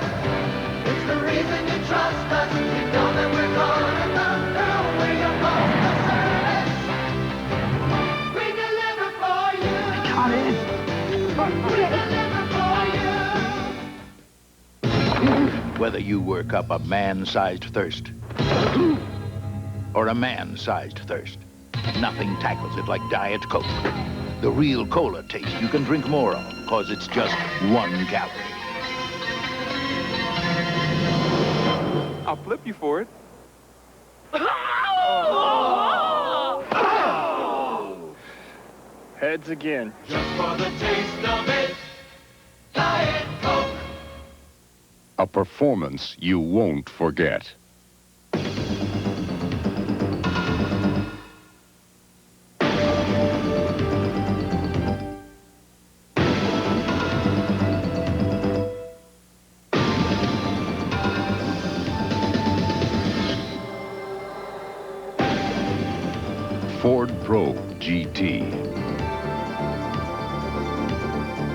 It's the reason you trust us. You know that we're gonna come through. We're your postal service. We deliver for you. Got it. We deliver for you. Whether you work up a man-sized thirst or a man-sized thirst, nothing tackles it like Diet Coke. The real cola taste you can drink more of, because it's just 1 calorie. I'll flip you for it. Heads again. Just for the taste of it, Diet Coke. A performance you won't forget.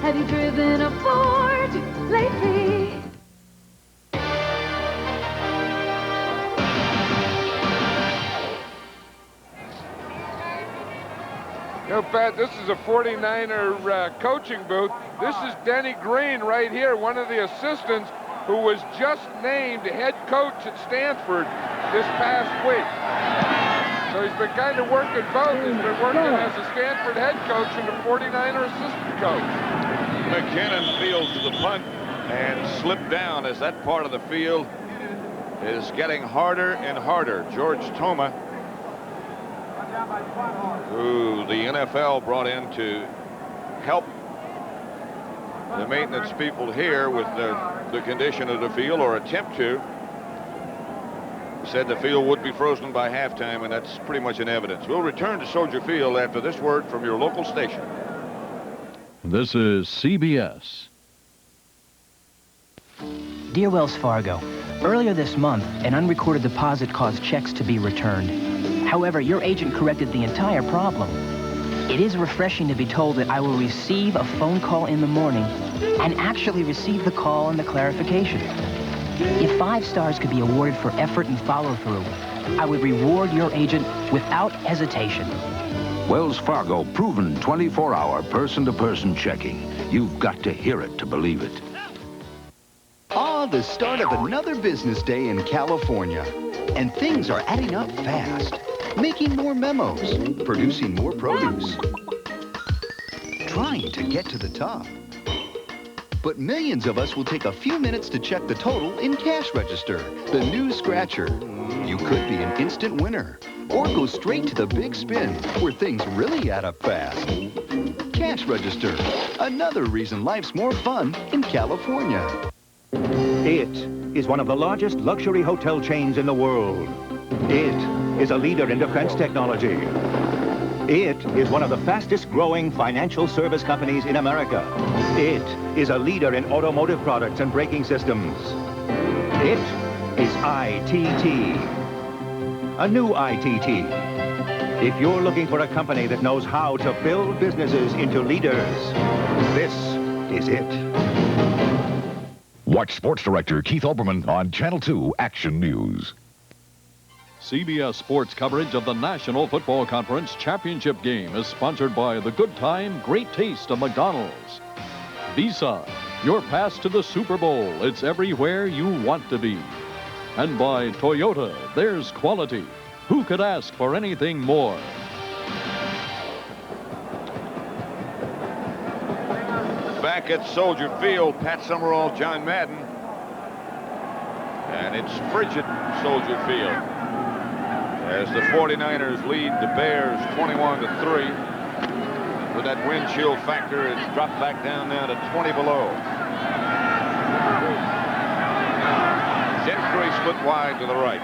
Have you driven a Ford lately? You know, Pat, this is a 49er coaching booth. This is Denny Green right here, one of the assistants who was just named head coach at Stanford this past week. So he's been kind of working both. He's been working as a Stanford head coach and a 49er assistant coach. McKinnon fields the punt and slipped down as that part of the field is getting harder and harder. George Toma, who the NFL brought in to help the maintenance people here with the condition of the field, or attempt to, said the field would be frozen by halftime, and that's pretty much in evidence. We'll return to Soldier Field after this word from your local station. This is CBS. Dear Wells Fargo, earlier this month, an unrecorded deposit caused checks to be returned. However, your agent corrected the entire problem. It is refreshing to be told that I will receive a phone call in the morning and actually receive the call and the clarification. If 5 stars could be awarded for effort and follow-through, I would reward your agent without hesitation. Wells Fargo, proven 24-hour person-to-person checking. You've got to hear it to believe it. Ah, the start of another business day in California. And things are adding up fast. Making more memos, producing more produce, trying to get to the top. But millions of us will take a few minutes to check the total in Cash Register, the new scratcher. You could be an instant winner, or go straight to the big spin, where things really add up fast. Cash Register, another reason life's more fun in California. It is one of the largest luxury hotel chains in the world. It is a leader in defense technology. It is one of the fastest growing financial service companies in America. It is a leader in automotive products and braking systems. It is ITT. A new ITT. If you're looking for a company that knows how to build businesses into leaders, this is it. Watch Sports Director Keith Olbermann on Channel 2 Action News. CBS Sports coverage of the National Football Conference Championship game is sponsored by the good time, great taste of McDonald's. Visa, your pass to the Super Bowl. It's everywhere you want to be. And by Toyota, there's quality. Who could ask for anything more? Back at Soldier Field, Pat Summerall, John Madden. And it's frigid Soldier Field as the 49ers lead the Bears 21-3. With that wind chill factor, it's dropped back down now to 20 below. Gentry split wide to the right.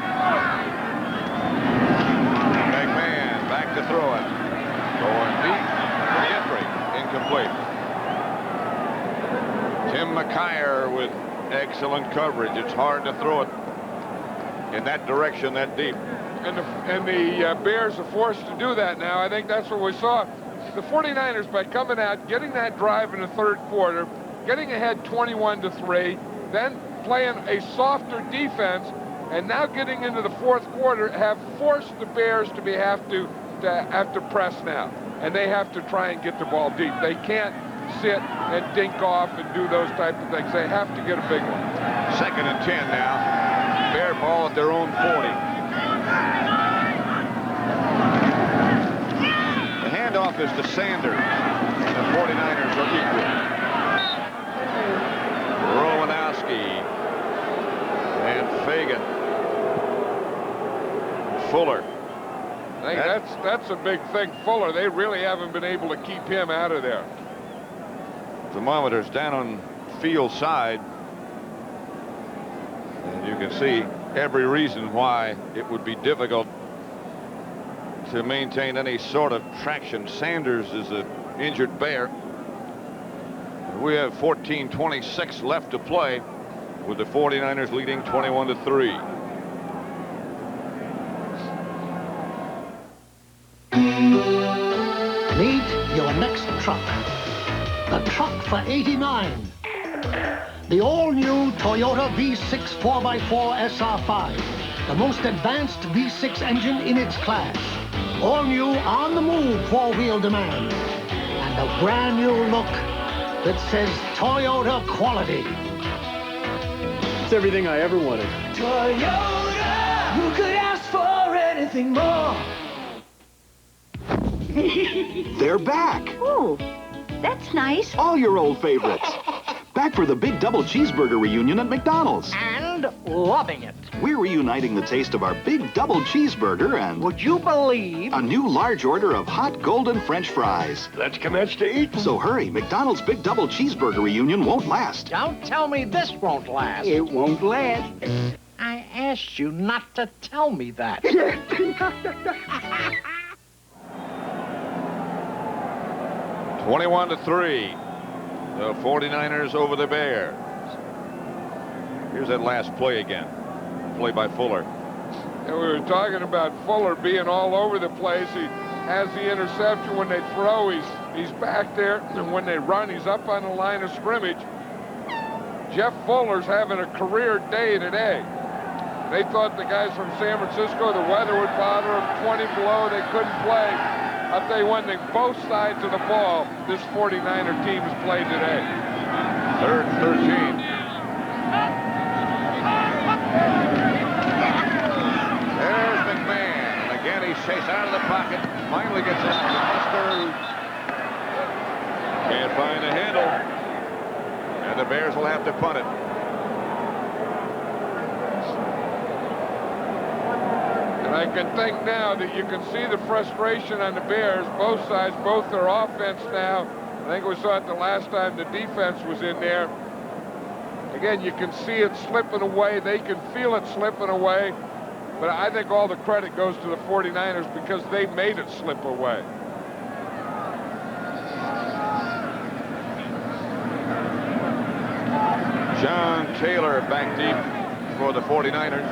McMahon back to throw it. Going deep for Gentry. Incomplete. Tim McKyer with excellent coverage. It's hard to throw it in that direction that deep. And the Bears are forced to do that now. I think that's what we saw. The 49ers, by coming out, getting that drive in the third quarter, getting ahead 21-3, then playing a softer defense, and now getting into the fourth quarter, have forced the Bears to have to press now. And they have to try and get the ball deep. They can't sit and dink off and do those type of things. They have to get a big one. 2nd and 10 now. Bear ball at their own 40. The handoff is to Sanders. The 49ers are equal. Romanowski and Fagan. Fuller. I think that's a big thing. Fuller, they really haven't been able to keep him out of there. Thermometers down on field side. And you can see every reason why it would be difficult to maintain any sort of traction. Sanders is an injured Bear. We have 14:26 left to play, with the 49ers leading 21-3. Meet your next truck. the truck for 89. The all-new Toyota V6 4x4 SR5, the most advanced V6 engine in its class. All-new, on-the-move four-wheel demand. And a brand-new look that says Toyota quality. It's everything I ever wanted. Toyota, who could ask for anything more? They're back. Ooh, that's nice. All your old favorites. Back for the big double cheeseburger reunion at McDonald's. And loving it. We're reuniting the taste of our big double cheeseburger and... Would you believe? A new large order of hot golden French fries. Let's commence to eat. So hurry, McDonald's big double cheeseburger reunion won't last. Don't tell me this won't last. It won't last. I asked you not to tell me that. 21-3. The 49ers over the Bears. Here's that last play again. Play by Fuller. And we were talking about Fuller being all over the place. He has the interception. When they throw, he's back there. And when they run, he's up on the line of scrimmage. Jeff Fuller's having a career day today. They thought the guys from San Francisco, the weather would bother them. 20 below, they couldn't play. I'll tell you one thing, both sides of the ball, this 49er team has played today. 3rd and 13. There's McMahon. And again, he's chased out of the pocket. Finally gets it out to Buster. Can't find the handle. And the Bears will have to punt it. And I can think now that you can see the frustration on the Bears, both sides, both their offense now. I think we saw it the last time the defense was in there. Again, you can see it slipping away. They can feel it slipping away. But I think all the credit goes to the 49ers because they made it slip away. John Taylor back deep for the 49ers.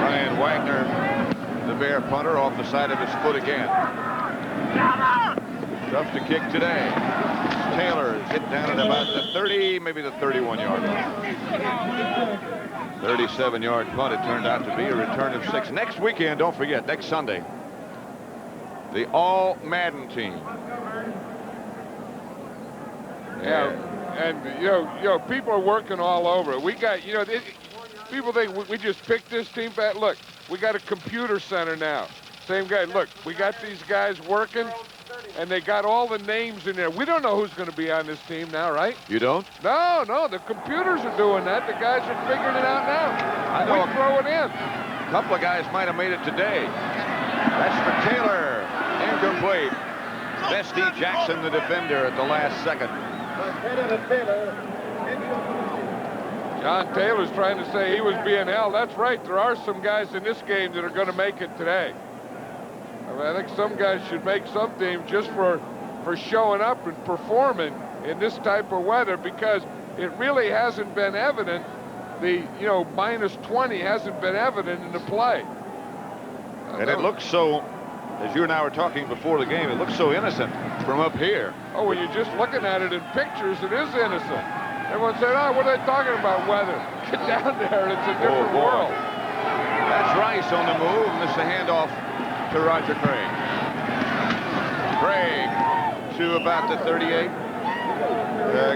Ryan Wagner, the Bear punter, off the side of his foot again. Tough to kick today. Taylor is hit down at about the 30, maybe the 31-yard line. 37-yard punt. It turned out to be a return of 6. Next weekend, don't forget, next Sunday, the All-Madden team. Yeah, and you know, people are working all over it. We got, people think we just picked this team back. Look, we got a computer center now. Same guy. Look, we got these guys working, and they got all the names in there. We don't know who's going to be on this team now, right? You don't? No, the computers are doing that. The guys are figuring it out now. I know. We throw it in. A couple of guys might have made it today. That's for Taylor. Incomplete. Bestie Jackson, the defender, at the last second. John Taylor's trying to say he was being held. That's right. There are some guys in this game that are going to make it today. I think some guys should make some team just for showing up and performing in this type of weather, because it really hasn't been evident. The minus 20 hasn't been evident in the play. And it looks so, as you and I were talking before the game, it looks so innocent from up here. Oh, when you're just looking at it in pictures, it is innocent. Everyone said, oh, what are they talking about weather? Get down there, it's a different world. That's Rice on the move, and this is a handoff to Roger Craig. Craig to about the 38.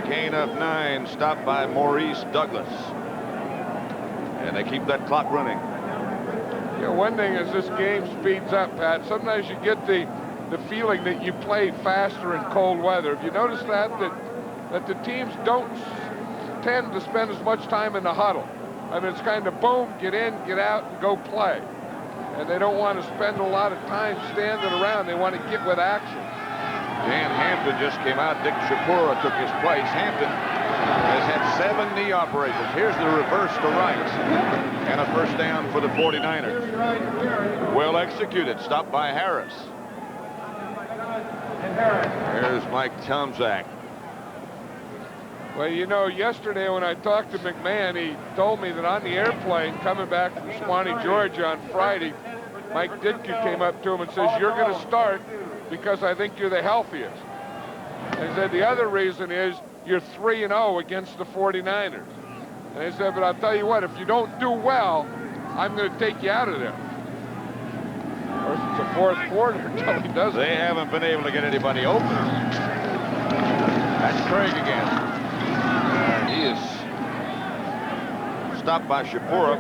Gain of 9, stopped by Maurice Douglas. And they keep that clock running. One thing is this game speeds up, Pat. Sometimes you get the feeling that you play faster in cold weather. Have you noticed that the teams don't tend to spend as much time in the huddle? I mean, it's kind of boom, get in, get out, and go play. And they don't want to spend a lot of time standing around. They want to get with action. Dan Hampton just came out. Dick Shapura took his place. Hampton has had 7 knee operations. Here's the reverse to Rice. And a first down for the 49ers. Well executed. Stopped by Harris. There's Mike Tomczak. Well, yesterday when I talked to McMahon, he told me that on the airplane coming back from Swanee, Georgia on Friday, Mike Ditka came up to him and says, you're going to start because I think you're the healthiest. And he said the other reason is you're 3-0 against the 49ers. And he said, but I'll tell you what, if you don't do well, I'm going to take you out of there. Of course, it's a fourth quarter until he does it. They haven't been able to get anybody open. That's Craig again. He is stopped by Shapura.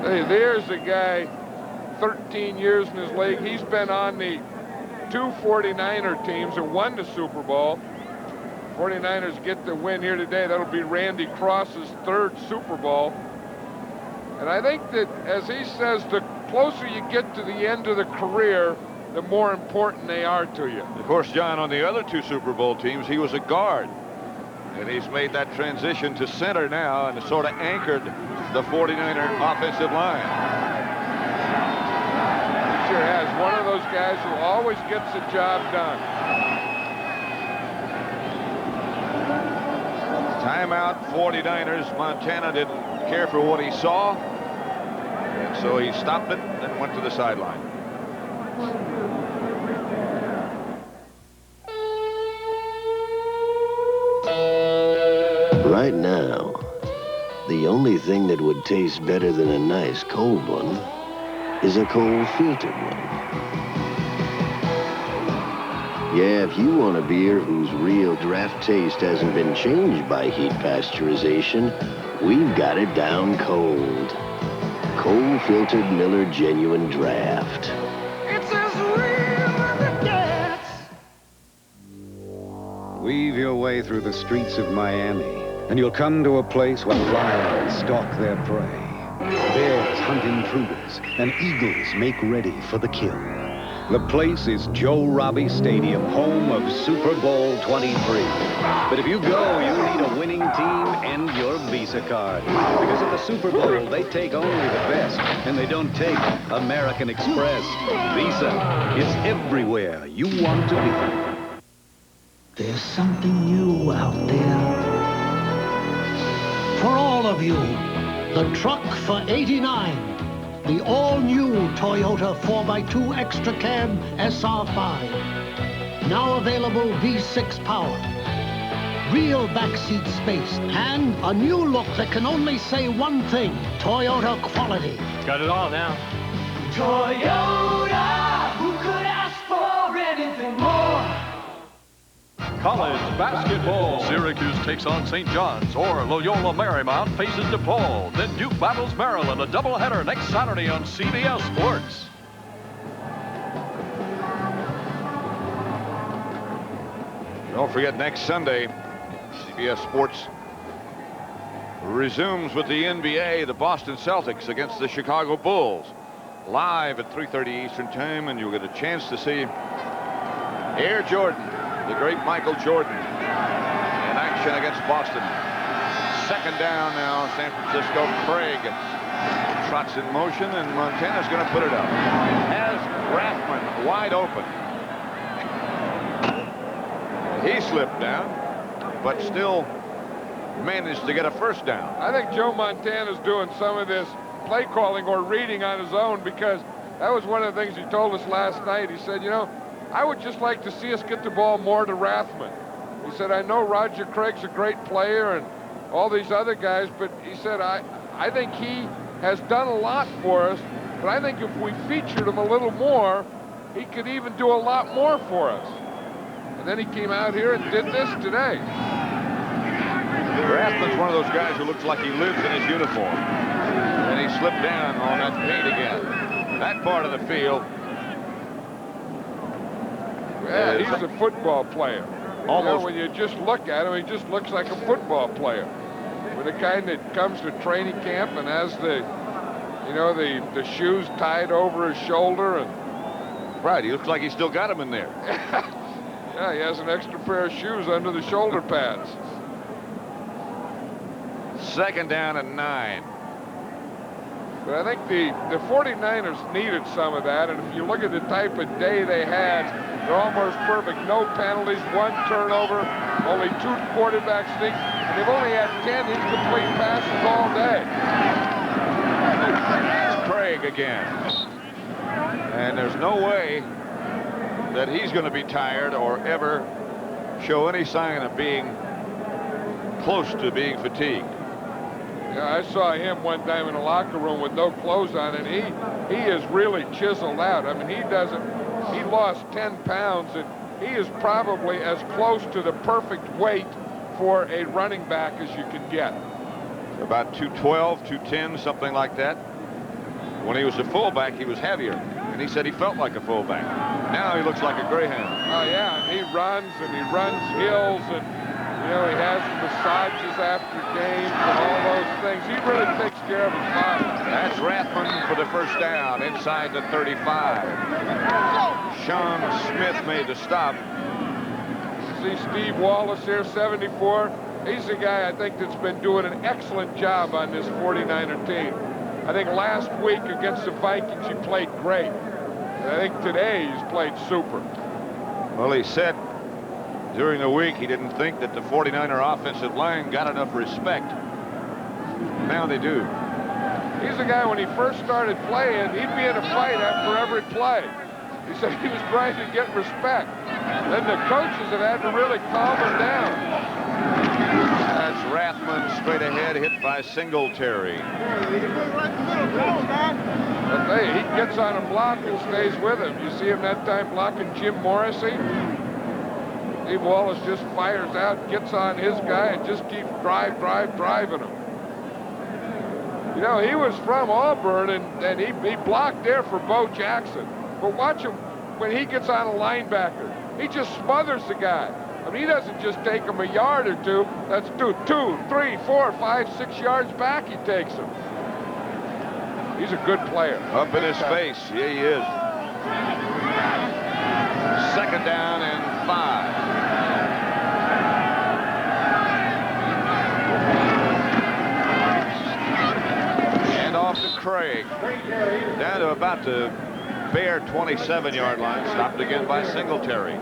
Hey, there's a guy, 13 years in his league. He's been on the 2 49er teams that won the Super Bowl. 49ers get the win here today. That'll be Randy Cross's 3rd Super Bowl. And I think that, as he says, the closer you get to the end of the career, the more important they are to you. Of course, John, on the other 2 Super Bowl teams, he was a guard. And he's made that transition to center now and sort of anchored the 49er offensive line. He sure has. One of those guys who always gets the job done. Timeout, 49ers. Montana didn't care for what he saw, and so he stopped it and went to the sideline. Right now, the only thing that would taste better than a nice cold one is a cold-filtered one. Yeah, if you want a beer whose real draft taste hasn't been changed by heat pasteurization, we've got it down cold. Cold-filtered Miller Genuine Draft. It's as real as it gets. Weave your way through the streets of Miami, and you'll come to a place where lions stalk their prey. Bears hunt intruders, and eagles make ready for the kill. The place is Joe Robbie Stadium, home of Super Bowl 23. But if you go, you need a winning team and your Visa card. Because at the Super Bowl, they take only the best, and they don't take American Express. Visa is everywhere you want to be. There's something new out there. For all of you, the truck for 89. The all-new Toyota 4x2 Extra Cab SR5. Now available V6 power. Real backseat space. And a new look that can only say one thing. Toyota quality. Got it all now. Toyota, who could ask for anything more? College basketball. Syracuse takes on St. John's, or Loyola Marymount faces DePaul. Then Duke battles Maryland, a doubleheader next Saturday on CBS Sports. Don't forget, next Sunday, CBS Sports resumes with the NBA, the Boston Celtics against the Chicago Bulls. Live at 3:30 Eastern Time, and you'll get a chance to see Air Jordan, the great Michael Jordan, in action against Boston. 2nd down now, San Francisco. Craig trots in motion, and Montana's going to put it up. Has Rathman wide open. He slipped down, but still managed to get a 1st down. I think Joe Montana's doing some of this play calling or reading on his own, because that was one of the things he told us last night. He said, you know, I would just like to see us get the ball more to Rathman. He said, I know Roger Craig's a great player and all these other guys, but he said, I think he has done a lot for us, but I think if we featured him a little more, he could even do a lot more for us. And then he came out here and did this today. Rathman's one of those guys who looks like he lives in his uniform. And he slipped down on that paint again. That part of the field. Yeah, he's a football player. Almost. You know, when you just look at him, he just looks like a football player. With the kind that comes to training camp and has the, you know, the shoes tied over his shoulder. And right, he looks like he still got them in there. Yeah, he has an extra pair of shoes under the shoulder pads. 2nd down and 9. But I think the 49ers needed some of that, and if you look at the type of day they had, they're almost perfect. No penalties, 1 turnover, only 2 quarterback sneaks, and they've only had 10 incomplete passes all day. It's Craig again. And there's no way that he's going to be tired or ever show any sign of being close to being fatigued. Yeah, I saw him one time in a locker room with no clothes on, and he is really chiseled out. I mean, he lost 10 pounds, and he is probably as close to the perfect weight for a running back as you can get. About 212, 210, something like that. When he was a fullback, he was heavier, and he said he felt like a fullback. Now he looks like a greyhound. Oh, yeah, and he runs hills, and, you know, he has massages after games and all those things. He really takes care of his body. That's Rathman for the first down inside the 35. Sean Smith made the stop. See Steve Wallace here, 74. He's the guy I think that's been doing an excellent job on this 49er team. I think last week against the Vikings he played great. And I think today he's played super. Well, he said during the week he didn't think that the 49er offensive line got enough respect. Now they do. He's the guy, when he first started playing, he'd be in a fight after every play. He said he was trying to get respect. Then the coaches have had to really calm him down. That's Rathman straight ahead, hit by Singletary. But hey, he gets on a block and stays with him. You see him that time blocking Jim Morrissey? Steve Wallace just fires out, gets on his guy, and just keeps driving him. You know, he was from Auburn, and he blocked there for Bo Jackson. But watch him when he gets on a linebacker. He just smothers the guy. I mean, he doesn't just take him a yard or two. That's 2, 3, 4, 5, 6 yards back he takes him. He's a good player. Up in his face. Yeah, he is. Second down and 5. And off to Craig. Down to about the Bear 27-yard line. Stopped again by Singletary.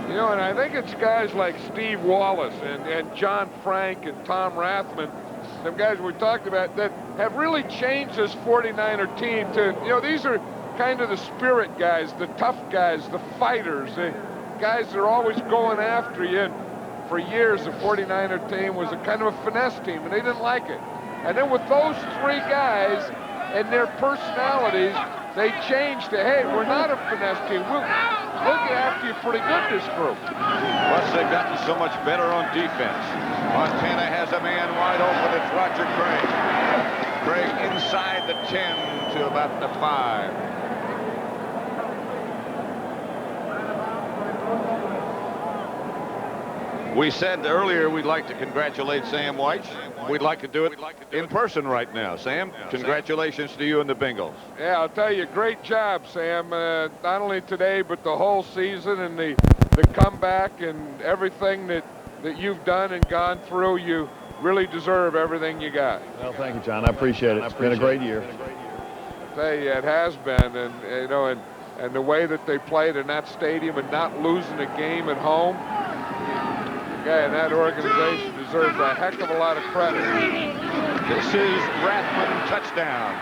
You know, and I think it's guys like Steve Wallace and John Frank and Tom Rathman, them guys we talked about, that have really changed this 49er team to, you know, these are kind of the spirit guys, the tough guys, the fighters, the guys that are always going after you. And for years, the 49er team was a kind of a finesse team, and they didn't like it. And then with those three guys and their personalities, they changed to, hey, we're not a finesse team. We'll get after you pretty good, this group. Plus, they've gotten so much better on defense. Montana has a man wide open. It's Roger Craig. Craig inside the 10 to about the 5. We said earlier we'd like to congratulate Sam White. We'd like to do it in person right now. Sam, congratulations to you and the Bengals. Yeah, I'll tell you, great job, Sam. Not only today, but the whole season and the comeback and everything that you've done and gone through. You really deserve everything you got. Well, thank you, John. I appreciate it. It's been a great year. I tell you, it has been, and you know, and the way that they played in that stadium and not losing a game at home. Guy in that organization deserves a heck of a lot of credit. This is Rathman touchdown.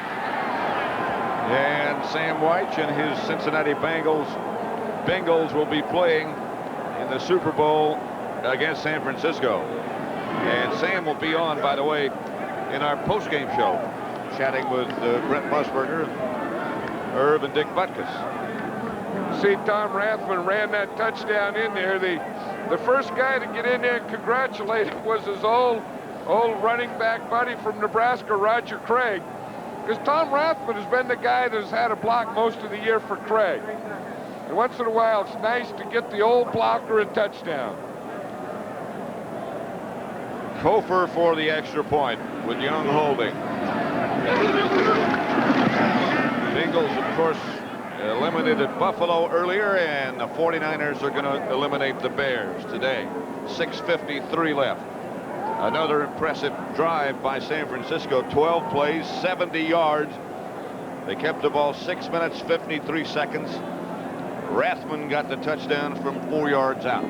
And Sam White and his Cincinnati Bengals will be playing in the Super Bowl against San Francisco. And Sam will be on, by the way, in our post-game show, chatting with Brent Musburger, Irv, and Dick Butkus. See, Tom Rathman ran that touchdown in there. The first guy to get in there and congratulate him was his old running back buddy from Nebraska, Roger Craig. Because Tom Rathman has been the guy that's had a block most of the year for Craig. And once in a while, it's nice to get the old blocker a touchdown. Kofer for the extra point with Young holding. Bengals, of course, eliminated Buffalo earlier, and the 49ers are going to eliminate the Bears today. 6:53 left. Another impressive drive by San Francisco. 12 plays, 70 yards. They kept the ball 6 minutes, 53 seconds. Rathman got the touchdown from 4 yards out.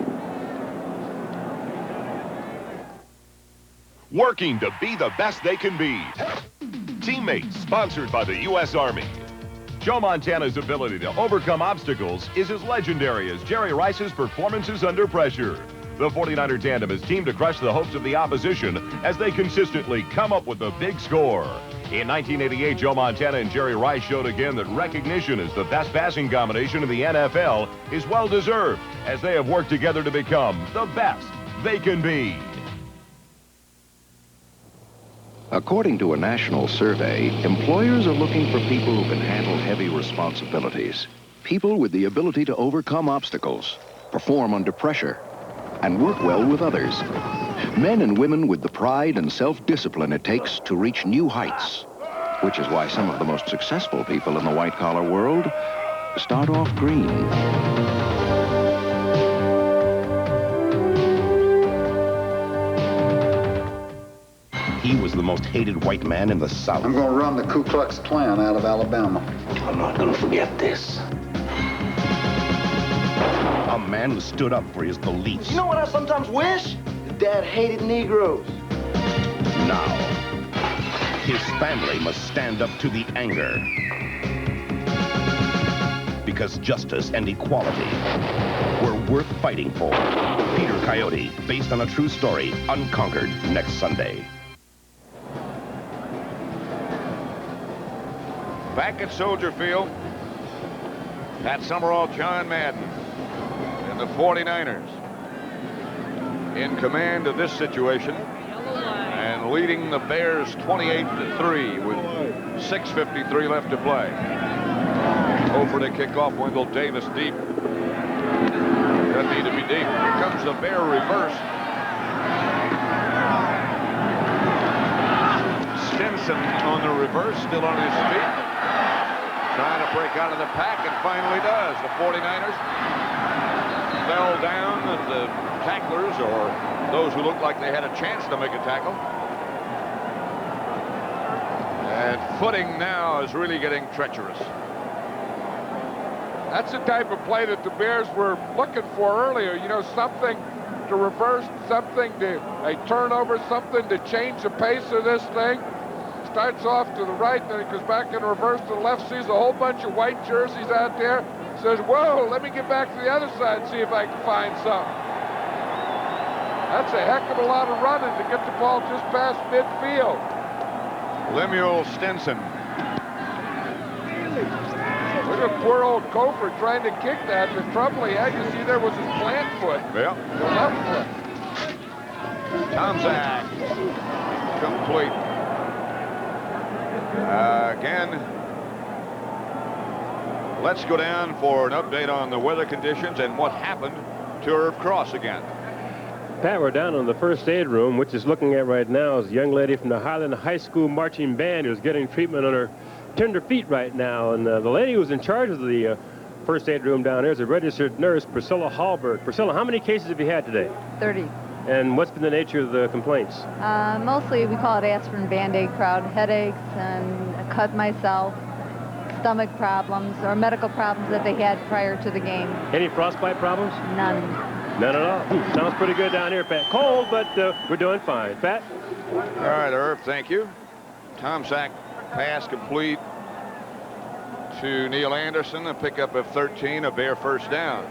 Working to be the best they can be. Teammates, sponsored by the U.S. Army. Joe Montana's ability to overcome obstacles is as legendary as Jerry Rice's performances under pressure. The 49er tandem is teamed to crush the hopes of the opposition as they consistently come up with a big score. In 1988, Joe Montana and Jerry Rice showed again that recognition as the best passing combination in the NFL is well-deserved, as they have worked together to become the best they can be. According to a national survey, employers are looking for people who can handle heavy responsibilities. People with the ability to overcome obstacles, perform under pressure, and work well with others. Men and women with the pride and self-discipline it takes to reach new heights, which is why some of the most successful people in the white-collar world start off green. He was the most hated white man in the South. I'm going to run the Ku Klux Klan out of Alabama. I'm not going to forget this. A man who stood up for his beliefs. You know what I sometimes wish? Dad hated Negroes. Now, his family must stand up to the anger. Because justice and equality were worth fighting for. Peter Coyote, based on a true story, Unconquered, next Sunday. Back at Soldier Field, Pat Summerall, John Madden, and the 49ers in command of this situation and leading the Bears 28-3 with 6:53 left to play. Over to kick off, Wendell Davis deep. Doesn't need to be deep. Here comes the Bear reverse. Stinson on the reverse, still on his feet. Trying to break out of the pack, and finally does. The 49ers fell down, and the tacklers, or those who looked like they had a chance to make a tackle. And footing now is really getting treacherous. That's the type of play that the Bears were looking for earlier. You know, something to reverse, something to a turnover, something to change the pace of this thing. Starts off to the right, then it goes back in reverse to the left, sees a whole bunch of white jerseys out there, says, whoa, let me get back to the other side and see if I can find something. That's a heck of a lot of running to get the ball just past midfield. Lemuel Stinson. Look at poor old Kofor trying to kick that. The trouble he had, you see there was his plant foot. Yeah. The left foot. Tomczak. Complete. Again, let's go down for an update on the weather conditions and what happened to Irv Cross again. Pat, we're down in the first aid room, which is looking at right now is a young lady from the Highland High School marching band who's getting treatment on her tender feet right now. And the lady who's in charge of the first aid room down there is a registered nurse, Priscilla Hallberg. Priscilla, how many cases have you had today? 30. And what's been the nature of the complaints? Mostly we call it aspirin Band-Aid crowd, headaches and a cut myself, stomach problems, or medical problems that they had prior to the game. Any frostbite problems? None. None at all. Sounds pretty good down here, Pat. Cold, but we're doing fine. Pat? All right, Irv, thank you. Tomczak pass complete to Neil Anderson, a pickup of 13, a Bear first down.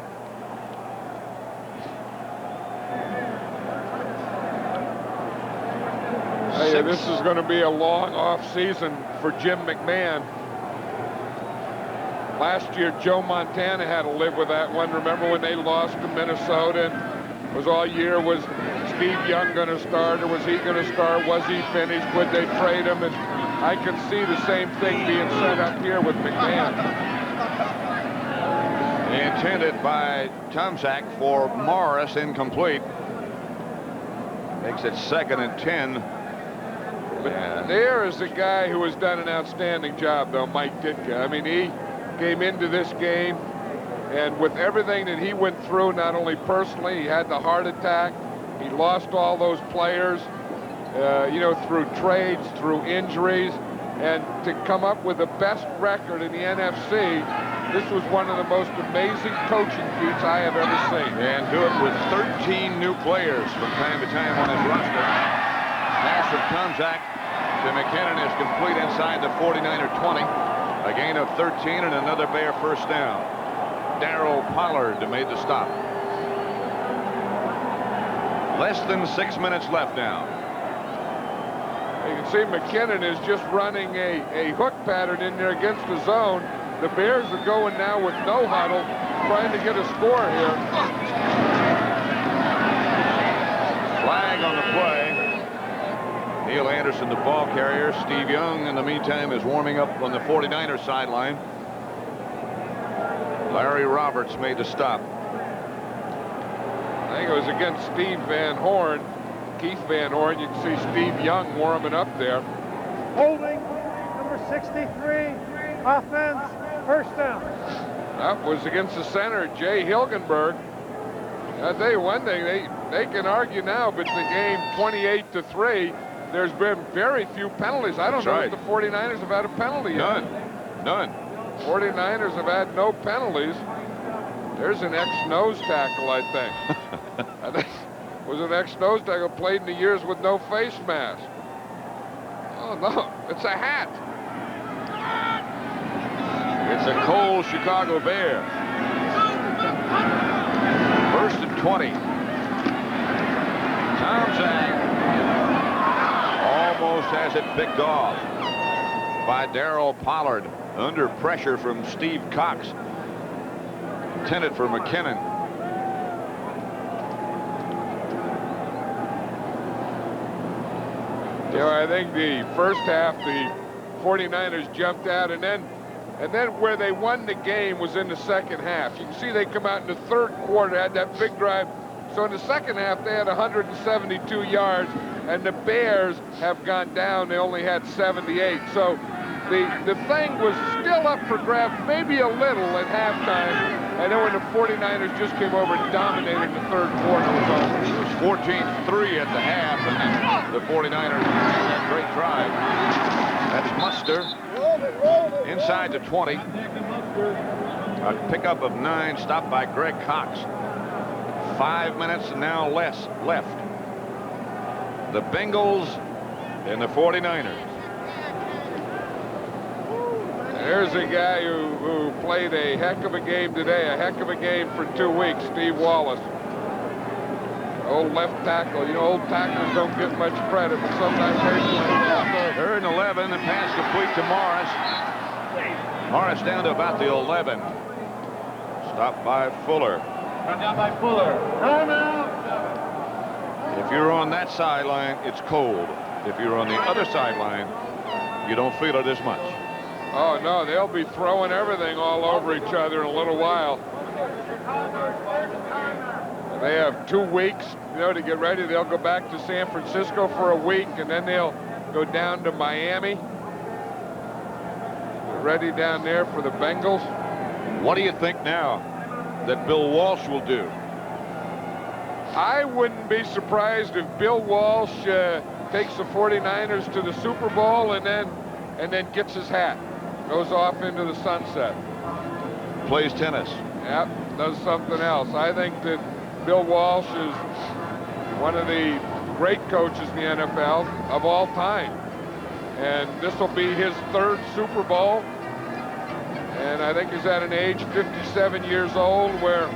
Hey, this is going to be a long off season for Jim McMahon. Last year, Joe Montana had to live with that one. Remember when they lost to Minnesota? And was all year, was Steve Young going to start, or was he going to start? Was he finished? Would they trade him? And I can see the same thing being set up here with McMahon. Intended by Tomczak for Morris, incomplete. Makes it 2nd and 10. But there is a guy who has done an outstanding job, though, Mike Ditka. I mean, he came into this game, and with everything that he went through, not only personally, he had the heart attack, he lost all those players, you know, through trades, through injuries, and to come up with the best record in the NFC, this was one of the most amazing coaching feats I have ever seen. And do it with 13 new players from time to time on his roster. Pass from Tomczak to McKinnon is complete inside the 49er 20. A gain of 13 and another Bear first down. Darryl Pollard made the stop. Less than 6 minutes left now. You can see McKinnon is just running a hook pattern in there against the zone. The Bears are going now with no huddle, trying to get a score here. Flag on the play. Neil Anderson, the ball carrier. Steve Young, in the meantime, is warming up on the 49ers sideline. Larry Roberts made the stop. I think it was against Steve Van Horn. Keith Van Horn. You can see Steve Young warming up there. Holding, number 63, offense, first down. That was against the center, Jay Hilgenberg. I'll tell you one thing, they can argue now, but the game 28-3, there's been very few penalties. I don't know if the 49ers have had a penalty yet. None. 49ers have had no penalties. There's an ex-nose tackle, I think. I think it was an ex-nose tackle played in the years with no face mask. Oh, no, it's a hat. It's a cold Chicago Bear. First and 20. Tomczak almost has it picked off by Darryl Pollard under pressure from Steve Cox. Intended for McKinnon. You know, I think the first half, the 49ers jumped out, and then where they won the game was in the second half. You can see they come out in the third quarter, had that big drive. So in the second half, they had 172 yards, and the Bears have gone down. They only had 78. So the thing was still up for grabs, maybe a little at halftime. And then when the 49ers just came over and dominated the third quarter, it was 14-3 at the half, and then the 49ers had that great drive. That's Muster inside the 20. A pickup of 9, stopped by Greg Cox. 5 minutes and now less left. The Bengals and the 49ers. There's a guy who played a heck of a game today, a heck of a game for 2 weeks, Steve Wallace. Old left tackle. You know, old tackles don't get much credit, but sometimes they play. 3rd and 11, the pass complete to Morris. Morris down to about the 11. Stopped by Fuller. Run down by Fuller. Timeout. If you're on that sideline, it's cold. If you're on the other sideline, you don't feel it as much. Oh, no, they'll be throwing everything all over each other in a little while. They have 2 weeks, you know, to get ready. They'll go back to San Francisco for a week, and then they'll go down to Miami. Get ready down there for the Bengals. What do you think now that Bill Walsh will do? I wouldn't be surprised if Bill Walsh takes the 49ers to the Super Bowl and then gets his hat. Goes off into the sunset. Plays tennis. Yep, does something else. I think that Bill Walsh is one of the great coaches in the NFL of all time. And this will be his 3rd Super Bowl. And I think he's at an age, 57 years old, where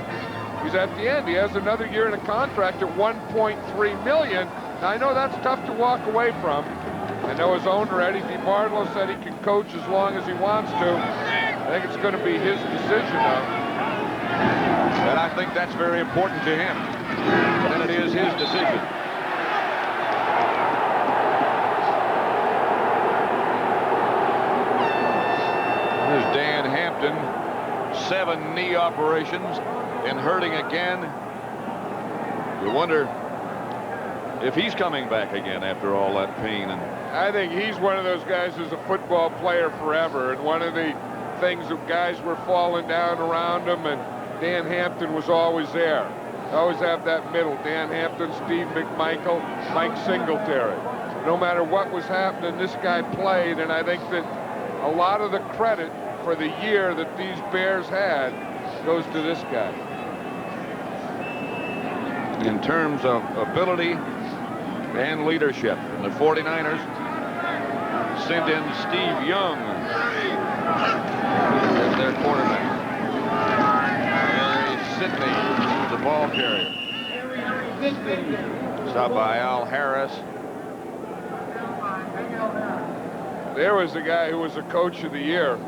he's at the end. He has another year in a contract at $1.3 million. Now, I know that's tough to walk away from. I know his owner, Eddie DiBartolo, said he can coach as long as he wants to. I think it's going to be his decision, though. And I think that's very important to him. And it is his decision. Here's Dan Hampton. 7 knee operations and hurting again. You wonder if he's coming back again after all that pain. And I think he's one of those guys who's a football player forever. And one of the things that guys were falling down around him, and Dan Hampton was always there. Always have that middle. Dan Hampton, Steve McMichael, Mike Singletary. No matter what was happening, this guy played, and I think that a lot of the credit for the year that these Bears had goes to this guy. In terms of ability and leadership, the 49ers send in Steve Young There's their quarterback. Larry Sidney, the ball carrier. Stopped by Al Harris. There was the guy who was a coach of the year.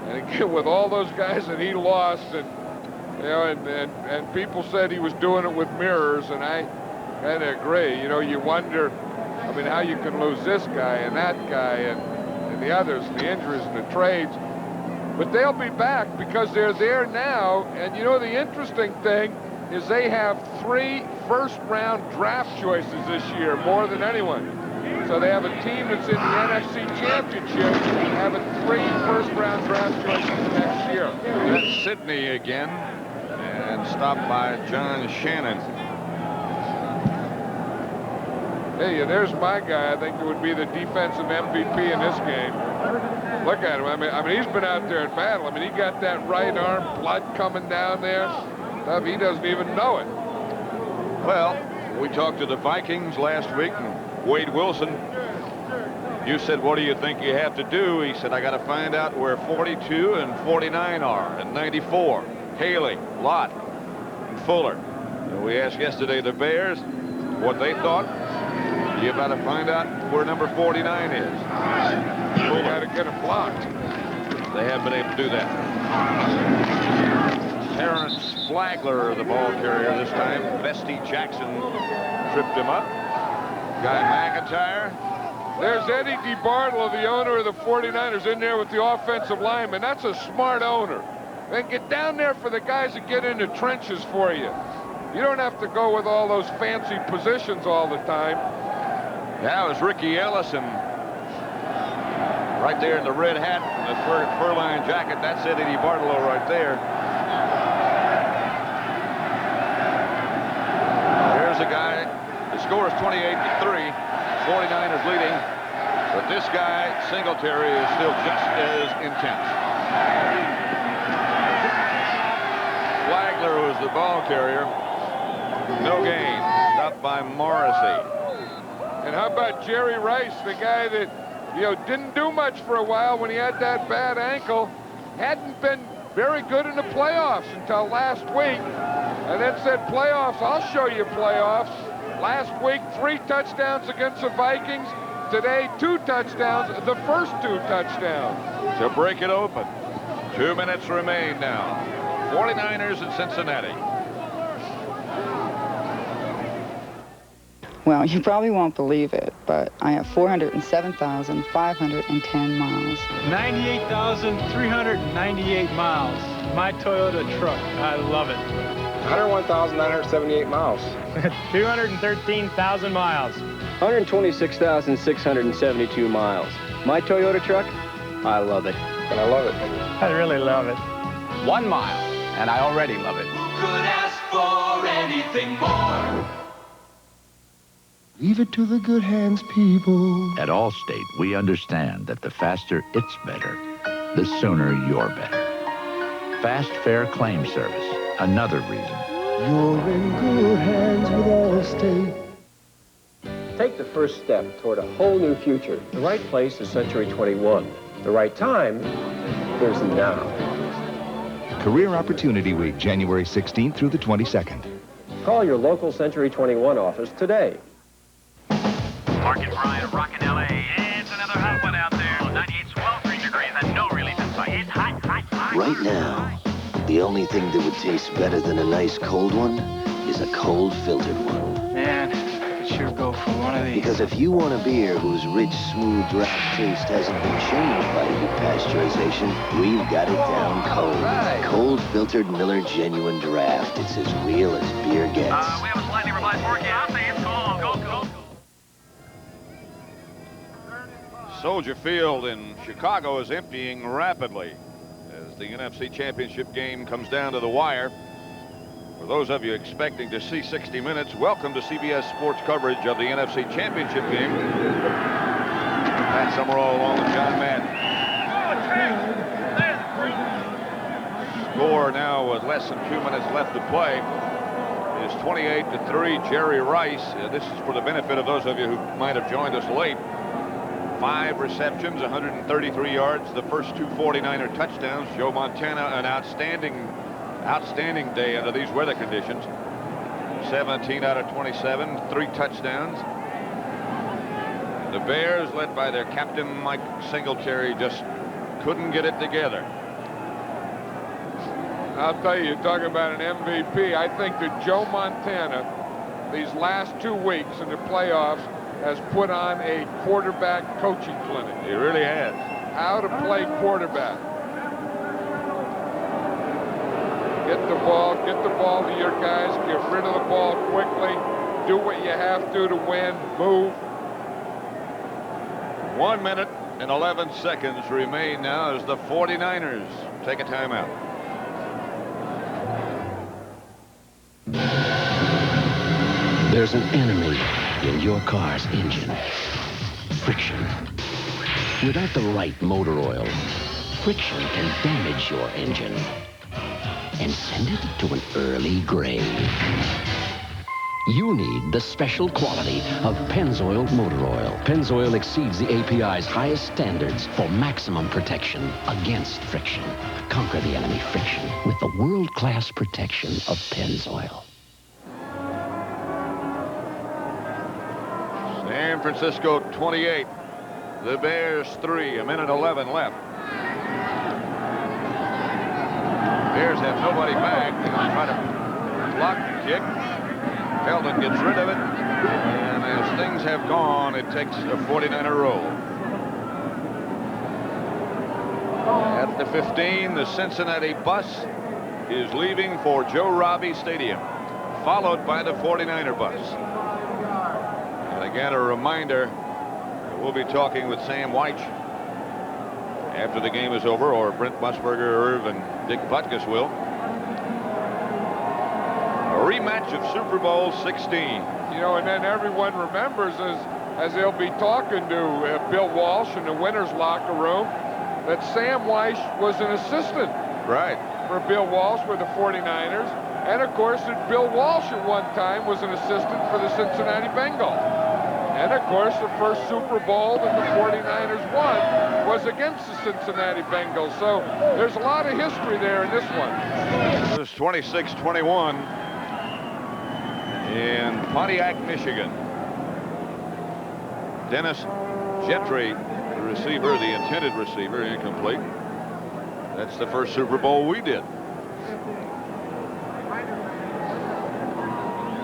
And again, with all those guys that he lost, and you know, and people said he was doing it with mirrors, and I kind of agree. You know, you wonder, I mean, how you can lose this guy and that guy and the others, the injuries and the trades. But they'll be back because they're there now. And you know, the interesting thing is they have 3 first-round draft choices this year, more than anyone. So they have a team that's in the NFC Championship having 3 first-round draft choices next year. That's Sidney again, and stopped by John Shannon. Hey, there's my guy. I think it would be the defensive MVP in this game. Look at him. I mean, he's been out there in battle. I mean, he got that right arm, blood coming down there. Stuff he doesn't even know it. Well, we talked to the Vikings last week, and Wade Wilson, you said, what do you think you have to do? He said, I got to find out where 42 and 49 are, and 94. Haley, Lott, and Fuller. And we asked yesterday the Bears what they thought. You got to find out where number 49 is. You got to get him blocked. They haven't been able to do that. Terrence Flagler, the ball carrier this time. Vesty Jackson tripped him up. Guy McIntyre. There's Eddie DeBartolo, the owner of the 49ers, in there with the offensive lineman. That's a smart owner. Then get down there for the guys that get in the trenches for you. You don't have to go with all those fancy positions all the time. That was Ricky Ellison. Right there in the red hat, and the fur-lined jacket. That's Eddie DeBartolo right there. There's a guy. The score is 28-3. 49ers leading. But this guy, Singletary, is still just as intense. Flagler was the ball carrier. No gain. Stopped by Morrissey. And how about Jerry Rice, the guy that, you know, didn't do much for a while when he had that bad ankle. Hadn't been very good in the playoffs until last week. And then said, playoffs, I'll show you playoffs. Last week, 3 touchdowns against the Vikings. Today, 2 touchdowns, the first 2 touchdowns. To break it open. 2 minutes remain now. 49ers in Cincinnati. Well, you probably won't believe it, but I have 407,510 miles. 98,398 miles. My Toyota truck. I love it. 101,978 miles. 213,000 miles. 126,672 miles. My Toyota truck. I love it. And I love it. I really love it. 1 mile. And I already love it. Who could ask for anything more? Leave it to the good hands, people. At Allstate, we understand that the faster it's better, the sooner you're better. Fast, fair claim service. Another reason. You're in good hands with Allstate. Take the first step toward a whole new future. The right place is Century 21. The right time is now. Career Opportunity Week, January 16th through the 22nd. Call your local Century 21 office today. Mark and Brian, rockin' LA. It's another hot one out there. 98, 12 degrees and no relief in sight. It's hot, hot, hot. Right now, the only thing that would taste better than a nice cold one is a cold filtered one. Man, I could sure go for one of these. Because if you want a beer whose rich, smooth draft taste hasn't been changed by heat pasteurization, we've got it down cold. Right. Cold filtered Miller Genuine Draft. It's as real as beer gets. We have a slightly revised forecast. It's cold, go. Soldier Field in Chicago is emptying rapidly as the NFC Championship game comes down to the wire. For those of you expecting to see 60 minutes, welcome to CBS Sports coverage of the NFC Championship game. Pat Summerall along with John Madden. Score now with less than 2 minutes left to play is 28-3. Jerry Rice. This is for the benefit of those of you who might have joined us late. 5 receptions, 133 yards. The first 2 49er touchdowns. Joe Montana, an outstanding day under these weather conditions. 17 out of 27, 3 touchdowns. The Bears, led by their captain Mike Singletary, just couldn't get it together. I'll tell you, talk about an MVP. I think that Joe Montana, these last 2 weeks in the playoffs, has put on a quarterback coaching clinic. He really has. How to play quarterback. Get the ball to your guys, get rid of the ball quickly, do what you have to win, move. 1 minute and 11 seconds remain now as the 49ers take a timeout. There's an enemy in your car's engine. Friction. Without the right motor oil, friction can damage your engine and send it to an early grave. You need the special quality of Pennzoil motor oil. Pennzoil exceeds the API's highest standards for maximum protection against friction. Conquer the enemy friction with the world-class protection of Pennzoil. San Francisco 28, the Bears 3, 1:11 left. Bears have nobody back. They're going to try to block the kick. Felton gets rid of it, and as things have gone, it takes a 49er roll. At the 15, the Cincinnati bus is leaving for Joe Robbie Stadium, followed by the 49er bus. And again, a reminder, we'll be talking with Sam Weich after the game is over, or Brent Musburger and Dick Butkus will. A rematch of Super Bowl 16. You know, and then everyone remembers as they'll be talking to Bill Walsh in the winner's locker room that Sam Weich was an assistant. Right. For Bill Walsh with the 49ers. And of course that Bill Walsh at one time was an assistant for the Cincinnati Bengals. And of course the first Super Bowl that the 49ers won was against the Cincinnati Bengals. So there's a lot of history there in this one. It was 26-21 in Pontiac, Michigan. Dennis Gentry, the receiver, the intended receiver, incomplete. That's the first Super Bowl we did.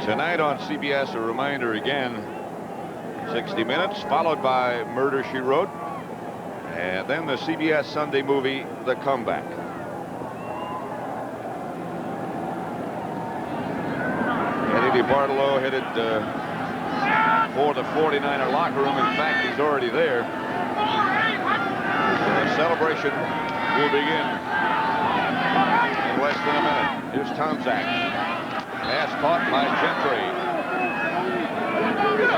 Tonight on CBS, a reminder again, 60 Minutes, followed by Murder, She Wrote, and then the CBS Sunday movie, The Comeback. Eddie DeBartolo headed for the 49er locker room. In fact, he's already there. The celebration will begin in less than a minute. Here's Tomczak. Pass caught by Gentry.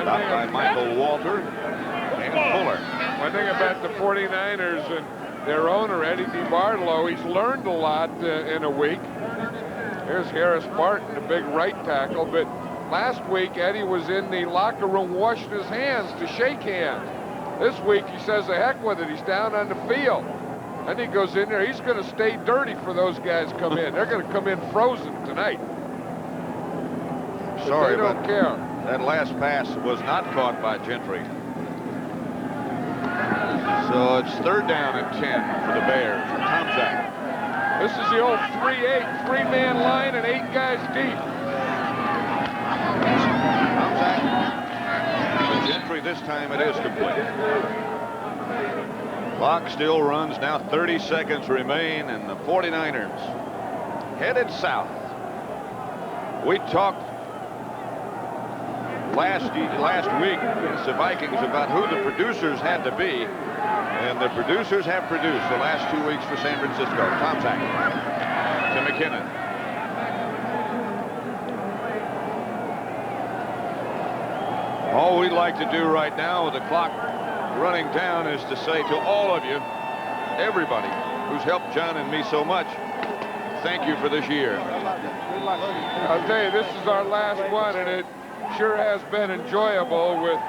Stopped by Michael Walter and Fuller. One thing about the 49ers and their owner, Eddie DeBartolo, he's learned a lot in a week. Here's Harris Barton, a big right tackle, but last week Eddie was in the locker room washing his hands to shake hands. This week he says the heck with it, he's down on the field. And he goes in there, he's going to stay dirty for those guys come in. They're going to come in frozen tonight. Sorry, they don't care. That last pass was not caught by Gentry. So it's 3rd down and 10 for the Bears. Tomczak. This is the old 3-8, 3-man line and 8 guys deep. Tomczak. Gentry this time it is complete. Clock still runs. Now 30 seconds remain, and the 49ers headed south. We talked last week against the Vikings about who the producers had to be, and the producers have produced the last 2 weeks for San Francisco. Tomczak to McKinnon. All we'd like to do right now with the clock running down is to say to all of you, everybody who's helped John and me so much, thank you for this year. I'll tell you, this is our last one, and it sure has been enjoyable with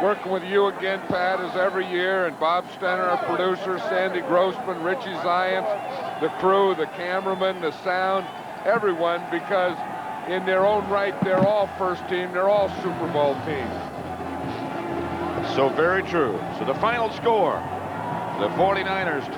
working with you again, Pat, as every year, and Bob Stenner, our producer, Sandy Grossman, Richie Zients, the crew, the cameraman, the sound, everyone, because in their own right, they're all first team. They're all Super Bowl teams. So very true. So the final score, the 49ers